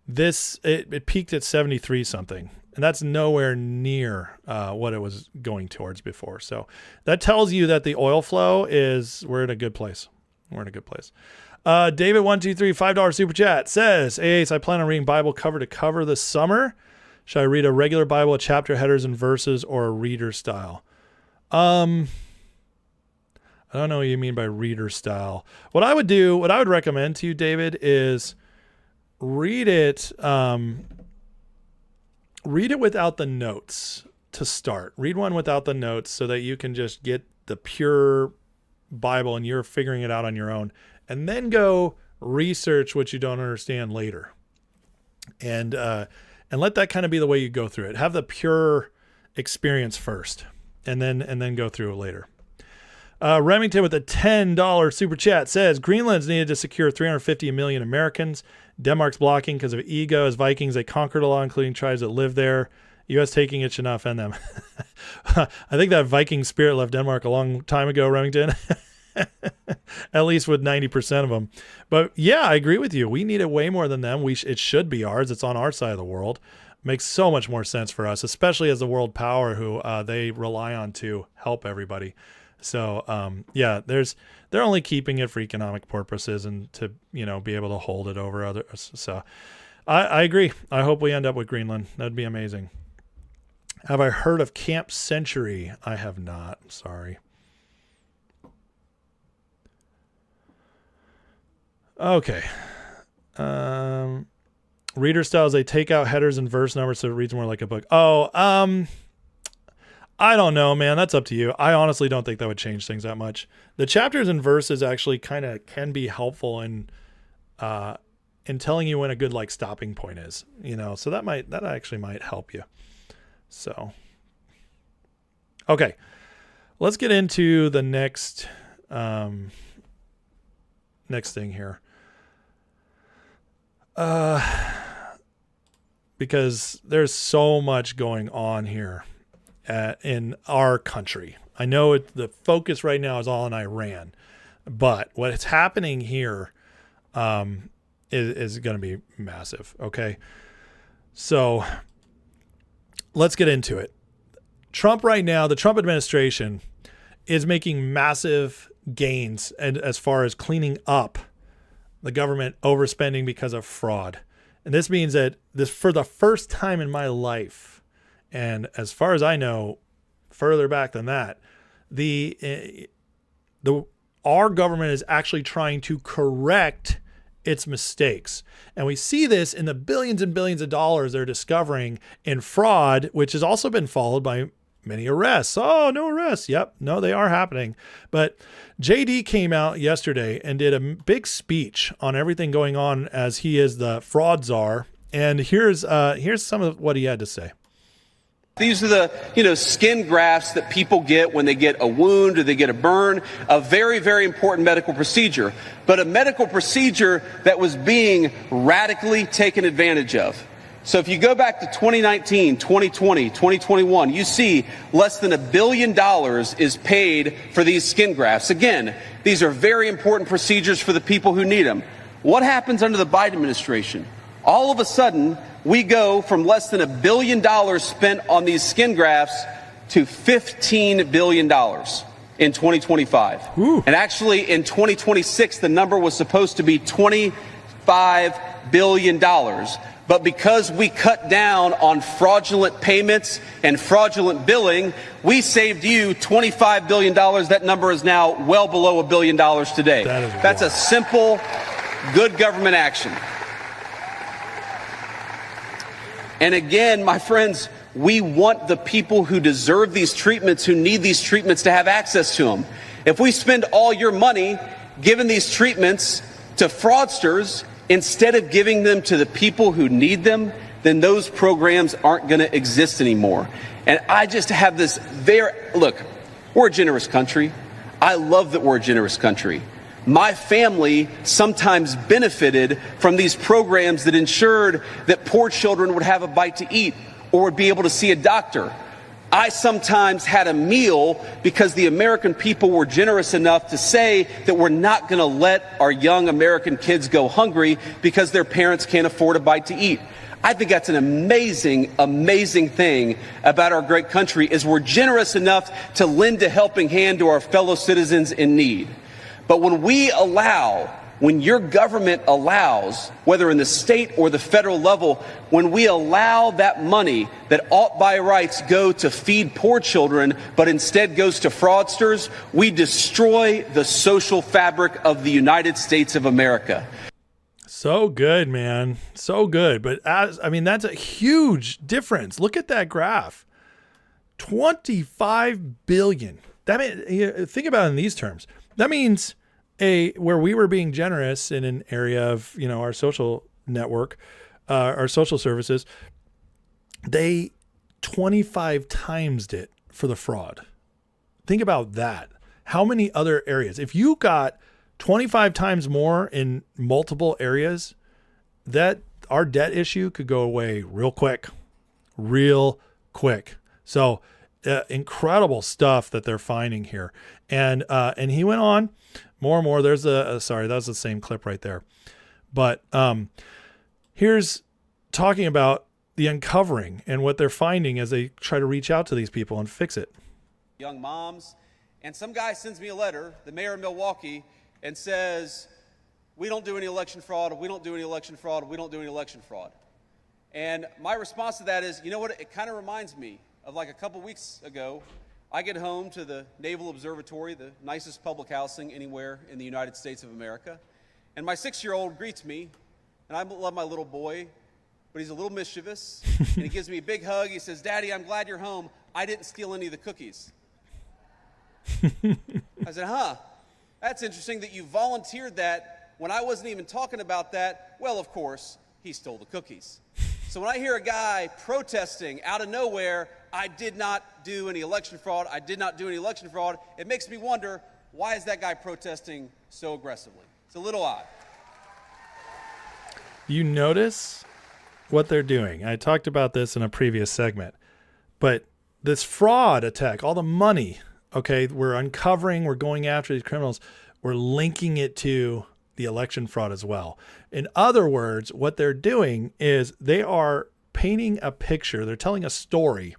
It peaked at 73 something. And that's nowhere near what it was going towards before. So that tells you that the oil flow we're in a good place. We're in a good place. David123, $5 super chat says, hey, Ace, I plan on reading Bible cover to cover this summer. Should I read a regular Bible, chapter headers and verses, or a reader style? I don't know what you mean by reader style. What I would recommend to you, David, is read it without the notes to start. Read one without the notes so that you can just get the pure Bible and you're figuring it out on your own. And then go research what you don't understand later. And let that kind of be the way you go through it. Have the pure experience first and then go through it later. Remington with a $10 super chat says, Greenland's needed to secure 350 million Americans. Denmark's blocking because of ego. As Vikings, they conquered a lot, including tribes that live there. U.S. taking it should not offend them. I think that Viking spirit left Denmark a long time ago, Remington. At least with 90% of them. But yeah, I agree with you. We need it way more than them. It should be ours. It's on our side of the world. Makes so much more sense for us, especially as the world power who they rely on to help everybody. So, yeah, they're only keeping it for economic purposes and to, you know, be able to hold it over others. So I agree. I hope we end up with Greenland. That'd be amazing. Have I heard of Camp Century? I have not. I'm sorry. Okay. Reader styles, they take out headers and verse numbers so it reads more like a book. I don't know, man. That's up to you. I honestly don't think that would change things that much. The chapters and verses actually kind of can be helpful in telling you when a good like stopping point is, you know. So that actually might help you. So, okay, let's get into the next thing here. Because there's so much going on here in our country. I know the focus right now is all in Iran, but what's happening here is going to be massive. Okay. So let's get into it. Trump right now, the Trump administration is making massive gains and as far as cleaning up the government overspending because of fraud. And this means that for the first time in my life, and as far as I know, further back than that, our government is actually trying to correct its mistakes. And we see this in the billions and billions of dollars they're discovering in fraud, which has also been followed by many arrests. Oh, no arrests. Yep. No, they are happening. But JD came out yesterday and did a big speech on everything going on as he is the fraud czar. And here's some of what he had to say. These are the, skin grafts that people get when they get a wound or they get a burn, a very, very important medical procedure, but a medical procedure that was being radically taken advantage of. So if you go back to 2019, 2020, 2021, you see less than $1 billion is paid for these skin grafts. Again, these are very important procedures for the people who need them. What happens under the Biden administration? All of a sudden, we go from less than $1 billion spent on these skin grafts to $15 billion in 2025. And actually, in 2026, the number was supposed to be $25 billion. But because we cut down on fraudulent payments and fraudulent billing, we saved you $25 billion. That number is now well below $1 billion today. That's a simple, good government action. And again, my friends, we want the people who deserve these treatments, who need these treatments, to have access to them. If we spend all your money giving these treatments to fraudsters instead of giving them to the people who need them, then those programs aren't going to exist anymore. And I just have this look, we're a generous country. I love that we're a generous country. My family sometimes benefited from these programs that ensured that poor children would have a bite to eat or would be able to see a doctor. I sometimes had a meal because the American people were generous enough to say that we're not going to let our young American kids go hungry because their parents can't afford a bite to eat. I think that's an amazing, amazing thing about our great country, is we're generous enough to lend a helping hand to our fellow citizens in need. But when your government allows, whether in the state or the federal level, when we allow that money that ought by rights go to feed poor children, but instead goes to fraudsters, we destroy the social fabric of the United States of America. So good, man. So good. But that's a huge difference. Look at that graph. 25 billion. That means, think about it in these terms. That means where we were being generous in an area of, our social network, our social services, they 25 timesed it for the fraud. Think about that. How many other areas? If you got 25 times more in multiple areas, that our debt issue could go away real quick. So incredible stuff that they're finding here. And he went on more and more. There's sorry, that was the same clip right there. But here's talking about the uncovering and what they're finding as they try to reach out to these people and fix it. Young moms, and some guy sends me a letter, the mayor of Milwaukee, and says, we don't do any election fraud, we don't do any election fraud, we don't do any election fraud. And my response to that is, you know what, it kind of reminds me of like a couple weeks ago. I get home to the Naval Observatory, the nicest public housing anywhere in the United States of America, and my 6-year-old greets me, and I love my little boy, but he's a little mischievous, and he gives me a big hug. He says, Daddy, I'm glad you're home. I didn't steal any of the cookies. I said, that's interesting that you volunteered that when I wasn't even talking about that. Well, of course, he stole the cookies. So when I hear a guy protesting out of nowhere, I did not do any election fraud, it makes me wonder, why is that guy protesting so aggressively? It's a little odd. You notice what they're doing. I talked about this in a previous segment, but this fraud attack, all the money, okay, we're uncovering, we're going after these criminals, we're linking it to the election fraud as well. In other words, what they're doing is they are painting a picture, they're telling a story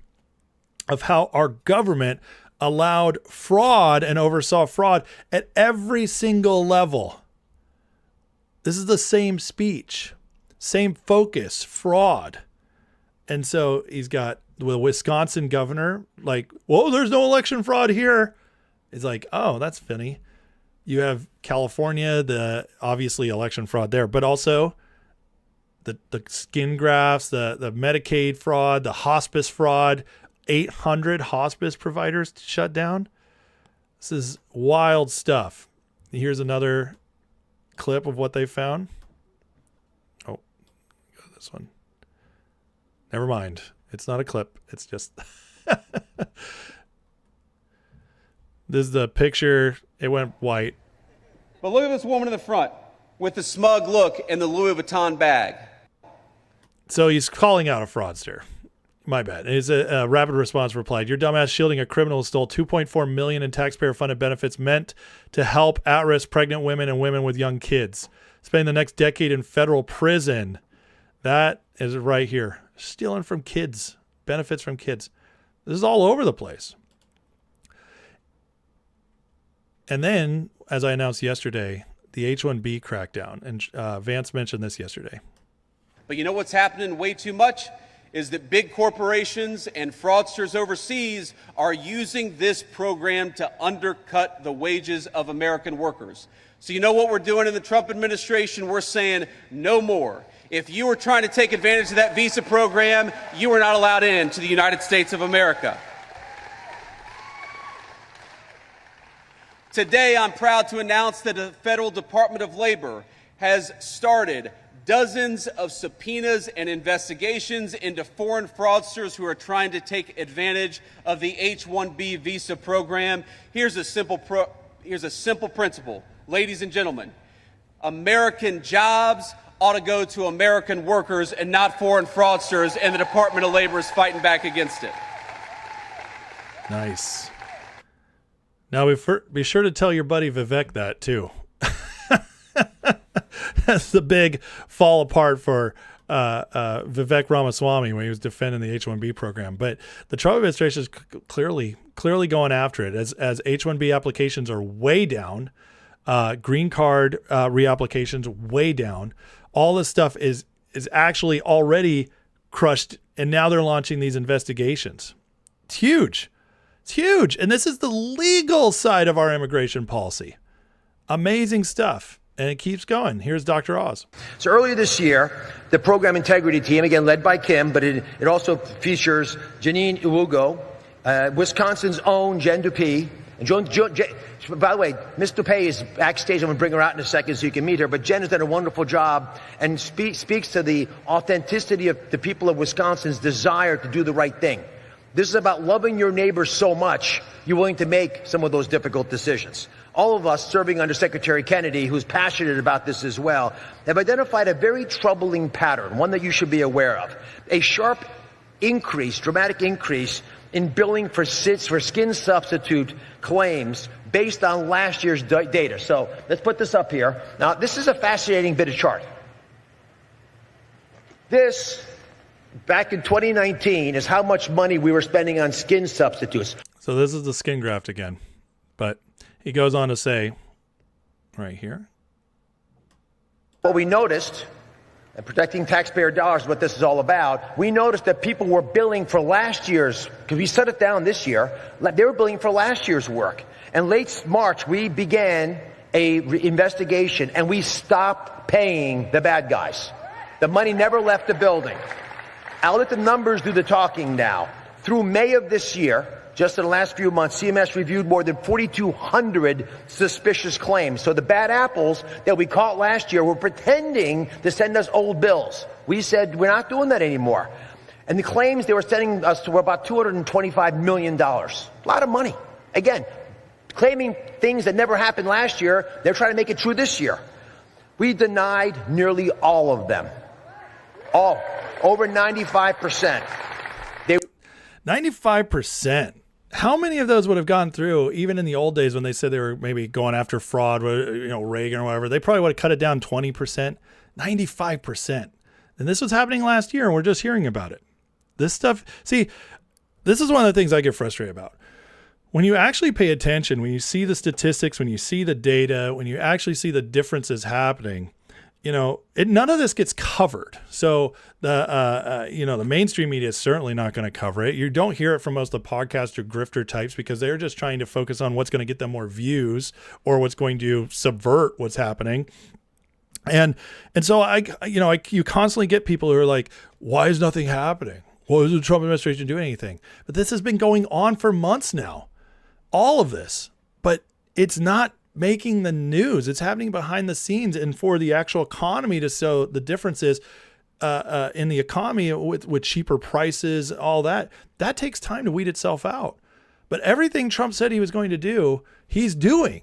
of how our government allowed fraud and oversaw fraud at every single level. This is the same speech, same focus, fraud. And so he's got the Wisconsin governor like, whoa, there's no election fraud here. It's like, oh, that's funny. You have California, the obviously election fraud there, but also the skin grafts, the Medicaid fraud, the hospice fraud, 800 hospice providers shut down. This is wild stuff. Here's another clip of what they found. Oh, go to this one. Never mind. It's not a clip. It's just this is the picture. It went white. But look at this woman in the front with the smug look and the Louis Vuitton bag. So he's calling out a fraudster. My bad. His rapid response replied, "Your dumbass shielding a criminal who stole $2.4 million in taxpayer-funded benefits meant to help at-risk pregnant women and women with young kids. Spending the next decade in federal prison." That is right here. Stealing from kids. Benefits from kids. This is all over the place. And then, as I announced yesterday, the H-1B crackdown. And Vance mentioned this yesterday. But you know what's happening way too much? Is that big corporations and fraudsters overseas are using this program to undercut the wages of American workers. So you know what we're doing in the Trump administration? We're saying no more. If you were trying to take advantage of that visa program, you were not allowed in to the United States of America. Today, I'm proud to announce that the Federal Department of Labor has started dozens of subpoenas and investigations into foreign fraudsters who are trying to take advantage of the H-1B visa program. Here's a simple principle. Ladies and gentlemen, American jobs ought to go to American workers and not foreign fraudsters, and the Department of Labor is fighting back against it. Nice. Now, be sure to tell your buddy Vivek that, too. That's the big fall apart for Vivek Ramaswamy when he was defending the H-1B program. But the Trump administration is clearly going after it as H-1B applications are way down. Green card reapplications way down. All this stuff is actually already crushed, and now they're launching these investigations. It's huge. It's huge. And this is the legal side of our immigration policy. Amazing stuff. And it keeps going. Here's Dr. Oz. So earlier this year, the program integrity team, again led by Kim, but it also features Janine Ugo, Wisconsin's own Jen Dupee. And by the way, Ms. Dupee is backstage. I'm going to bring her out in a second so you can meet her. But Jen has done a wonderful job and speaks to the authenticity of the people of Wisconsin's desire to do the right thing. This is about loving your neighbors so much you're willing to make some of those difficult decisions. All of us serving under Secretary Kennedy, who's passionate about this as well, have identified a very troubling pattern, one that you should be aware of. A sharp increase, dramatic increase in billing for skin substitute claims based on last year's data. So let's put this up here. Now, this is a fascinating bit of chart. This, back in 2019, is how much money we were spending on skin substitutes. So this is the skin graft again, but he goes on to say, right here. What we noticed, and protecting taxpayer dollars is what this is all about, we noticed that people were billing for last year's, because we shut it down this year, they were billing for last year's work. And late March, we began a investigation, and we stopped paying the bad guys. The money never left the building. I'll let the numbers do the talking now. Through May of this year, just in the last few months, CMS reviewed more than 4,200 suspicious claims. So the bad apples that we caught last year were pretending to send us old bills. We said, we're not doing that anymore. And the claims they were sending us were about $225 million. A lot of money. Again, claiming things that never happened last year, they're trying to make it true this year. We denied nearly all of them. All. Over 95%. 95%. How many of those would have gone through, even in the old days when they said they were maybe going after fraud, Reagan or whatever? They probably would have cut it down 20%, 95%. And this was happening last year, and we're just hearing about it. This stuff, see, this is one of the things I get frustrated about. When you actually pay attention, when you see the statistics, when you see the data, when you actually see the differences happening, none of this gets covered. So the mainstream media is certainly not going to cover it. You don't hear it from most of the podcast or grifter types because they're just trying to focus on what's going to get them more views or what's going to subvert what's happening. And so you constantly get people who are like, why is nothing happening? Why is the Trump administration doing anything? But this has been going on for months now, all of this, but it's not making the news. It's happening behind the scenes, and for the actual economy to show the differences in the economy with cheaper prices, all that takes time to weed itself out. But everything Trump said he was going to do, he's doing,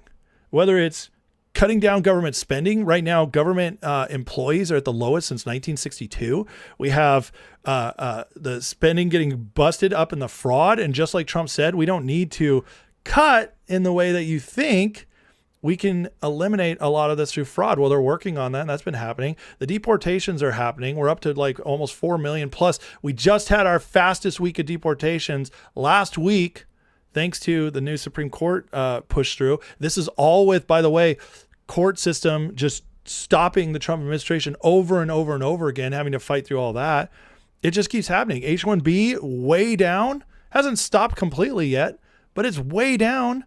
whether it's cutting down government spending. Right now, government employees are at the lowest since 1962. We have the spending getting busted up in the fraud. And just like Trump said, we don't need to cut in the way that you think. We can eliminate a lot of this through fraud. Well, they're working on that, and that's been happening. The deportations are happening. We're up to like almost 4 million plus. We just had our fastest week of deportations last week, thanks to the new Supreme Court push through. This is all with, by the way, court system just stopping the Trump administration over and over and over again, having to fight through all that. It just keeps happening. H-1B way down. Hasn't stopped completely yet, but it's way down.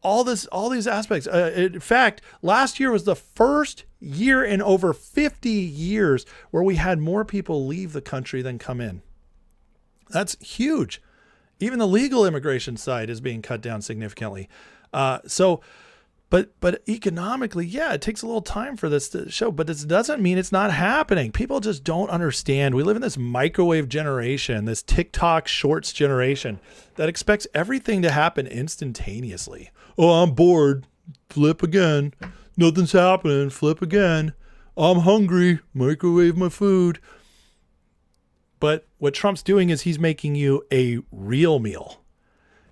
All these aspects. In fact, last year was the first year in over 50 years where we had more people leave the country than come in. That's huge. Even the legal immigration side is being cut down significantly. But economically, yeah, it takes a little time for this to show, but this doesn't mean it's not happening. People just don't understand. We live in this microwave generation, this TikTok shorts generation that expects everything to happen instantaneously. Oh, I'm bored. Flip again. Nothing's happening. Flip again. I'm hungry. Microwave my food. But what Trump's doing is he's making you a real meal.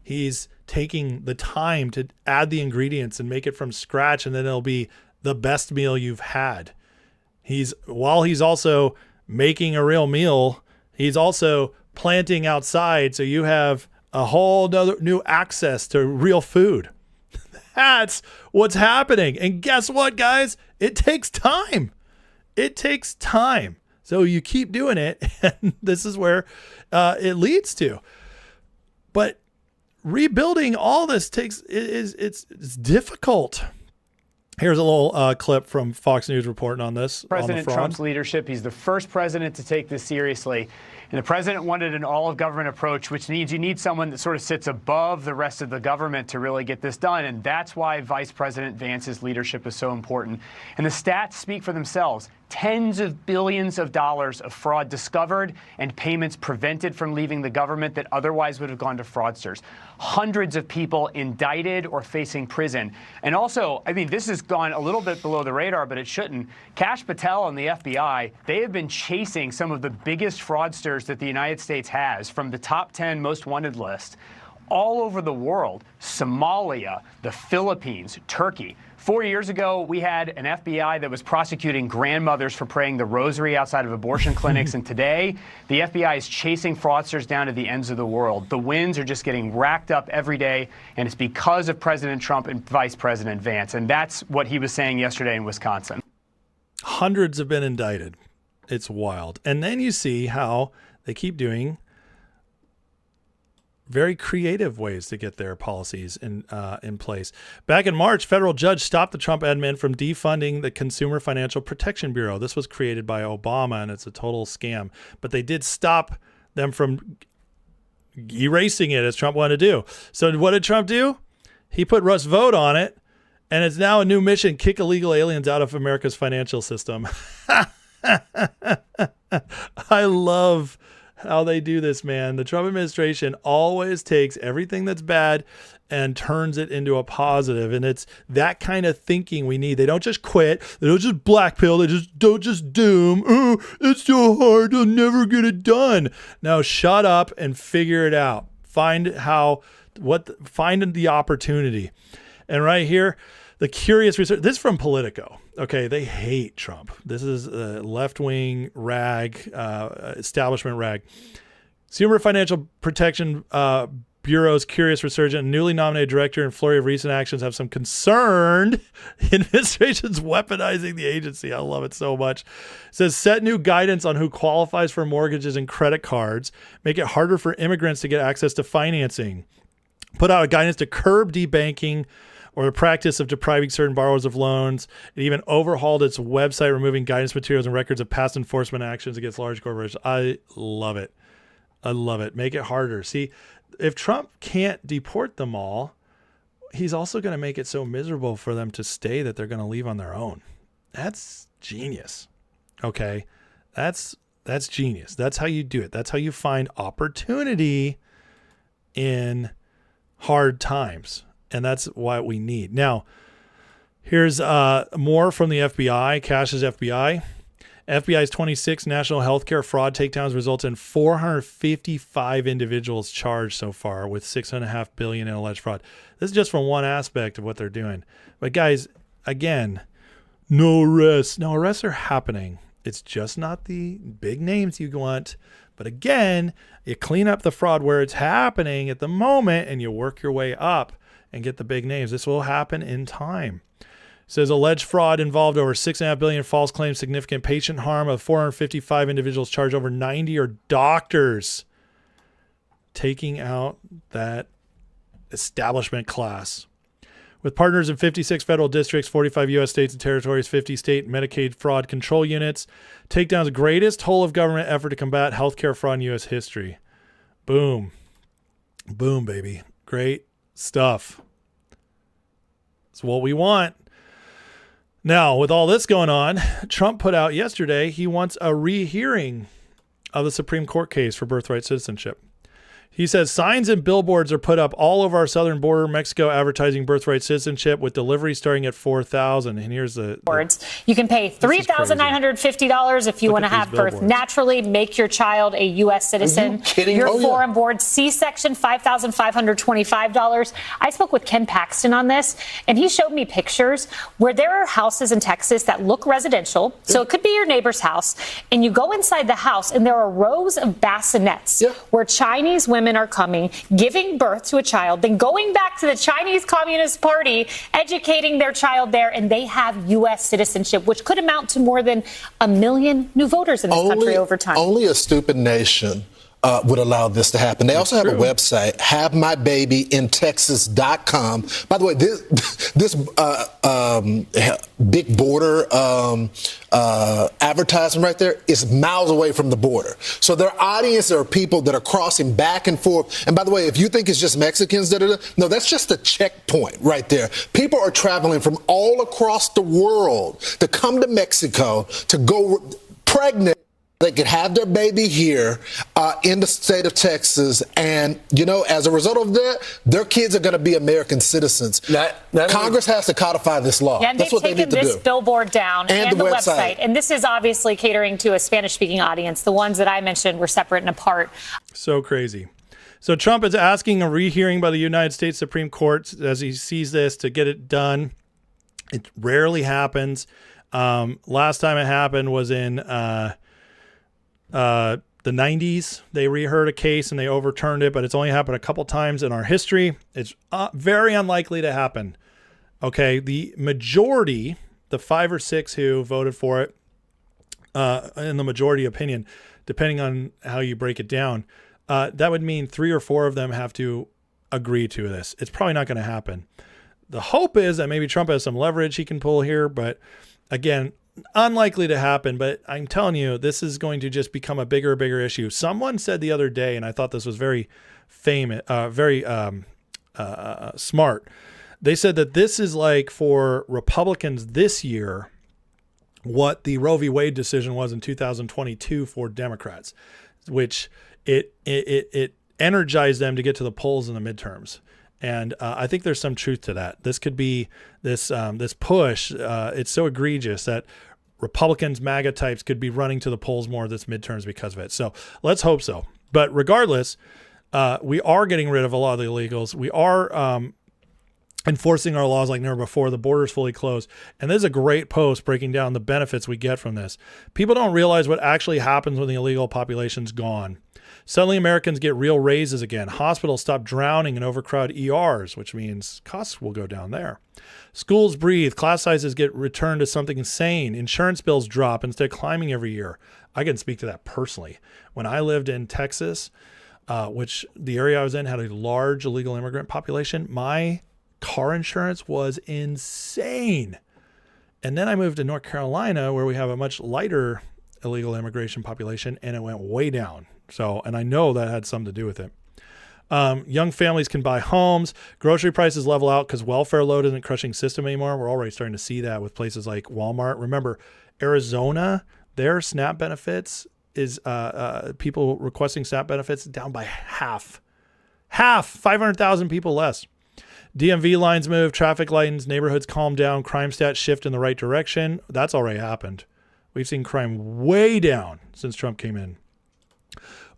He's taking the time to add the ingredients and make it from scratch, and then it'll be the best meal you've had. While he's also making a real meal, he's also planting outside, so you have a whole new access to real food. That's what's happening. And guess what, guys? It takes time. It takes time. So you keep doing it, and this is where it leads to. But rebuilding all this it's difficult. Here's a little clip from Fox News reporting on this. President Trump's leadership. He's the first president to take this seriously. And the president wanted an all-of-government approach, which means you need someone that sort of sits above the rest of the government to really get this done. And that's why Vice President Vance's leadership is so important. And the stats speak for themselves. Tens of billions of dollars of fraud discovered and payments prevented from leaving the government that otherwise would have gone to fraudsters. Hundreds of people indicted or facing prison. And also, I mean, this has gone a little bit below the radar, but it shouldn't. Kash Patel and the FBI, they have been chasing some of the biggest fraudsters that the United States has from the top 10 most wanted list all over the world. Somalia, the Philippines, Turkey. 4 years ago, we had an FBI that was prosecuting grandmothers for praying the rosary outside of abortion clinics. And today, the FBI is chasing fraudsters down to the ends of the world. The wins are just getting racked up every day. And it's because of President Trump and Vice President Vance. And that's what he was saying yesterday in Wisconsin. Hundreds have been indicted. It's wild. And then you see how they keep doing very creative ways to get their policies in place. Back in March, federal judge stopped the Trump admin from defunding the Consumer Financial Protection Bureau. This was created by Obama, and it's a total scam. But they did stop them from erasing it, as Trump wanted to do. So what did Trump do? He put Russ Vought on it, and it's now a new mission: kick illegal aliens out of America's financial system. I love how they do this, man. The Trump administration always takes everything that's bad and turns it into a positive. And it's that kind of thinking we need. They don't just quit. They don't just blackpill. They just don't just doom. Oh, it's so hard. I'll never get it done. No, shut up and figure it out. Find the opportunity. And right here, the curious research. This is from Politico. Okay, they hate Trump. This is a left-wing rag, establishment rag. Consumer Financial Protection Bureau's curious resurgent, newly nominated director and flurry of recent actions have some concern. The administration's weaponizing the agency. I love it so much. It says set new guidance on who qualifies for mortgages and credit cards. Make it harder for immigrants to get access to financing. Put out a guidance to curb debanking or the practice of depriving certain borrowers of loans. It even overhauled its website, removing guidance materials and records of past enforcement actions against large corporations. I love it. I love it. Make it harder. See, if Trump can't deport them all, he's also going to make it so miserable for them to stay that they're going to leave on their own. That's genius. Okay? That's genius. That's how you do it. That's how you find opportunity in hard times. And that's what we need. Now, Here's more from the FBI, Cash's FBI. FBI's 26 national healthcare fraud takedowns result in 455 individuals charged so far with $6.5 billion in alleged fraud. This is just from one aspect of what they're doing. But guys, again, no arrests. No arrests are happening. It's just not the big names you want. But again, you clean up the fraud where it's happening at the moment and you work your way up and get the big names. This will happen in time. Says alleged fraud involved over $6.5 billion false claims, significant patient harm of 455 individuals charged. Over 90 are doctors taking out that establishment class. With partners in 56 federal districts, 45 U.S. states and territories, 50 state Medicaid fraud control units, takedown's greatest whole of government effort to combat healthcare fraud in U.S. history. Boom. Boom, baby. Great stuff. It's what we want. Now, with all this going on, Trump put out yesterday he wants a rehearing of the Supreme Court case for birthright citizenship. He says signs and billboards are put up all over our southern border, Mexico, advertising birthright citizenship with delivery starting at $4,000. And here's the you can pay $3,950 if you want to have birth naturally, make your child a U.S. citizen. Your foreign board C-section, $5,525. I spoke with Ken Paxton on this, and he showed me pictures where there are houses in Texas that look residential. So it could be your neighbor's house, and you go inside the house, and there are rows of bassinets where Chinese women are coming, giving birth to a child, then going back to the Chinese Communist Party, educating their child there, and they have U.S. citizenship, which could amount to more than 1 million new voters in this country over time. Only a stupid nation would allow this to happen. They also have a website, HaveMyBabyInTexas.com. By the way, this big border advertisement right there is miles away from the border. So their audience are people that are crossing back and forth. And by the way, if you think it's just Mexicans, no, that's just a checkpoint right there. People are traveling from all across the world to come to Mexico to go pregnant. They could have their baby here in the state of Texas. And, you know, as a result of that, their kids are going to be American citizens. Congress has to codify this law. Yeah, and that's what they need to do. They've taken this billboard down and the website. And this is obviously catering to a Spanish-speaking audience. The ones that I mentioned were separate and apart. So crazy. So Trump is asking a rehearing by the United States Supreme Court as he sees this to get it done. It rarely happens. Last time it happened was in the 90s. They reheard a case and they overturned it, but it's only happened a couple times in our history. It's very unlikely to happen. Okay, the majority, the 5 or 6 who voted for it, in the majority opinion, depending on how you break it down, that would mean 3 or 4 of them have to agree to this. It's probably not going to happen. The hope is that maybe Trump has some leverage he can pull here, but again, unlikely to happen. But I'm telling you, this is going to just become a bigger issue. Someone said the other day, and I thought this was very smart. They said that this is like for Republicans this year what the Roe v. Wade decision was in 2022 for Democrats, which it energized them to get to the polls in the midterms. And I think there's some truth to that. This could be this push. It's so egregious that Republicans, MAGA types, could be running to the polls more this midterms because of it. So let's hope so. But regardless, we are getting rid of a lot of the illegals. We are enforcing our laws like never before. The border's fully closed. And this is a great post breaking down the benefits we get from this. People don't realize what actually happens when the illegal population's gone. Suddenly Americans get real raises again. Hospitals stop drowning in overcrowded ERs, which means costs will go down there. Schools breathe. Class sizes get returned to something insane. Insurance bills drop instead of climbing every year. I can speak to that personally. When I lived in Texas, which the area I was in had a large illegal immigrant population, my car insurance was insane. And then I moved to North Carolina, where we have a much lighter illegal immigration population, and it went way down. So, and I know that had something to do with it. Young families can buy homes. Grocery prices level out because welfare load isn't crushing system anymore. We're already starting to see that with places like Walmart. Remember, Arizona, their SNAP benefits is people requesting SNAP benefits down by half, 500,000 people less. DMV lines move, traffic lights, neighborhoods calm down, crime stats shift in the right direction. That's already happened. We've seen crime way down since Trump came in.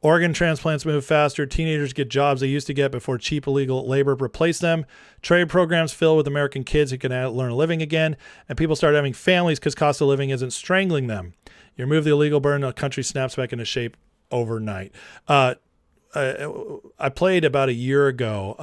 Organ transplants move faster. Teenagers get jobs they used to get before cheap illegal labor replaced them. Trade programs fill with American kids who can learn a living again. And people start having families because cost of living isn't strangling them. You remove the illegal burden, the country snaps back into shape overnight. I played about a year ago.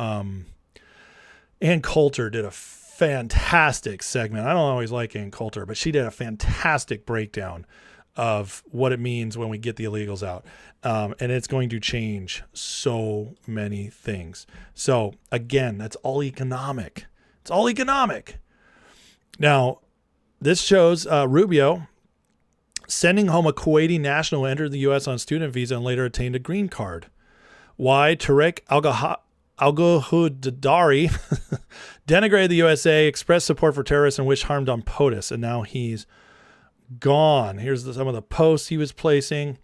Ann Coulter did a fantastic segment. I don't always like Ann Coulter, but she did a fantastic breakdown of what it means when we get the illegals out. And it's going to change so many things. So again, that's all economic. It's all economic. Now, this shows Rubio sending home a Kuwaiti national who entered the U.S. on student visa and later attained a green card. Why? Tariq Al-Ghoudari denigrated the USA, expressed support for terrorists, and wished harm on POTUS. And now he's gone. Here's some of the posts he was placing.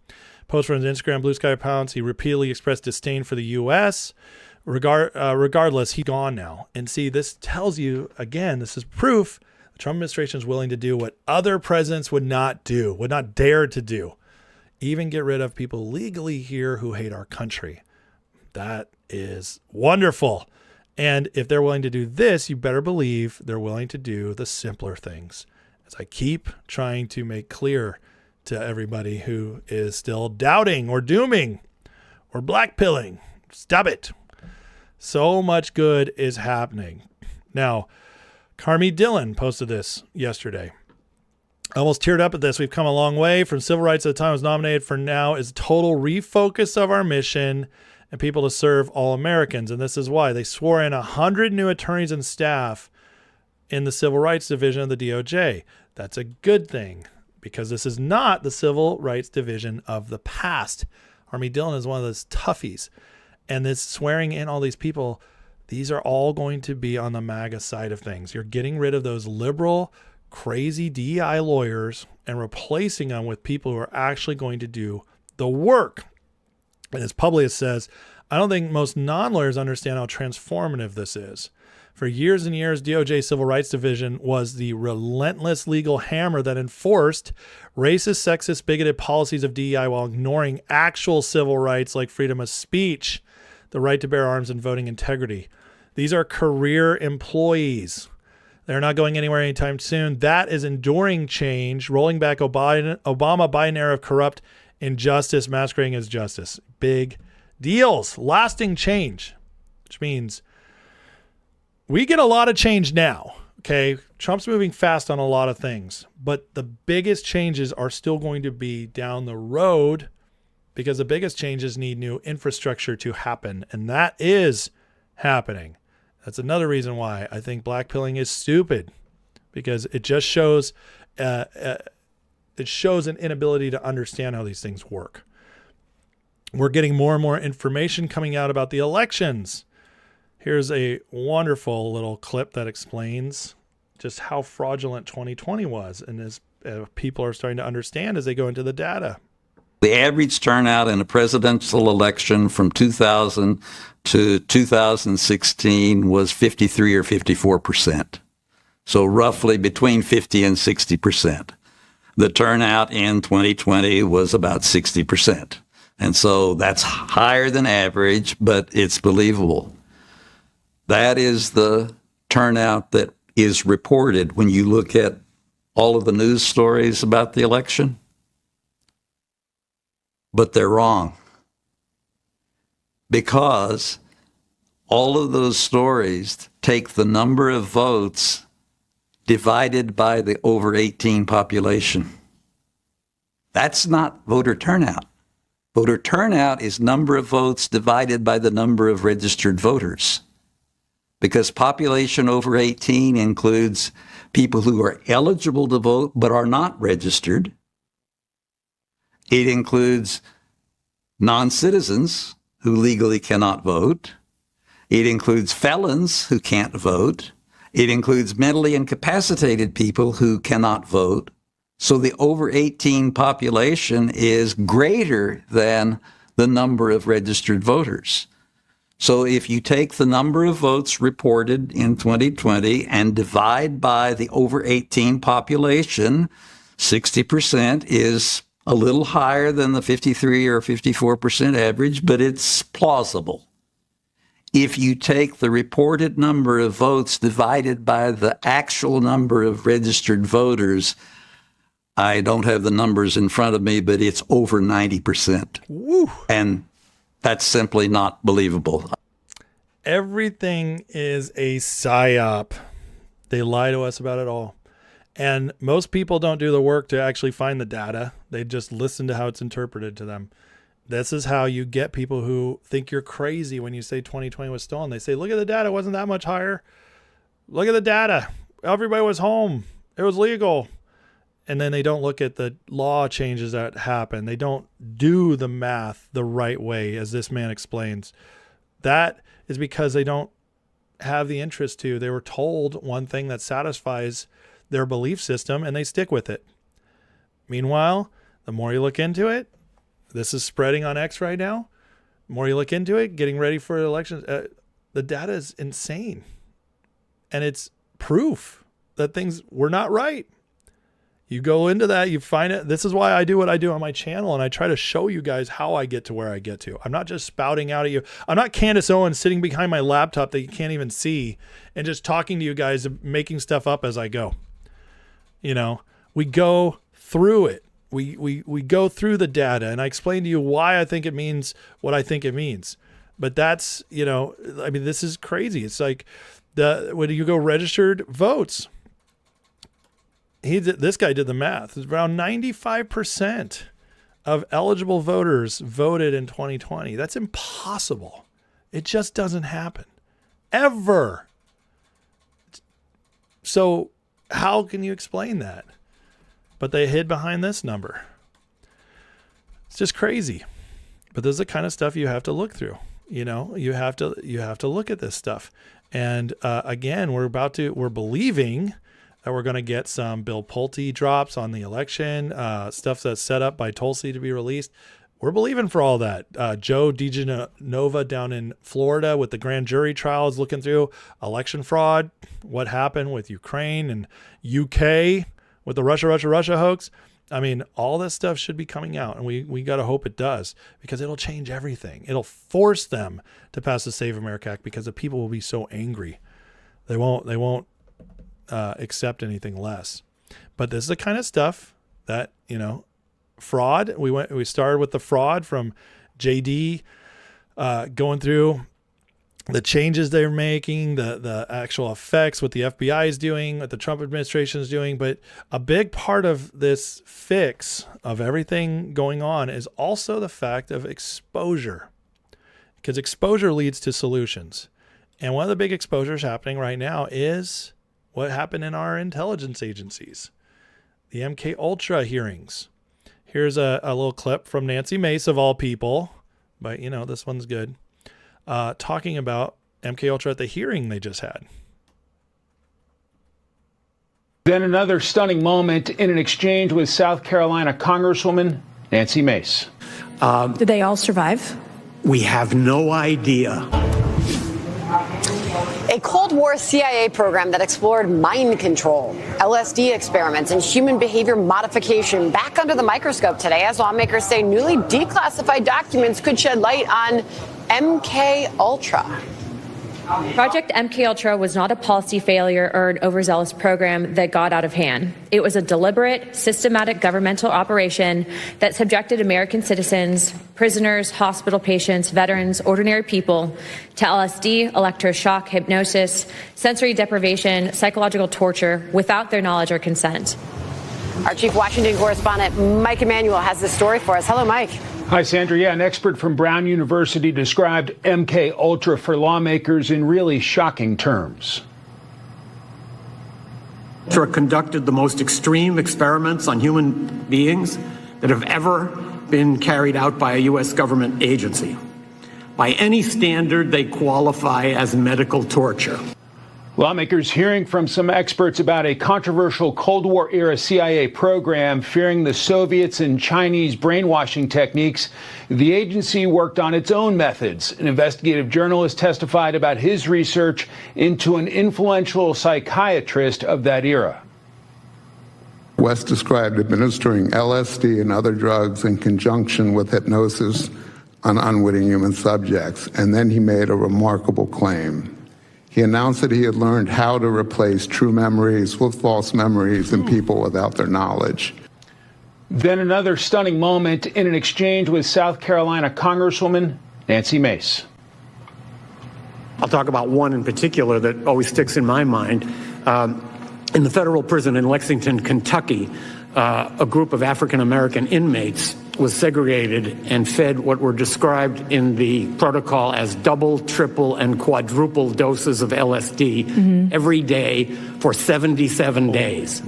Posts from his Instagram, Blue Sky Pounds. He repeatedly expressed disdain for the U.S. Regardless, he's gone now. And see, this tells you, again, this is proof the Trump administration is willing to do what other presidents would not do, would not dare to do. Even get rid of people legally here who hate our country. That is wonderful. And if they're willing to do this, you better believe they're willing to do the simpler things. As I keep trying to make clear to everybody who is still doubting or dooming or blackpilling, stop it. So much good is happening. Now, Carmi Dillon posted this yesterday. I almost teared up at this. We've come a long way from civil rights at the time I was nominated for now is total refocus of our mission and people to serve all Americans. And this is why they swore in 100 new attorneys and staff in the Civil Rights Division of the DOJ. That's a good thing because this is not the Civil Rights Division of the past. Carmi Dillon is one of those toughies. And this swearing in all these people, these are all going to be on the MAGA side of things. You're getting rid of those liberal, crazy DEI lawyers and replacing them with people who are actually going to do the work. And as Publius says, I don't think most non-lawyers understand how transformative this is. For years and years, DOJ Civil Rights Division was the relentless legal hammer that enforced racist, sexist, bigoted policies of DEI while ignoring actual civil rights like freedom of speech, the right to bear arms, and voting integrity. These are career employees. They're not going anywhere anytime soon. That is enduring change, rolling back Obama-Biden era of corrupt injustice masquerading as justice. Big deals, lasting change, which means we get a lot of change now. Okay. Trump's moving fast on a lot of things, but the biggest changes are still going to be down the road because the biggest changes need new infrastructure to happen. And that is happening. That's another reason why I think blackpilling is stupid because it just shows, an inability to understand how these things work. We're getting more and more information coming out about the elections. Here's a wonderful little clip that explains just how fraudulent 2020 was. And as people are starting to understand as they go into the data. The average turnout in a presidential election from 2000 to 2016 was 53 or 54%. So roughly between 50 and 60%. The turnout in 2020 was about 60%. And so that's higher than average, but it's believable. That is the turnout that is reported when you look at all of the news stories about the election. But they're wrong. Because all of those stories take the number of votes divided by the over 18 population. That's not voter turnout. Voter turnout is number of votes divided by the number of registered voters. Because population over 18 includes people who are eligible to vote but are not registered. It includes non-citizens who legally cannot vote. It includes felons who can't vote. It includes mentally incapacitated people who cannot vote. So the over 18 population is greater than the number of registered voters. So if you take the number of votes reported in 2020 and divide by the over 18 population, 60% is a little higher than the 53 or 54% average, but it's plausible. If you take the reported number of votes divided by the actual number of registered voters, I don't have the numbers in front of me, but it's over 90%. Woo. And that's simply not believable. Everything is a psyop. They lie to us about it all. And most people don't do the work to actually find the data. They just listen to how it's interpreted to them. This is how you get people who think you're crazy when you say 2020 was stolen. They say, look at the data. It wasn't that much higher. Look at the data. Everybody was home. It was legal. And then they don't look at the law changes that happen. They don't do the math the right way, as this man explains. That is because they don't have the interest to. They were told one thing that satisfies their belief system, and they stick with it. Meanwhile, the more you look into it, this is spreading on X right now. The more you look into it, getting ready for elections, the data is insane. And it's proof that things were not right. You go into that, you find it. This is why I do what I do on my channel, and I try to show you guys how I get to where I get to. I'm not just spouting out at you. I'm not Candace Owens sitting behind my laptop that you can't even see and just talking to you guys, making stuff up as I go. You know, we go through it. We go through the data, and I explain to you why I think it means what I think it means. But that's, you know, I mean, this is crazy. It's like when you go registered votes, this guy did the math. It's around 95% of eligible voters voted in 2020. That's impossible. It just doesn't happen. Ever. So how can you explain that? But they hid behind this number. It's just crazy. But this is the kind of stuff you have to look through. You know, you have to look at this stuff. And again, we're believing that we're going to get some Bill Pulte drops on the election, stuff that's set up by Tulsi to be released. We're believing for all that. Joe DiGenova down in Florida with the grand jury trials looking through election fraud, what happened with Ukraine and UK with the Russia hoax. I mean, all this stuff should be coming out, and we got to hope it does, because it'll change everything. It'll force them to pass the Save America Act, because the people will be so angry. They won't accept anything less. But this is the kind of stuff that, you know, fraud. We started with the fraud from JD, going through the changes they're making, the actual effects, what the FBI is doing, what the Trump administration is doing. But a big part of this fix of everything going on is also the fact of exposure, because exposure leads to solutions. And one of the big exposures happening right now is what happened in our intelligence agencies, the MK Ultra hearings. Here's a little clip from Nancy Mace, of all people, but you know, this one's good, talking about MK Ultra at the hearing they just had. Then another stunning moment in an exchange with South Carolina Congresswoman Nancy Mace. Did they all survive? We have no idea. A Cold War CIA program that explored mind control, LSD experiments, and human behavior modification back under the microscope today, as lawmakers say newly declassified documents could shed light on MK Ultra. Project MK Ultra was not a policy failure or an overzealous program that got out of hand. It was a deliberate, systematic governmental operation that subjected American citizens, prisoners, hospital patients, veterans, ordinary people to LSD, electroshock, hypnosis, sensory deprivation, psychological torture without their knowledge or consent. Our chief Washington correspondent, Mike Emanuel, has this story for us. Hello, Mike. Hi, Sandra. Yeah, an expert from Brown University described MK Ultra for lawmakers in really shocking terms. Ultra conducted the most extreme experiments on human beings that have ever been carried out by a U.S. government agency. By any standard, they qualify as medical torture. Lawmakers hearing from some experts about a controversial Cold War era CIA program, fearing the Soviets and Chinese brainwashing techniques. The agency worked on its own methods. An investigative journalist testified about his research into an influential psychiatrist of that era. West described administering LSD and other drugs in conjunction with hypnosis on unwitting human subjects, and then he made a remarkable claim. He announced that he had learned how to replace true memories with false memories in people without their knowledge. Then another stunning moment in an exchange with South Carolina Congresswoman Nancy Mace. I'll talk about one in particular that always sticks in my mind. In the federal prison in Lexington, Kentucky, a group of African-American inmates was segregated and fed what were described in the protocol as double, triple, and quadruple doses of LSD every day for 77 days.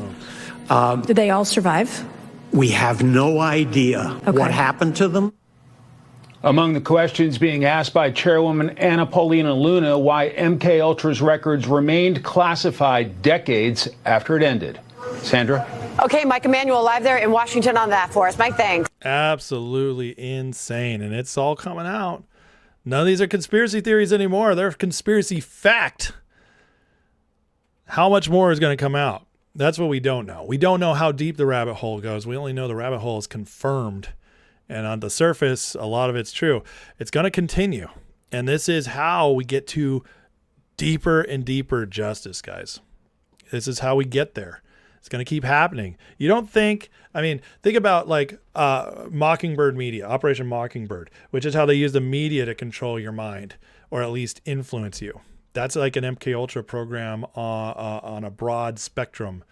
Did they all survive? We have no idea what happened to them. Among the questions being asked by Chairwoman Anna Paulina Luna, why MK Ultra's records remained classified decades after it ended. Sandra? Okay, Mike Emanuel live there in Washington on that for us. Mike, thanks. Absolutely insane. And it's all coming out. None of these are conspiracy theories anymore. They're conspiracy fact. How much more is going to come out? That's what we don't know. We don't know how deep the rabbit hole goes. We only know the rabbit hole is confirmed. And on the surface, a lot of it's true. It's going to continue. And this is how we get to deeper and deeper justice, guys. This is how we get there. It's going to keep happening. You don't think, think about like Mockingbird Media, Operation Mockingbird, which is how they use the media to control your mind or at least influence you. That's like an MK Ultra program on a broad spectrum.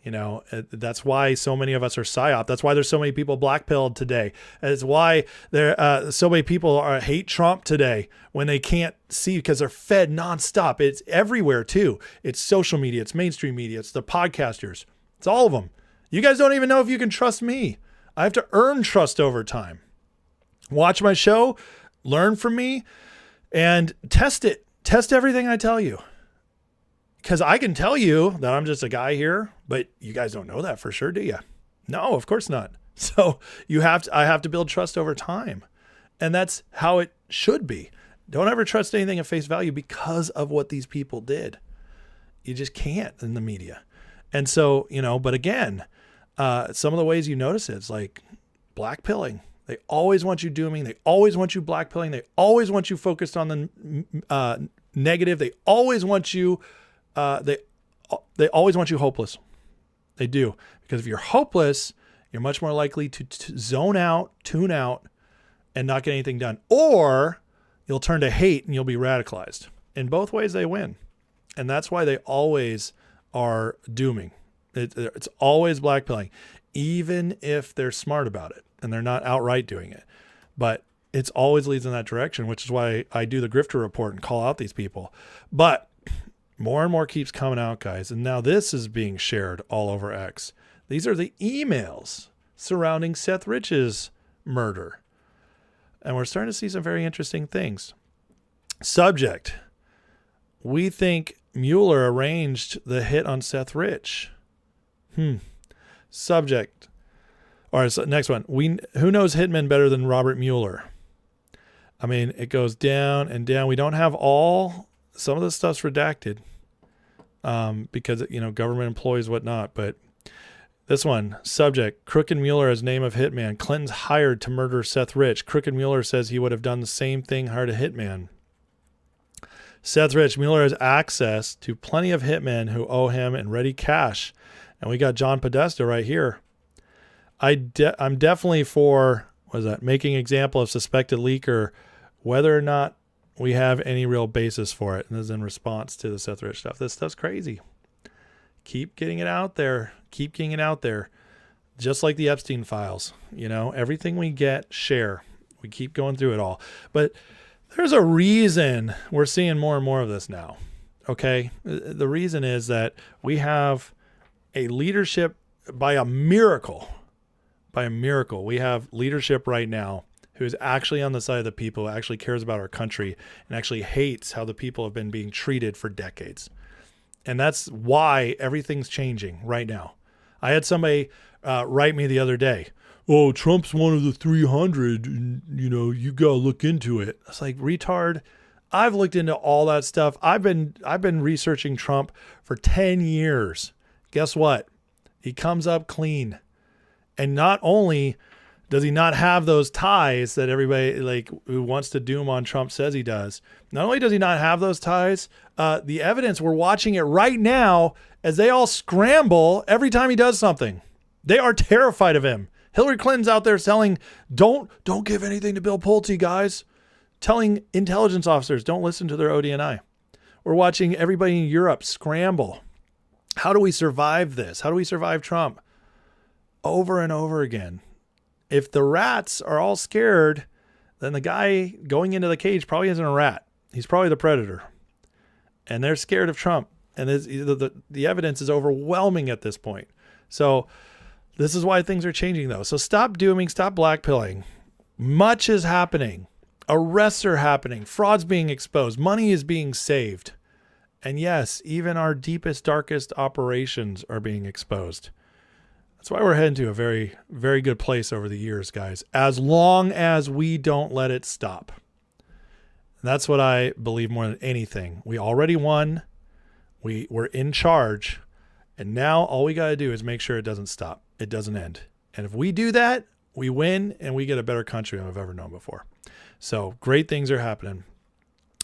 You know, that's why so many of us are psyop. That's why there's so many people blackpilled today. It's why there so many people hate Trump today when they can't see because they're fed nonstop. It's everywhere too. It's social media. It's mainstream media. It's the podcasters. It's all of them. You guys don't even know if you can trust me. I have to earn trust over time. Watch my show, learn from me, and test it. Test everything I tell you. Because I can tell you that I'm just a guy here, but you guys don't know that for sure, do you? No, of course not. So I have to build trust over time. And that's how it should be. Don't ever trust anything at face value because of what these people did. You just can't in the media. And so, but again, some of the ways you notice it's like blackpilling. They always want you dooming. They always want you blackpilling. They always want you focused on the negative. They always want you they always want you hopeless. They do. Because if you're hopeless, you're much more likely to zone out, tune out, and not get anything done. Or you'll turn to hate and you'll be radicalized. In both ways, they win. And that's why they always are dooming. It's always blackpilling, even if they're smart about it and they're not outright doing it. But it's always leads in that direction, which is why I do the Grifter Report and call out these people. But more and more keeps coming out, guys. And now this is being shared all over X. These are the emails surrounding Seth Rich's murder. And we're starting to see some very interesting things. Subject: we think Mueller arranged the hit on Seth Rich. Subject. All right, so next one. Who knows Hitman better than Robert Mueller? It goes down and down. We don't have all. Some of the stuff's redacted because, government employees, whatnot. But this one, subject: Crooked Mueller as name of hitman. Clinton's hired to murder Seth Rich. Crooked Mueller says he would have done the same thing, hired a hitman. Seth Rich: Mueller has access to plenty of hitmen who owe him and ready cash. And we got John Podesta right here. I'm definitely for, making example of suspected leaker, whether or not we have any real basis for it. And this is in response to the Seth Rich stuff. This stuff's crazy. Keep getting it out there. Keep getting it out there. Just like the Epstein files. Everything we get, share. We keep going through it all. But there's a reason we're seeing more and more of this now. Okay? The reason is that we have a leadership by a miracle. By a miracle. We have leadership right now who is actually on the side of the people, who actually cares about our country, and actually hates how the people have been being treated for decades. And that's why everything's changing right now. I had somebody write me the other day, oh, Trump's one of the 300, and, you got to look into it. I was like, retard. I've looked into all that stuff. I've been researching Trump for 10 years. Guess what? He comes up clean. And not only does he not have those ties that everybody who wants to doom on Trump says he does, not only does he not have those ties, the evidence, we're watching it right now as they all scramble every time he does something. They are terrified of him. Hillary Clinton's out there telling, don't give anything to Bill Pulte, guys. Telling intelligence officers, don't listen to their ODNI. We're watching everybody in Europe scramble. How do we survive this? How do we survive Trump? Over and over again. If the rats are all scared, then the guy going into the cage probably isn't a rat. He's probably the predator. And they're scared of Trump. And the evidence is overwhelming at this point. So this is why things are changing, though. So stop dooming, stop blackpilling. Much is happening. Arrests are happening. Fraud's being exposed. Money is being saved. And yes, even our deepest, darkest operations are being exposed. That's why we're heading to a very, very good place over the years, guys, as long as we don't let it stop. And that's what I believe more than anything. We already won. We're in charge. And now all we got to do is make sure it doesn't stop. It doesn't end. And if we do that, we win and we get a better country than we've ever known before. So great things are happening.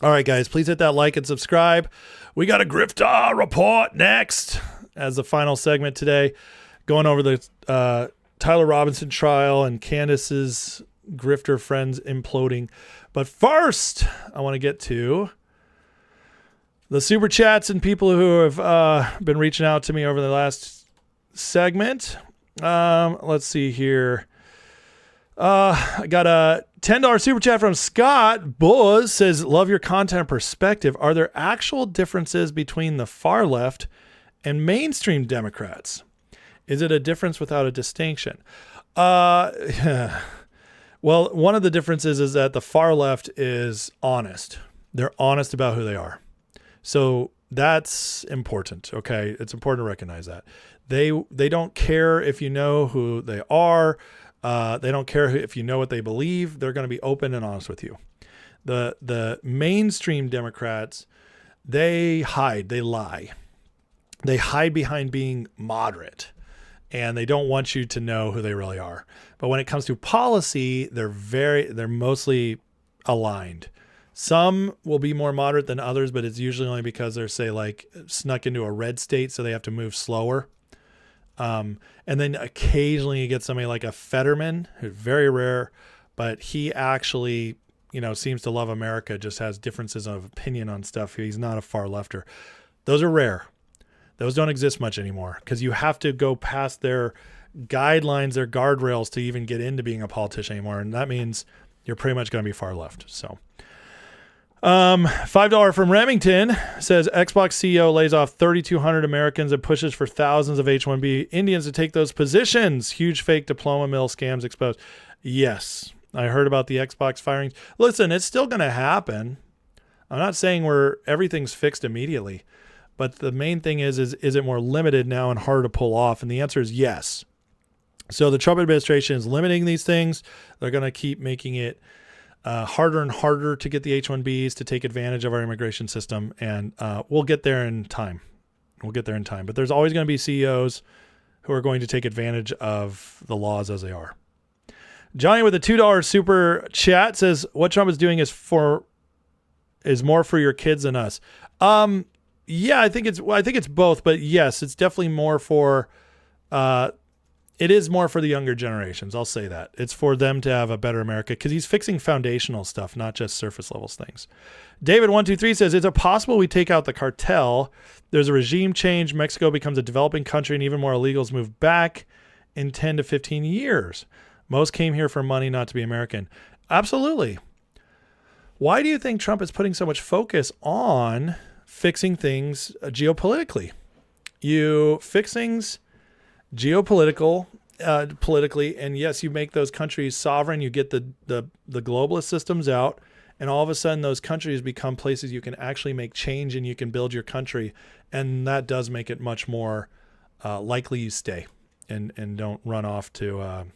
All right, guys, please hit that like and subscribe. We got a Grifter Report next as the final segment today, going over the Tyler Robinson trial and Candace's grifter friends imploding. But first, I want to get to the super chats and people who have been reaching out to me over the last segment. Let's see here. I got a $10 super chat from Scott. Buzz says, love your content perspective. Are there actual differences between the far left and mainstream Democrats? Is it a difference without a distinction? Well, one of the differences is that the far left is honest. They're honest about who they are. So that's important. Okay. It's important to recognize that they don't care if you know who they are. They don't care if you know what they believe. They're going to be open and honest with you. The mainstream Democrats, they hide, they lie. They hide behind being moderate, and they don't want you to know who they really are. But when it comes to policy, they're mostly aligned. Some will be more moderate than others, but it's usually only because they're, say, like snuck into a red state, so they have to move slower. And then occasionally you get somebody like a Fetterman, who's very rare, but he actually, seems to love America, just has differences of opinion on stuff. He's not a far lefter. Those are rare. Those don't exist much anymore because you have to go past their guidelines, their guardrails to even get into being a politician anymore. And that means you're pretty much going to be far left. So, $5 from Remington says Xbox CEO lays off 3,200 Americans and pushes for thousands of H-1B Indians to take those positions. Huge fake diploma mill scams exposed. Yes, I heard about the Xbox firings. Listen, it's still going to happen. I'm not saying everything's fixed immediately, but the main thing is it more limited now and harder to pull off? And the answer is yes. So the Trump administration is limiting these things. They're going to keep making it harder and harder to get the H-1Bs to take advantage of our immigration system. And we'll get there in time. But there's always going to be CEOs who are going to take advantage of the laws as they are. Johnny with a $2 super chat says, what Trump is doing is more for your kids than us. Yeah, I think it's both, but yes, it's definitely more for, it is more for the younger generations. I'll say that. It's for them to have a better America because he's fixing foundational stuff, not just surface level things. David123 says, is it possible we take out the cartel? There's a regime change. Mexico becomes a developing country and even more illegals move back in 10 to 15 years. Most came here for money, not to be American. Absolutely. Why do you think Trump is putting so much focus on fixing things geopolitically? You fix things politically, and yes, you make those countries sovereign. You get the globalist systems out, And all of a sudden those countries become places you can actually make change and you can build your country. And that does make it much more likely you stay and don't run off to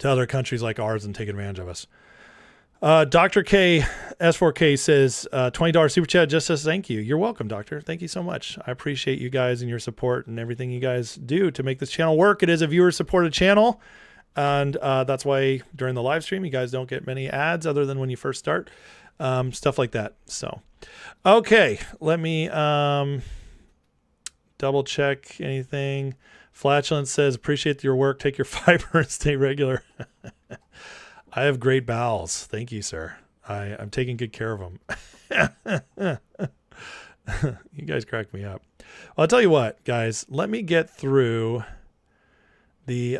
other countries like ours and take advantage of us. Dr. K S4K says $20 super chat just says thank you. You're welcome, Doctor. Thank you so much. I appreciate you guys and your support and everything you guys do to make this channel work. It is a viewer supported channel, and that's why during the live stream you guys don't get many ads other than when you first start, stuff like that. So okay, let me double check anything. Flatulence says appreciate your work, take your fiber and stay regular. I have great bowels. Thank you, sir. I'm taking good care of them. You guys crack me up. Well, I'll tell you what, guys. Let me get through the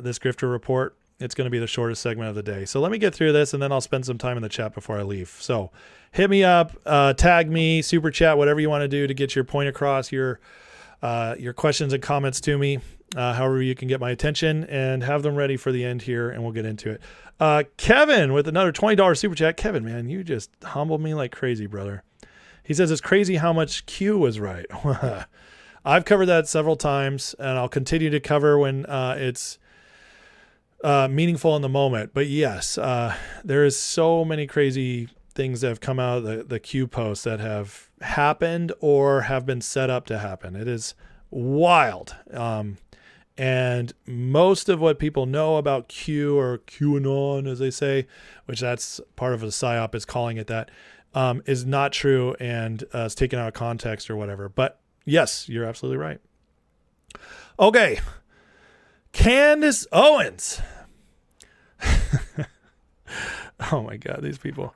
this grifter report. It's going to be the shortest segment of the day. So let me get through this, and then I'll spend some time in the chat before I leave. So hit me up, tag me, super chat, whatever you want to do to get your point across, your questions and comments to me. However you can get my attention, and have them ready for the end here, and we'll get into it. Kevin with another $20 super chat. Kevin, man, you just humbled me like crazy, brother. He says it's crazy how much Q was right. I've covered that several times, and I'll continue to cover when it's meaningful in the moment. But yes, there is so many crazy things that have come out of the Q posts that have happened or have been set up to happen. It is wild. And most of what people know about Q, or QAnon, as they say, which that's part of a PSYOP is calling it that, is not true and is taken out of context or whatever. But yes, you're absolutely right. Okay. Candace Owens. Oh my God, these people.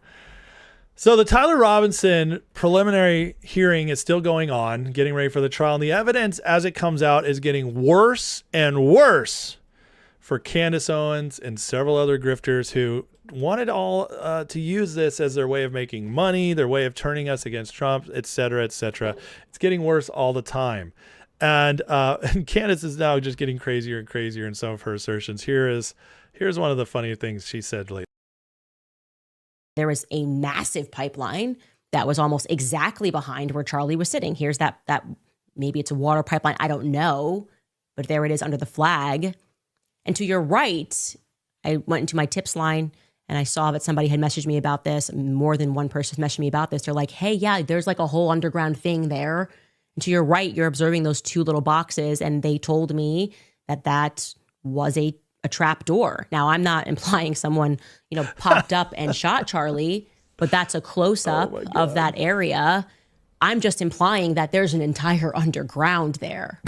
So the Tyler Robinson preliminary hearing is still going on, getting ready for the trial. And the evidence as it comes out is getting worse and worse for Candace Owens and several other grifters who wanted all to use this as their way of making money, their way of turning us against Trump, et cetera, et cetera. It's getting worse all the time. And Candace is now just getting crazier and crazier in some of her assertions. Here's one of the funny things she said lately. There was a massive pipeline that was almost exactly behind where Charlie was sitting. Here's that maybe it's a water pipeline. I don't know, but there it is under the flag. And to your right, I went into my tips line and I saw that somebody had messaged me about this. More than one person messaged me about this. They're like, hey, yeah, there's like a whole underground thing there. And to your right, you're observing those two little boxes. And they told me that was a trap door. Now, I'm not implying someone, popped up and shot Charlie, but that's a close-up of that area. I'm just implying that there's an entire underground there.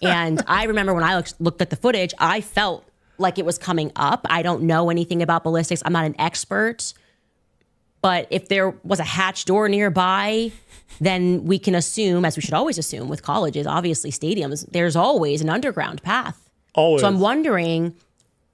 And I remember when I looked at the footage, I felt like it was coming up. I don't know anything about ballistics. I'm not an expert. But if there was a hatch door nearby, then we can assume, as we should always assume with colleges, obviously stadiums, there's always an underground path. Always. So I'm wondering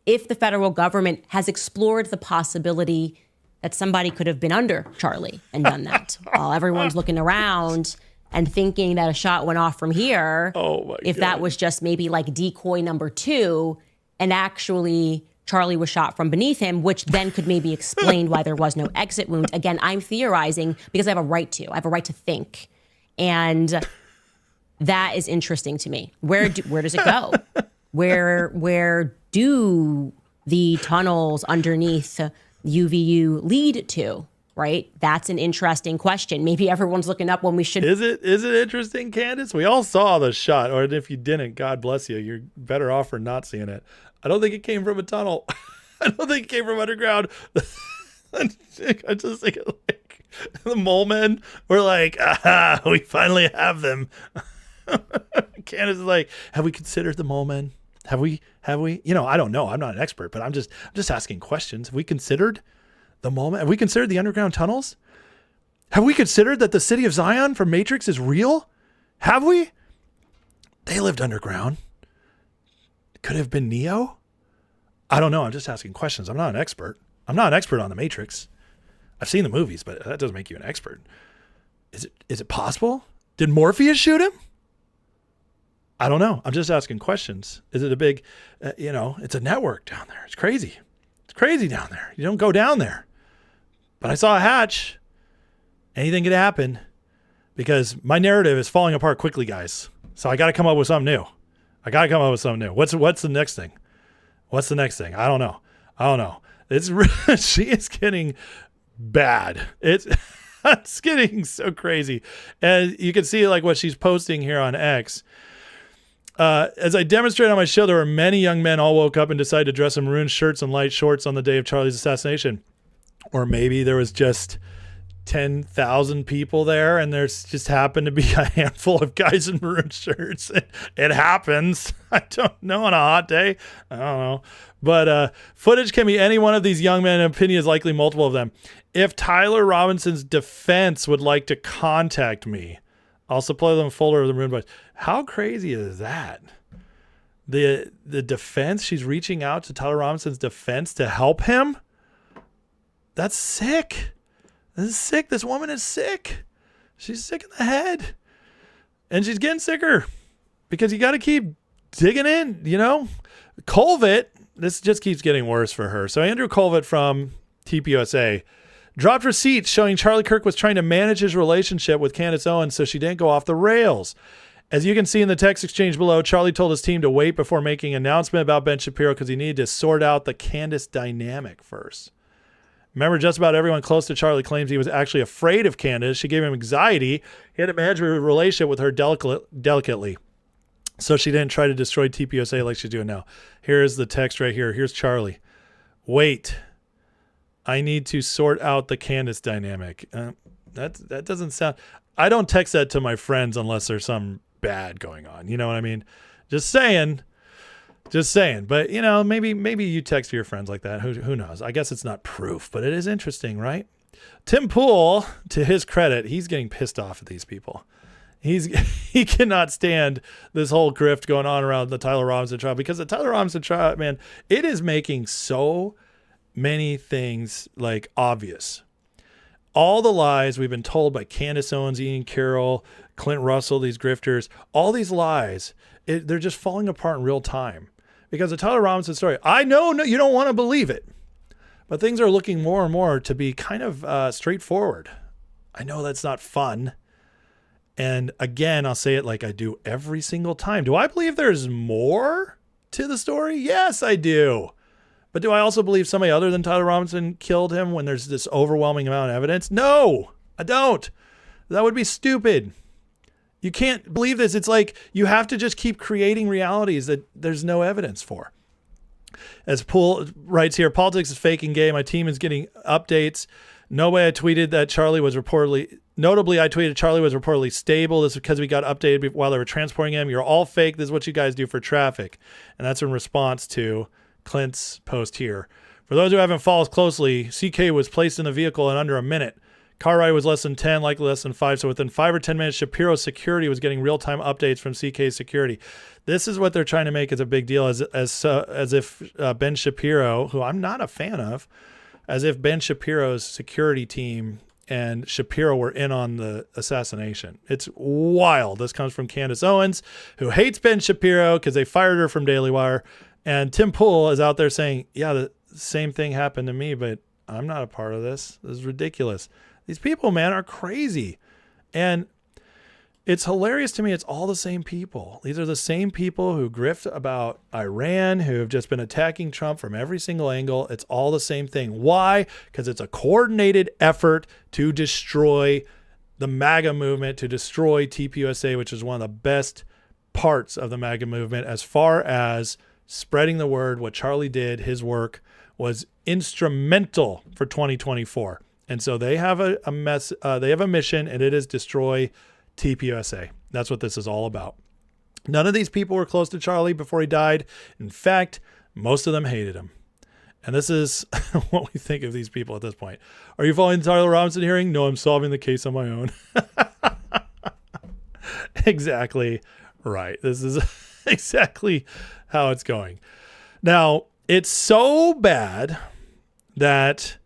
if the federal government has explored the possibility that somebody could have been under Charlie and done that while everyone's looking around and thinking that a shot went off from here. Oh my if God. That was just maybe like decoy number 2 and actually Charlie was shot from beneath him, which then could maybe explain why there was no exit wound. Again, I'm theorizing because I have a right to. I have a right to think. And that is interesting to me. Where does it go? Where do the tunnels underneath UVU lead to, right? That's an interesting question. Maybe everyone's looking up when we should. Is it interesting, Candace? We all saw the shot, or if you didn't, God bless you. You're better off for not seeing it. I don't think it came from a tunnel. I don't think it came from underground. I just think like the mole men were like, we finally have them. Candace is like, have we considered the mole men? Have we? I don't know. I'm not an expert, but I'm just asking questions. Have we considered the moment? Have we considered the underground tunnels? Have we considered that the city of Zion from Matrix is real? Have we? They lived underground. Could it have been Neo? I don't know. I'm just asking questions. I'm not an expert. I'm not an expert on the Matrix. I've seen the movies, but that doesn't make you an expert. Is it possible? Did Morpheus shoot him? I don't know. I'm just asking questions. Is it a big, it's a network down there. It's crazy. It's crazy down there. You don't go down there. But I saw a hatch. Anything could happen because my narrative is falling apart quickly, guys. So I got to come up with something new. What's the next thing? What's the next thing? I don't know. She is getting bad. It's getting so crazy. And you can see like what she's posting here on X. As I demonstrated on my show, there were many young men all woke up and decided to dress in maroon shirts and light shorts on the day of Charlie's assassination. Or maybe there was just 10,000 people there and there's just happened to be a handful of guys in maroon shirts. It happens. I don't know on a hot day. I don't know. But footage can be any one of these young men, and opinion is likely multiple of them. If Tyler Robinson's defense would like to contact me, I'll supply them a folder of the maroon boys. How crazy is that? The defense, she's reaching out to Tyler Robinson's defense to help him? That's sick. This is sick. This woman is sick. She's sick in the head. And she's getting sicker because you got to keep digging in, you know? Colvett, this just keeps getting worse for her. So Andrew Colvett from TPUSA dropped receipts showing Charlie Kirk was trying to manage his relationship with Candace Owens so she didn't go off the rails. As you can see in the text exchange below, Charlie told his team to wait before making an announcement about Ben Shapiro because he needed to sort out the Candace dynamic first. Remember, just about everyone close to Charlie claims he was actually afraid of Candace. She gave him anxiety. He had to manage a relationship with her delicately. So she didn't try to destroy TPUSA like she's doing now. Here's the text right here. Here's Charlie. Wait. I need to sort out the Candace dynamic. That doesn't sound... I don't text that to my friends unless there's some bad going on. You know what I mean? Just saying. But, you know, maybe you text your friends like that. Who knows? I guess it's not proof, but it is interesting, right? Tim Pool, to his credit, he's getting pissed off at these people. He cannot stand this whole grift going on around the Tyler Robinson trial because the Tyler Robinson trial, man, it is making so many things like obvious. All the lies we've been told by Candace Owens, Ian Carroll, Clint Russell, these grifters, all these lies, they're just falling apart in real time. Because the Tyler Robinson story, I know you don't want to believe it, but things are looking more and more to be kind of straightforward. I know that's not fun. And again, I'll say it like I do every single time. Do I believe there's more to the story? Yes, I do. But do I also believe somebody other than Tyler Robinson killed him when there's this overwhelming amount of evidence? No, I don't. That would be stupid. You can't believe this. It's like you have to just keep creating realities that there's no evidence for. As Poole writes here, politics is fake and gay. My team is getting updates. No way I tweeted that Charlie was reportedly... Notably, I tweeted Charlie was reportedly stable. This is because we got updated while they were transporting him. You're all fake. This is what you guys do for traffic. And that's in response to Clint's post here. For those who haven't followed closely, CK was placed in the vehicle in under a minute. Car ride was less than 10, likely less than 5. So within 5 or 10 minutes, Shapiro's security was getting real-time updates from CK's security. This is what they're trying to make as a big deal, as if Ben Shapiro, who I'm not a fan of, as if Ben Shapiro's security team and Shapiro were in on the assassination. It's wild. This comes from Candace Owens, who hates Ben Shapiro because they fired her from Daily Wire. And Tim Pool is out there saying, yeah, the same thing happened to me, but I'm not a part of this. This is ridiculous. These people, man, are crazy. And it's hilarious to me. It's all the same people. These are the same people who grift about Iran, who have just been attacking Trump from every single angle. It's all the same thing. Why? Because it's a coordinated effort to destroy the MAGA movement, to destroy TPUSA, which is one of the best parts of the MAGA movement as far as spreading the word. What Charlie did, his work, was instrumental for 2024. And so they have a mission, and it is destroy TPUSA. That's what this is all about. None of these people were close to Charlie before he died. In fact, most of them hated him. And this is what we think of these people at this point. Are you following the Tyler Robinson hearing? No, I'm solving the case on my own. Exactly right. This is exactly how it's going. Now, it's so bad that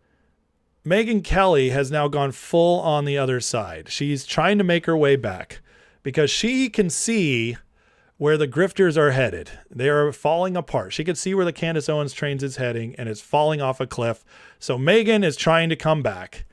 Megyn Kelly has now gone full on the other side. She's trying to make her way back because she can see where the grifters are headed. They are falling apart. She could see where the Candace Owens train is heading, and it's falling off a cliff. So Megan is trying to come back,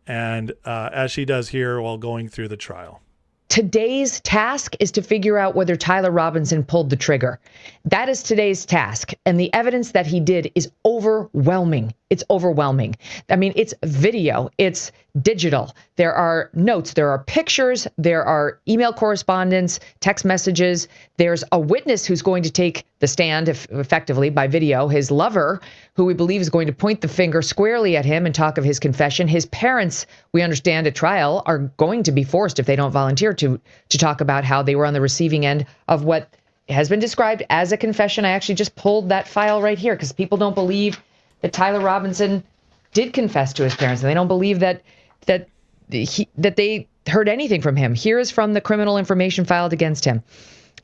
and as she does here while going through the trial. Today's task is to figure out whether Tyler Robinson pulled the trigger. That is today's task. And the evidence that he did is overwhelming. It's overwhelming. I mean, it's video, it's digital. There are notes, there are pictures, there are email correspondence, text messages. There's a witness who's going to take the stand effectively by video, his lover, who we believe is going to point the finger squarely at him and talk of his confession. His parents, we understand at trial, are going to be forced, if they don't volunteer, to talk about how they were on the receiving end of what has been described as a confession. I actually just pulled that file right here because people don't believe that Tyler Robinson did confess to his parents, and they don't believe that they heard anything from him. Here is from the criminal information filed against him.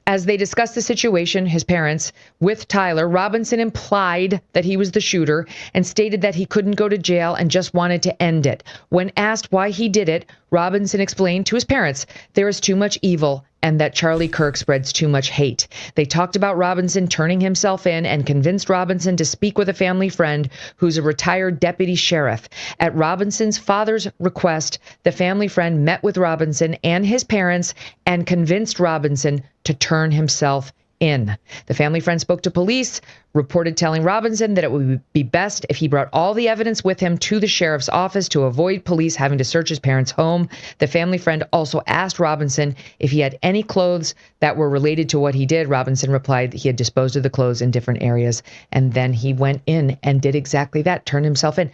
As they discussed the situation, his parents, with Tyler, Robinson implied that he was the shooter and stated that he couldn't go to jail and just wanted to end it. When asked why he did it, Robinson explained to his parents there is too much evil and that Charlie Kirk spreads too much hate. They talked about Robinson turning himself in and convinced Robinson to speak with a family friend who's a retired deputy sheriff. At Robinson's father's request, the family friend met with Robinson and his parents and convinced Robinson to turn himself in. The family friend spoke to police, reported telling Robinson that it would be best if he brought all the evidence with him to the sheriff's office to avoid police having to search his parents' home. The family friend also asked Robinson if he had any clothes that were related to what he did. Robinson replied that he had disposed of the clothes in different areas, and then he went in and did exactly that, turned himself in.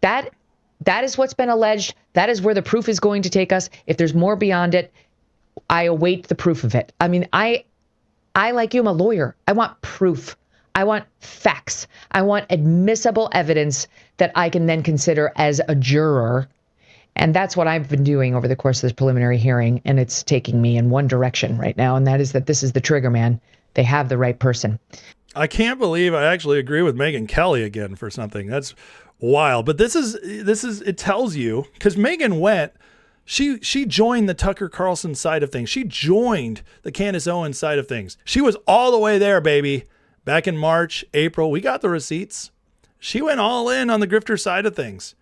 That is what's been alleged. That is where the proof is going to take us. If there's more beyond it, I await the proof of it. I mean, I like you, I'm a lawyer. I want proof. I want facts. I want admissible evidence that I can then consider as a juror. And that's what I've been doing over the course of this preliminary hearing. And it's taking me in one direction right now. And that is that this is the trigger man. They have the right person. I can't believe I actually agree with Megyn Kelly again for something. That's wild. But this is, it tells you, because Megan went, She joined the Tucker Carlson side of things. She joined the Candace Owens side of things. She was all the way there, baby. Back in March, April, we got the receipts. She went all in on the grifter side of things.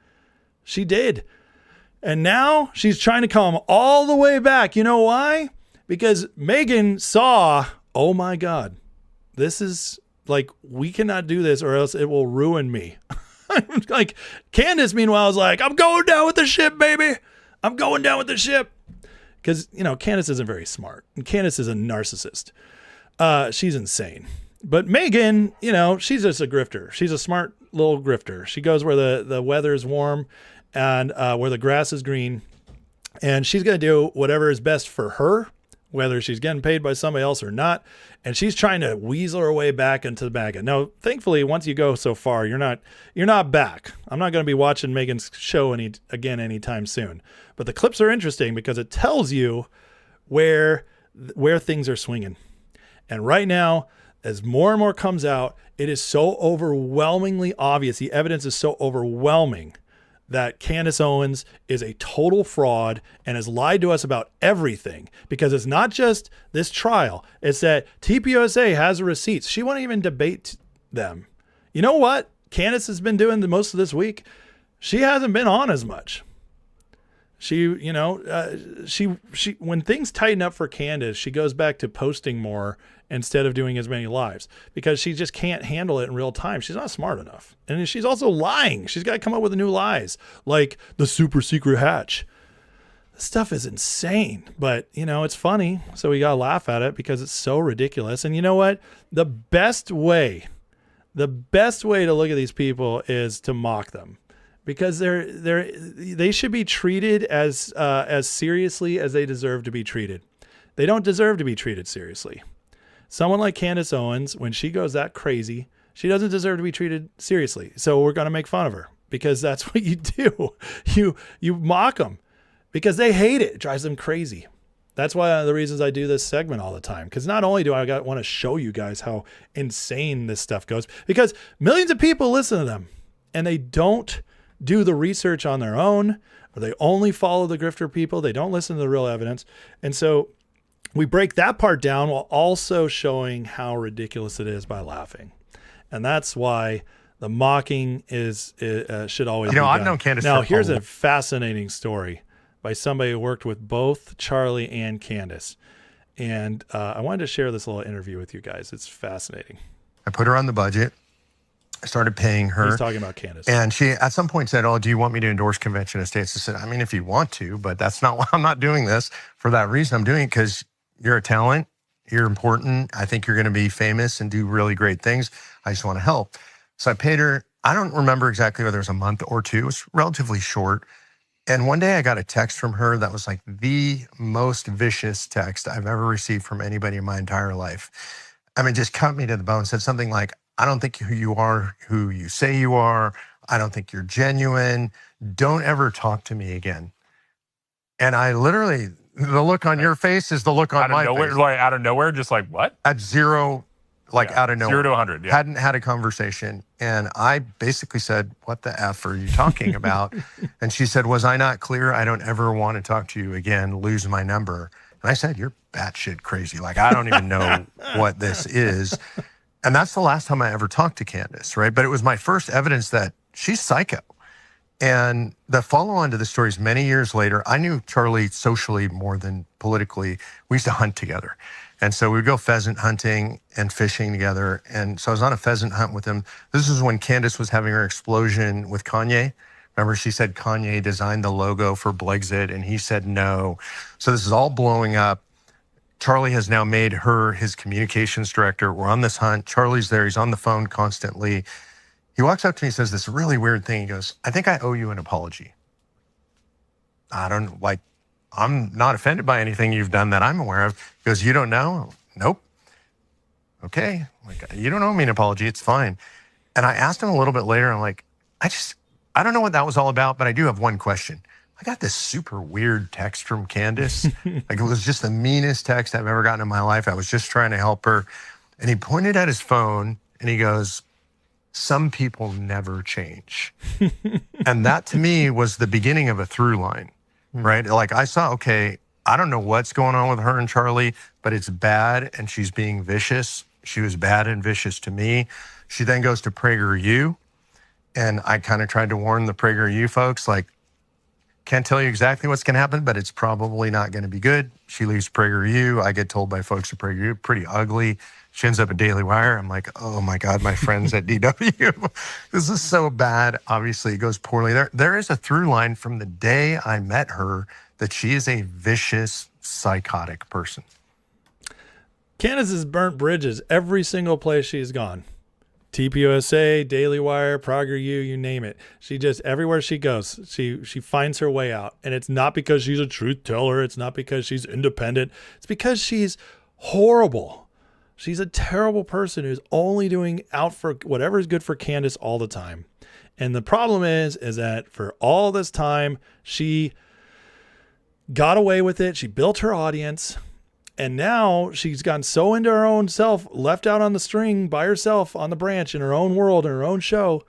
She did. And now she's trying to come all the way back. You know why? Because Megan saw, oh my God, this is like, we cannot do this or else it will ruin me. Like Candace, meanwhile, is like, I'm going down with the ship, baby. I'm going down with the ship. Because, Candace isn't very smart. And Candace is a narcissist. She's insane. But Megan, she's just a grifter. She's a smart little grifter. She goes where the weather is warm and where the grass is green. And she's going to do whatever is best for her, whether she's getting paid by somebody else or not. And she's trying to weasel her way back into the bag. Now, thankfully, once you go so far, you're not back. I'm not going to be watching Megan's show again anytime soon. But the clips are interesting because it tells you where things are swinging. And right now, as more and more comes out, it is so overwhelmingly obvious. The evidence is so overwhelming that Candace Owens is a total fraud and has lied to us about everything, because it's not just this trial. It's that TPUSA has receipts. She won't even debate them. You know what Candace has been doing the most of this week? She hasn't been on as much. She when things tighten up for Candace, she goes back to posting more instead of doing as many lives because she just can't handle it in real time. She's not smart enough. And she's also lying. She's got to come up with new lies, like the super secret hatch. This stuff is insane, but it's funny. So we got to laugh at it because it's so ridiculous. And you know what? The best way to look at these people is to mock them. Because they should be treated as seriously as they deserve to be treated. They don't deserve to be treated seriously. Someone like Candace Owens, when she goes that crazy, she doesn't deserve to be treated seriously. So we're going to make fun of her because that's what you do. You mock them because they hate it. It drives them crazy. That's one of the reasons I do this segment all the time. Because not only do I want to show you guys how insane this stuff goes, because millions of people listen to them and they don't do the research on their own, or they only follow the grifter people. They don't listen to the real evidence. And so we break that part down while also showing how ridiculous it is by laughing. And that's why the mocking should always be done. I've known Candace. Now, here's a fascinating story by somebody who worked with both Charlie and Candace. And I wanted to share this little interview with you guys. It's fascinating. I put her on the budget. I started paying her. He's talking about Candace. And she at some point said, "Oh, do you want me to endorse Convention of States?" I said, "I mean, if you want to, but that's not why I'm not doing this. For that reason, I'm doing it because you're a talent. You're important. I think you're going to be famous and do really great things. I just want to help." So I paid her. I don't remember exactly whether it was a month or two. It was relatively short. And one day I got a text from her that was like the most vicious text I've ever received from anybody in my entire life. I mean, just cut me to the bone. Said something like, "I don't think you are who you say you are. I don't think you're genuine. Don't ever talk to me again." And I literally, the look on your face is the look on my face. Like out of nowhere, just like what? At zero, out of nowhere. 0 to 100. Yeah. Hadn't had a conversation. And I basically said, "What the F are you talking about?" And she said, "Was I not clear? I don't ever want to talk to you again. Lose my number." And I said, "You're batshit crazy. Like, I don't even know what this is." And that's the last time I ever talked to Candace, right? But it was my first evidence that she's psycho. And the follow-on to the story is many years later, I knew Charlie socially more than politically. We used to hunt together. And so we would go pheasant hunting and fishing together. And so I was on a pheasant hunt with him. This is when Candace was having her explosion with Kanye. Remember, she said Kanye designed the logo for Blexit, and he said no. So this is all blowing up. Charlie has now made her his communications director. We're on this hunt. Charlie's there. He's on the phone constantly. He walks up to me and says this really weird thing. He goes, "I think I owe you an apology." I'm not offended by anything you've done that I'm aware of. He goes, "You don't know?" "Nope." "Okay. You don't owe me an apology. It's fine." And I asked him a little bit later, I'm like, I don't know what that was all about, but I do have one question. I got this super weird text from Candace. It was just the meanest text I've ever gotten in my life. I was just trying to help her. And he pointed at his phone and he goes, "Some people never change." And that to me was the beginning of a through line, right? Like I saw, okay, I don't know what's going on with her and Charlie, but it's bad and she's being vicious. She was bad and vicious to me. She then goes to PragerU. And I kind of tried to warn the PragerU folks, like, can't tell you exactly what's going to happen, but it's probably not going to be good. She leaves PragerU. I get told by folks at PragerU, pretty ugly. She ends up at Daily Wire. I'm like, oh my God, my friends at DW. This is so bad. Obviously, it goes poorly. There is a through line from the day I met her that she is a vicious, psychotic person. Candace has burnt bridges every single place she's gone. TPUSA, Daily Wire, PragerU, you name it. She just, everywhere she goes, she finds her way out. And it's not because she's a truth teller. It's not because she's independent. It's because she's horrible. She's a terrible person who's only doing out for whatever is good for Candace all the time. And the problem is that for all this time, she got away with it. She built her audience. And now she's gotten so into her own self, left out on the string by herself on the branch in her own world, in her own show.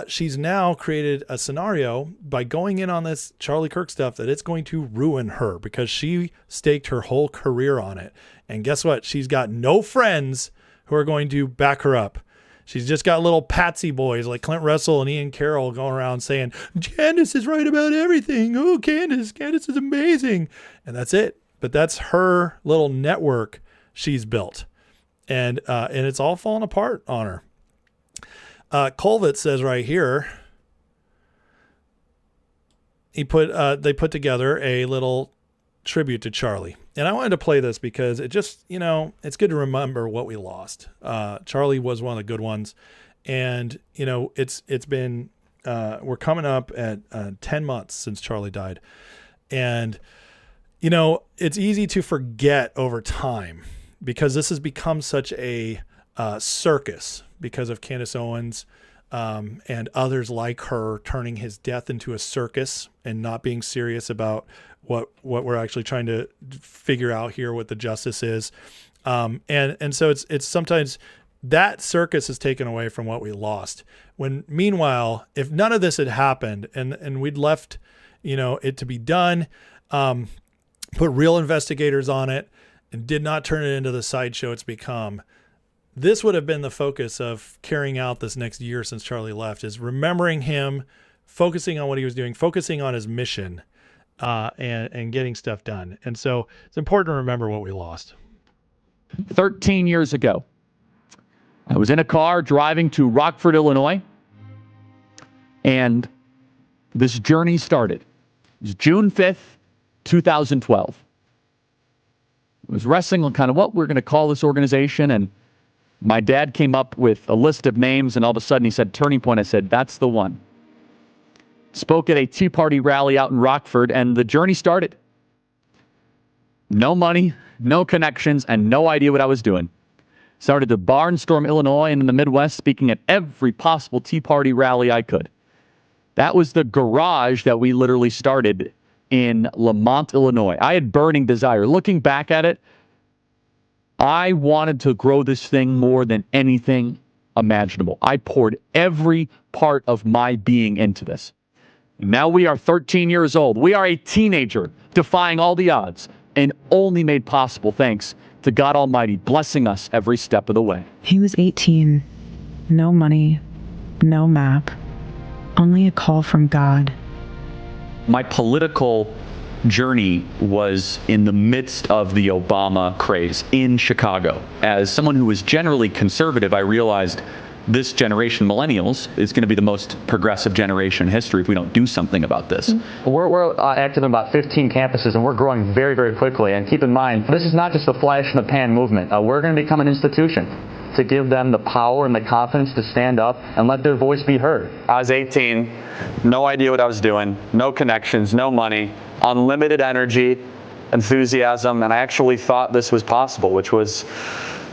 She's now created a scenario by going in on this Charlie Kirk stuff that it's going to ruin her because she staked her whole career on it. And guess what? She's got no friends who are going to back her up. She's just got little patsy boys like Clint Russell and Ian Carroll going around saying, "Candace is right about everything. Oh, Candace is amazing." And that's it. But that's her little network she's built. And it's all falling apart on her. Colvett says right here, they put together a little tribute to Charlie. And I wanted to play this because it just, it's good to remember what we lost. Charlie was one of the good ones. And, it's been, we're coming up at 10 months since Charlie died. And, it's easy to forget over time because this has become such a circus because of Candace Owens and others like her turning his death into a circus and not being serious about what we're actually trying to figure out here, what the justice is. And so it's sometimes that circus is taken away from what we lost. When meanwhile, if none of this had happened and we'd left, it to be done, put real investigators on it and did not turn it into the sideshow it's become, this would have been the focus of carrying out this next year since Charlie left, is remembering him, focusing on what he was doing, focusing on his mission, and getting stuff done. And so it's important to remember what we lost. 13 years ago, I was in a car driving to Rockford, Illinois, and this journey started. It was June 5th, 2012. I was wrestling on kind of what we're going to call this organization, and my dad came up with a list of names, and all of a sudden he said, Turning Point. I said, that's the one. Spoke at a Tea Party rally out in Rockford, and the journey started. No money, no connections, and no idea what I was doing. Started to barnstorm Illinois and in the Midwest, speaking at every possible Tea Party rally I could. That was the garage that we literally started in Lamont, Illinois. I had burning desire. Looking back at it, I wanted to grow this thing more than anything imaginable. I poured every part of my being into this. Now we are 13 years old. We are a teenager defying all the odds, and only made possible thanks to God Almighty blessing us every step of the way. He was 18. No money, no map, only a call from God. My political journey was in the midst of the Obama craze in Chicago. As someone who was generally conservative, I realized this generation, millennials, is going to be the most progressive generation in history if we don't do something about this. We're active in about 15 campuses, and we're growing very, very quickly. And keep in mind, this is not just a flash in the pan movement. We're going to become an institution to give them the power and the confidence to stand up and let their voice be heard. I was 18, no idea what I was doing, no connections, no money, unlimited energy, enthusiasm, and I actually thought this was possible, which was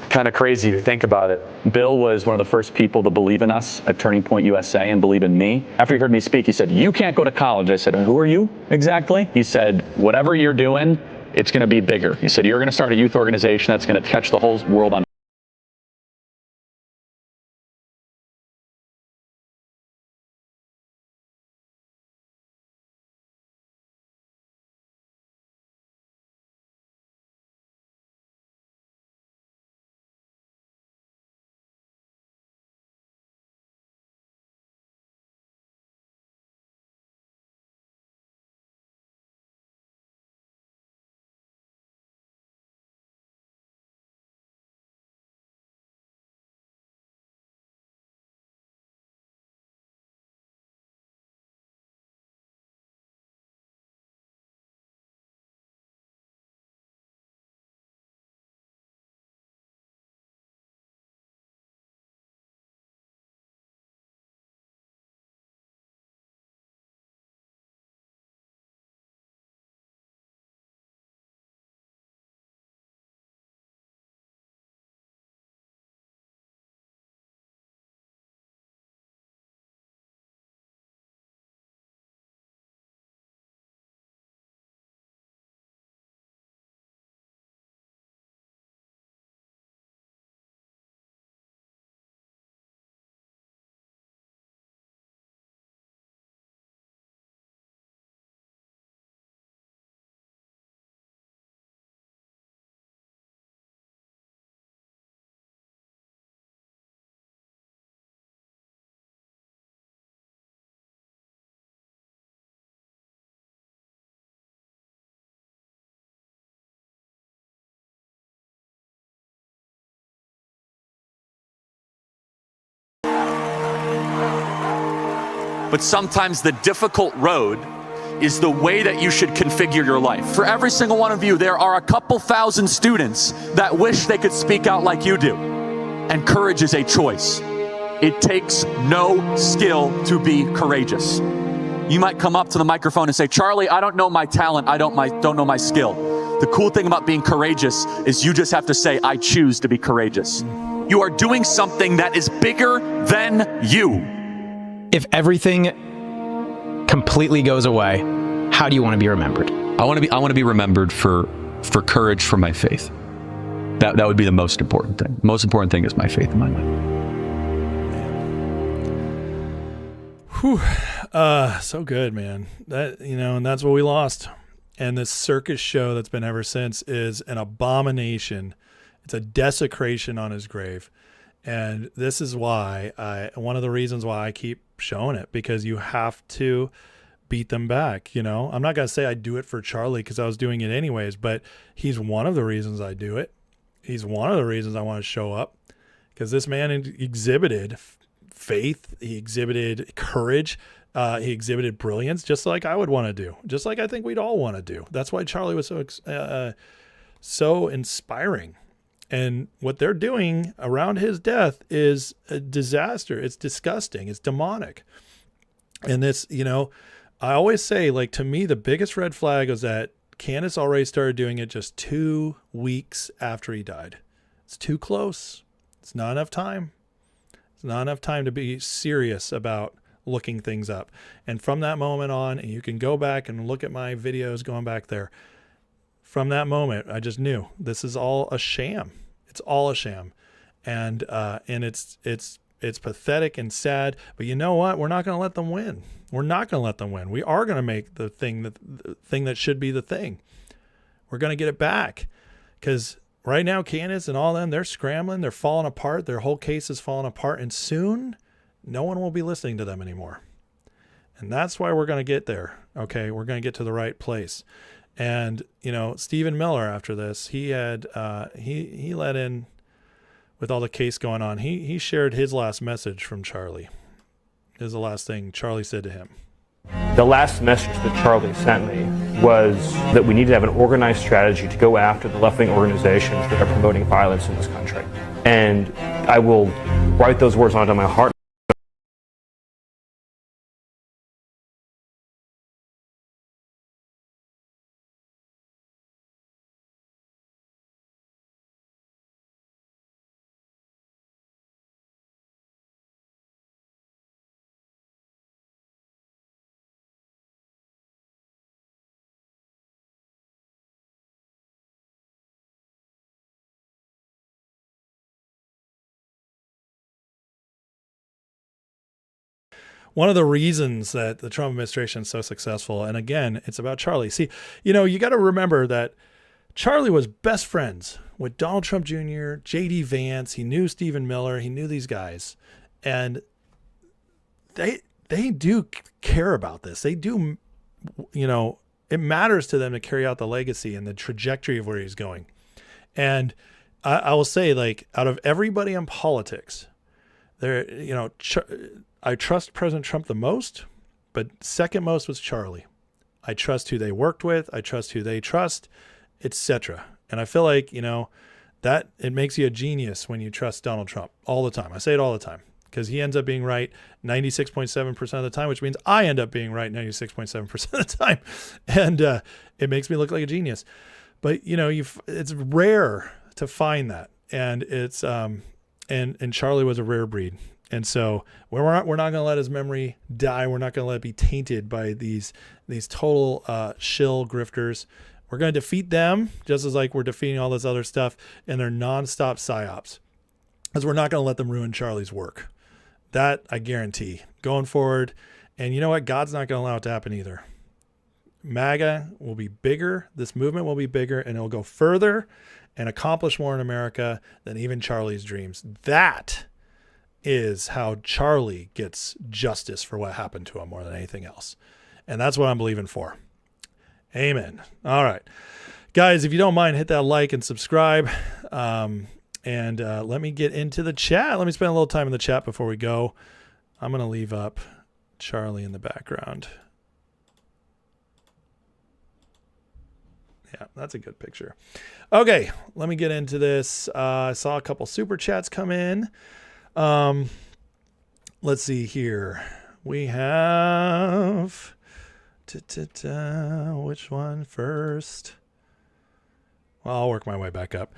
kind of crazy to think about it. Bill was one of the first people to believe in us at Turning Point USA and believe in me. After he heard me speak, he said, "You can't go to college." I said, "Who are you exactly?" He said, "Whatever you're doing, it's going to be bigger." He said, "You're going to start a youth organization that's going to catch the whole world on." But sometimes the difficult road is the way that you should configure your life. For every single one of you, there are a couple thousand students that wish they could speak out like you do. And courage is a choice. It takes no skill to be courageous. You might come up to the microphone and say, "Charlie, I don't know my talent. I don't know my skill." The cool thing about being courageous is you just have to say, "I choose to be courageous." You are doing something that is bigger than you. If everything completely goes away, how do you want to be remembered? I want to be remembered for courage for my faith. That would be the most important thing. The most important thing is my faith in my life. Whew. So good, man. That, and that's what we lost. And this circus show that's been ever since is an abomination. It's a desecration on his grave. And this is why one of the reasons why I keep showing it, because you have to beat them back. You know, I'm not going to say I do it for Charlie because I was doing it anyways, but he's one of the reasons I do it. He's one of the reasons I want to show up, because this man exhibited faith. He exhibited courage. He exhibited brilliance, just like I would want to do, just like I think we'd all want to do. That's why Charlie was so inspiring. And what they're doing around his death is a disaster. It's disgusting. It's demonic. And this, you know, I always say, like, to me, the biggest red flag was that Candace already started doing it just 2 weeks after he died. It's too close. It's not enough time. It's not enough time to be serious about looking things up. And from that moment on, and you can go back and look at my videos going back there. From that moment, I just knew this is all a sham. It's all a sham. And it's pathetic and sad, but you know what? We're not going to let them win. We're not going to let them win. We are going to make the thing that should be the thing. We're going to get it back, because right now, Candace and all them, they're scrambling. They're falling apart. Their whole case is falling apart. And soon, no one will be listening to them anymore. And that's why we're going to get there. Okay. We're going to get to the right place. And, you know, Stephen Miller, after this, he had, he let in with all the case going on. He shared his last message from Charlie. This is the last thing Charlie said to him. The last message that Charlie sent me was that we need to have an organized strategy to go after the left-wing organizations that are promoting violence in this country. And I will write those words onto my heart. One of the reasons that the Trump administration is so successful, and again, it's about Charlie. See, you know, you got to remember that Charlie was best friends with Donald Trump Jr., J.D. Vance. He knew Stephen Miller. He knew these guys. And they do care about this. They do, you know, it matters to them to carry out the legacy and the trajectory of where he's going. And I will say, like, out of everybody in politics, there, you know, I trust President Trump the most, but second most was Charlie. I trust who they worked with. I trust who they trust, etc. And I feel like, you know, that it makes you a genius when you trust Donald Trump all the time. I say it all the time, because he ends up being right 96.7% of the time, which means I end up being right 96.7% of the time. And it makes me look like a genius. But, you know, it's rare to find that. And it's and Charlie was a rare breed. And so we're not going to let his memory die. We're not going to let it be tainted by these total shill grifters. We're going to defeat them, just as like we're defeating all this other stuff, and their nonstop psyops, because we're not going to let them ruin Charlie's work. That I guarantee going forward. And you know what? God's not going to allow it to happen either. MAGA will be bigger. This movement will be bigger, and it'll go further and accomplish more in America than even Charlie's dreams. That is how Charlie gets justice for what happened to him more than anything else. And that's what I'm believing for. Amen. All right. Guys, if you don't mind, hit that like and subscribe. And let me get into the chat. Let me spend a little time in the chat before we go. I'm going to leave up Charlie in the background. Yeah, that's a good picture. Okay, let me get into this. I saw a couple super chats come in. Let's see here. We have which one first? Well, I'll work my way back up.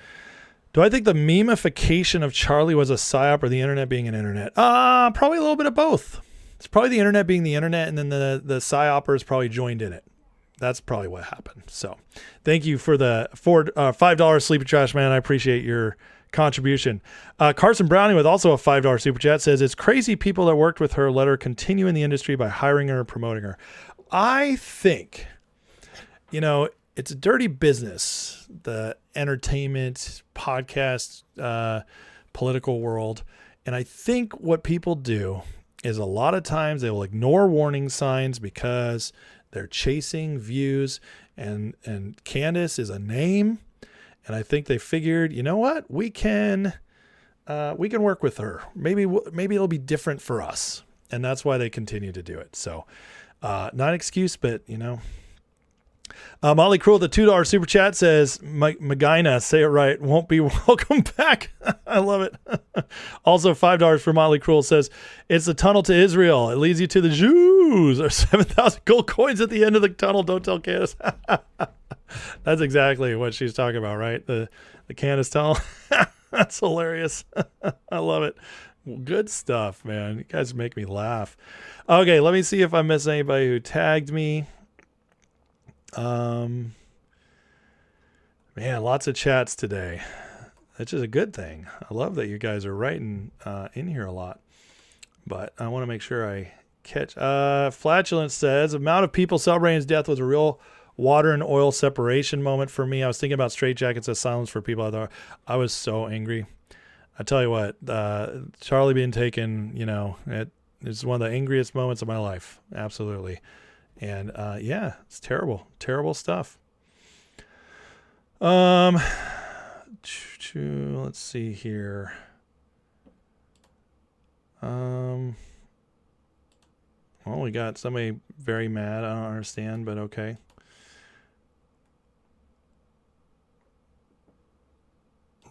Do I think the memification of Charlie was a psyop or the internet being an internet? Probably a little bit of both. It's probably the internet being the internet, and then the psyopers probably joined in it. That's probably what happened. So thank you for the $5 Sleepy Trash Man. I appreciate your contribution. Carson Browning with also a $5 super chat says, it's crazy people that worked with her let her continue in the industry by hiring her and promoting her. I think, it's a dirty business, the entertainment, podcast, political world. And I think what people do is a lot of times they will ignore warning signs because they're chasing views, and Candace is a name. And I think they figured, you know what, we can work with her. Maybe it'll be different for us. And that's why they continue to do it. So not an excuse, but Molly Cruel, the $2 super chat says, Magina, say it right, won't be welcome back. I love it. Also, $5 for Molly Cruel says, it's the tunnel to Israel. It leads you to the Jews. There's 7,000 gold coins at the end of the tunnel. Don't tell Candace. That's exactly what she's talking about, right? The Candace tunnel. That's hilarious. I love it. Good stuff, man. You guys make me laugh. Okay, let me see if I miss anybody who tagged me. Man, lots of chats today. That's just a good thing. I love that you guys are writing in here a lot. But I want to make sure I catch. Flatulence says, amount of people celebrating his death was a real water and oil separation moment for me. I was thinking about straitjackets as silence for people. I was so angry. I tell you what, Charlie being taken, it is one of the angriest moments of my life. Absolutely. And yeah, it's terrible, terrible stuff. Let's see here. Well, we got somebody very mad. I don't understand, but okay.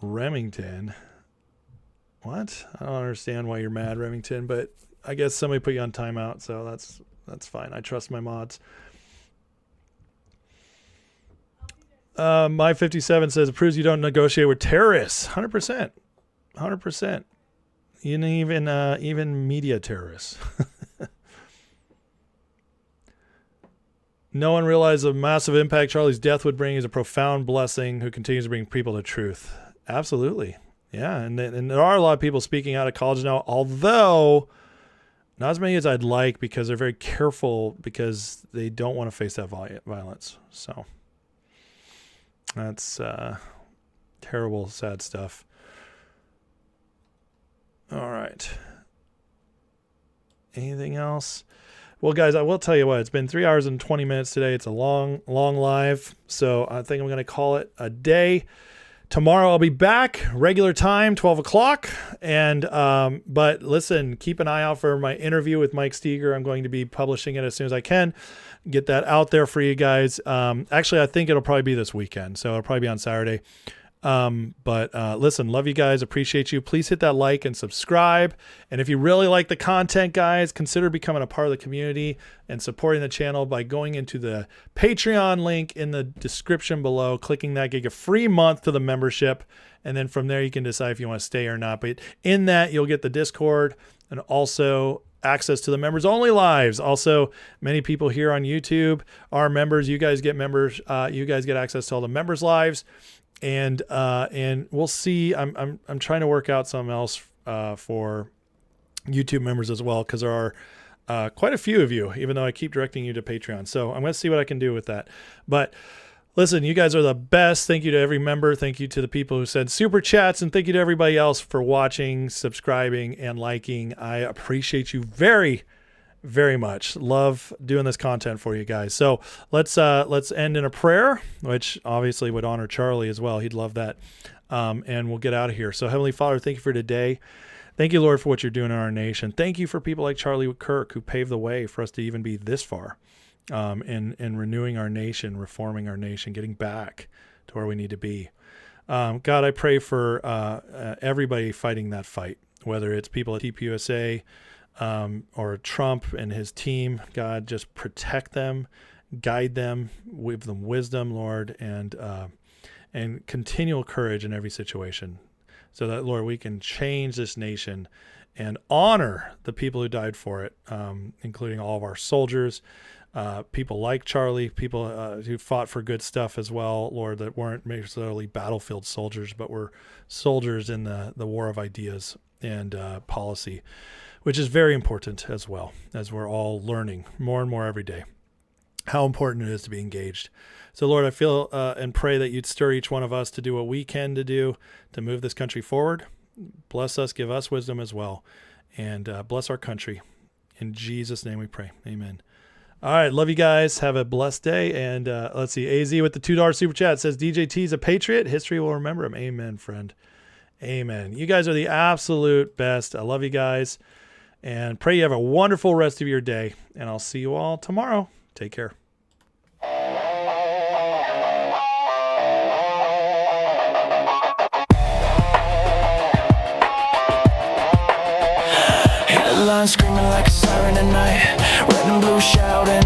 Remington. What? I don't understand why you're mad, Remington, but I guess somebody put you on timeout, so that's fine. I trust my mods. My 57 says, it proves you don't negotiate with terrorists. 100%. 100%. Even media terrorists. No one realized the massive impact Charlie's death would bring is a profound blessing who continues to bring people to truth. Absolutely. Yeah, and there are a lot of people speaking out of college now, although not as many as I'd like, because they're very careful because they don't want to face that violence. So that's terrible, sad stuff. All right. Anything else? Well, guys, I will tell you what, it's been 3 hours and 20 minutes today. It's a long, long live. So I think I'm going to call it a day. Tomorrow I'll be back, regular time, 12 o'clock. And, but listen, keep an eye out for my interview with Mike Steger. I'm going to be publishing it as soon as I can. Get that out there for you guys. Actually, I think it'll probably be this weekend. So it'll probably be on Saturday. But listen, love you guys. Appreciate you. Please hit that like and subscribe. And if you really like the content, guys, consider becoming a part of the community and supporting the channel by going into the Patreon link in the description below, clicking that, get a free month to the membership. And then from there, you can decide if you want to stay or not. But in that, you'll get the Discord and also access to the members only lives. Also, many people here on YouTube are members. You guys get members. You guys get access to all the members lives. And we'll see. I'm trying to work out something else for YouTube members as well, because there are quite a few of you, even though I keep directing you to Patreon. So I'm going to see what I can do with that. But listen, you guys are the best. Thank you to every member. Thank you to the people who sent super chats, and thank you to everybody else for watching, subscribing, and liking. I appreciate you very, very much. Love doing this content for you guys. So let's end in a prayer, which obviously would honor Charlie as well. He'd love that. And we'll get out of here. So Heavenly Father, thank you for today. Thank you, Lord, for what you're doing in our nation. Thank you for people like Charlie Kirk, who paved the way for us to even be this far, in renewing our nation, reforming our nation, getting back to where we need to be. God, I pray for everybody fighting that fight, whether it's people at TPUSA, or Trump and his team. God, just protect them, guide them, give them wisdom, Lord, and continual courage in every situation, so that, Lord, we can change this nation and honor the people who died for it, including all of our soldiers, people like Charlie, people who fought for good stuff as well, Lord, that weren't necessarily battlefield soldiers, but were soldiers in the war of ideas and policy, which is very important as well, as we're all learning more and more every day. how important it is to be engaged. So, Lord, I feel and pray that you'd stir each one of us to do what we can to do to move this country forward. Bless us, give us wisdom as well, and bless our country. In Jesus' name we pray. Amen. All right, love you guys. Have a blessed day. And let's see, AZ with the $2 super chat says, DJT's a patriot. History will remember him. Amen, friend. Amen. You guys are the absolute best. I love you guys. And pray you have a wonderful rest of your day. And I'll see you all tomorrow. Take care. Headlines screaming like a siren at night. Red and blue shouting.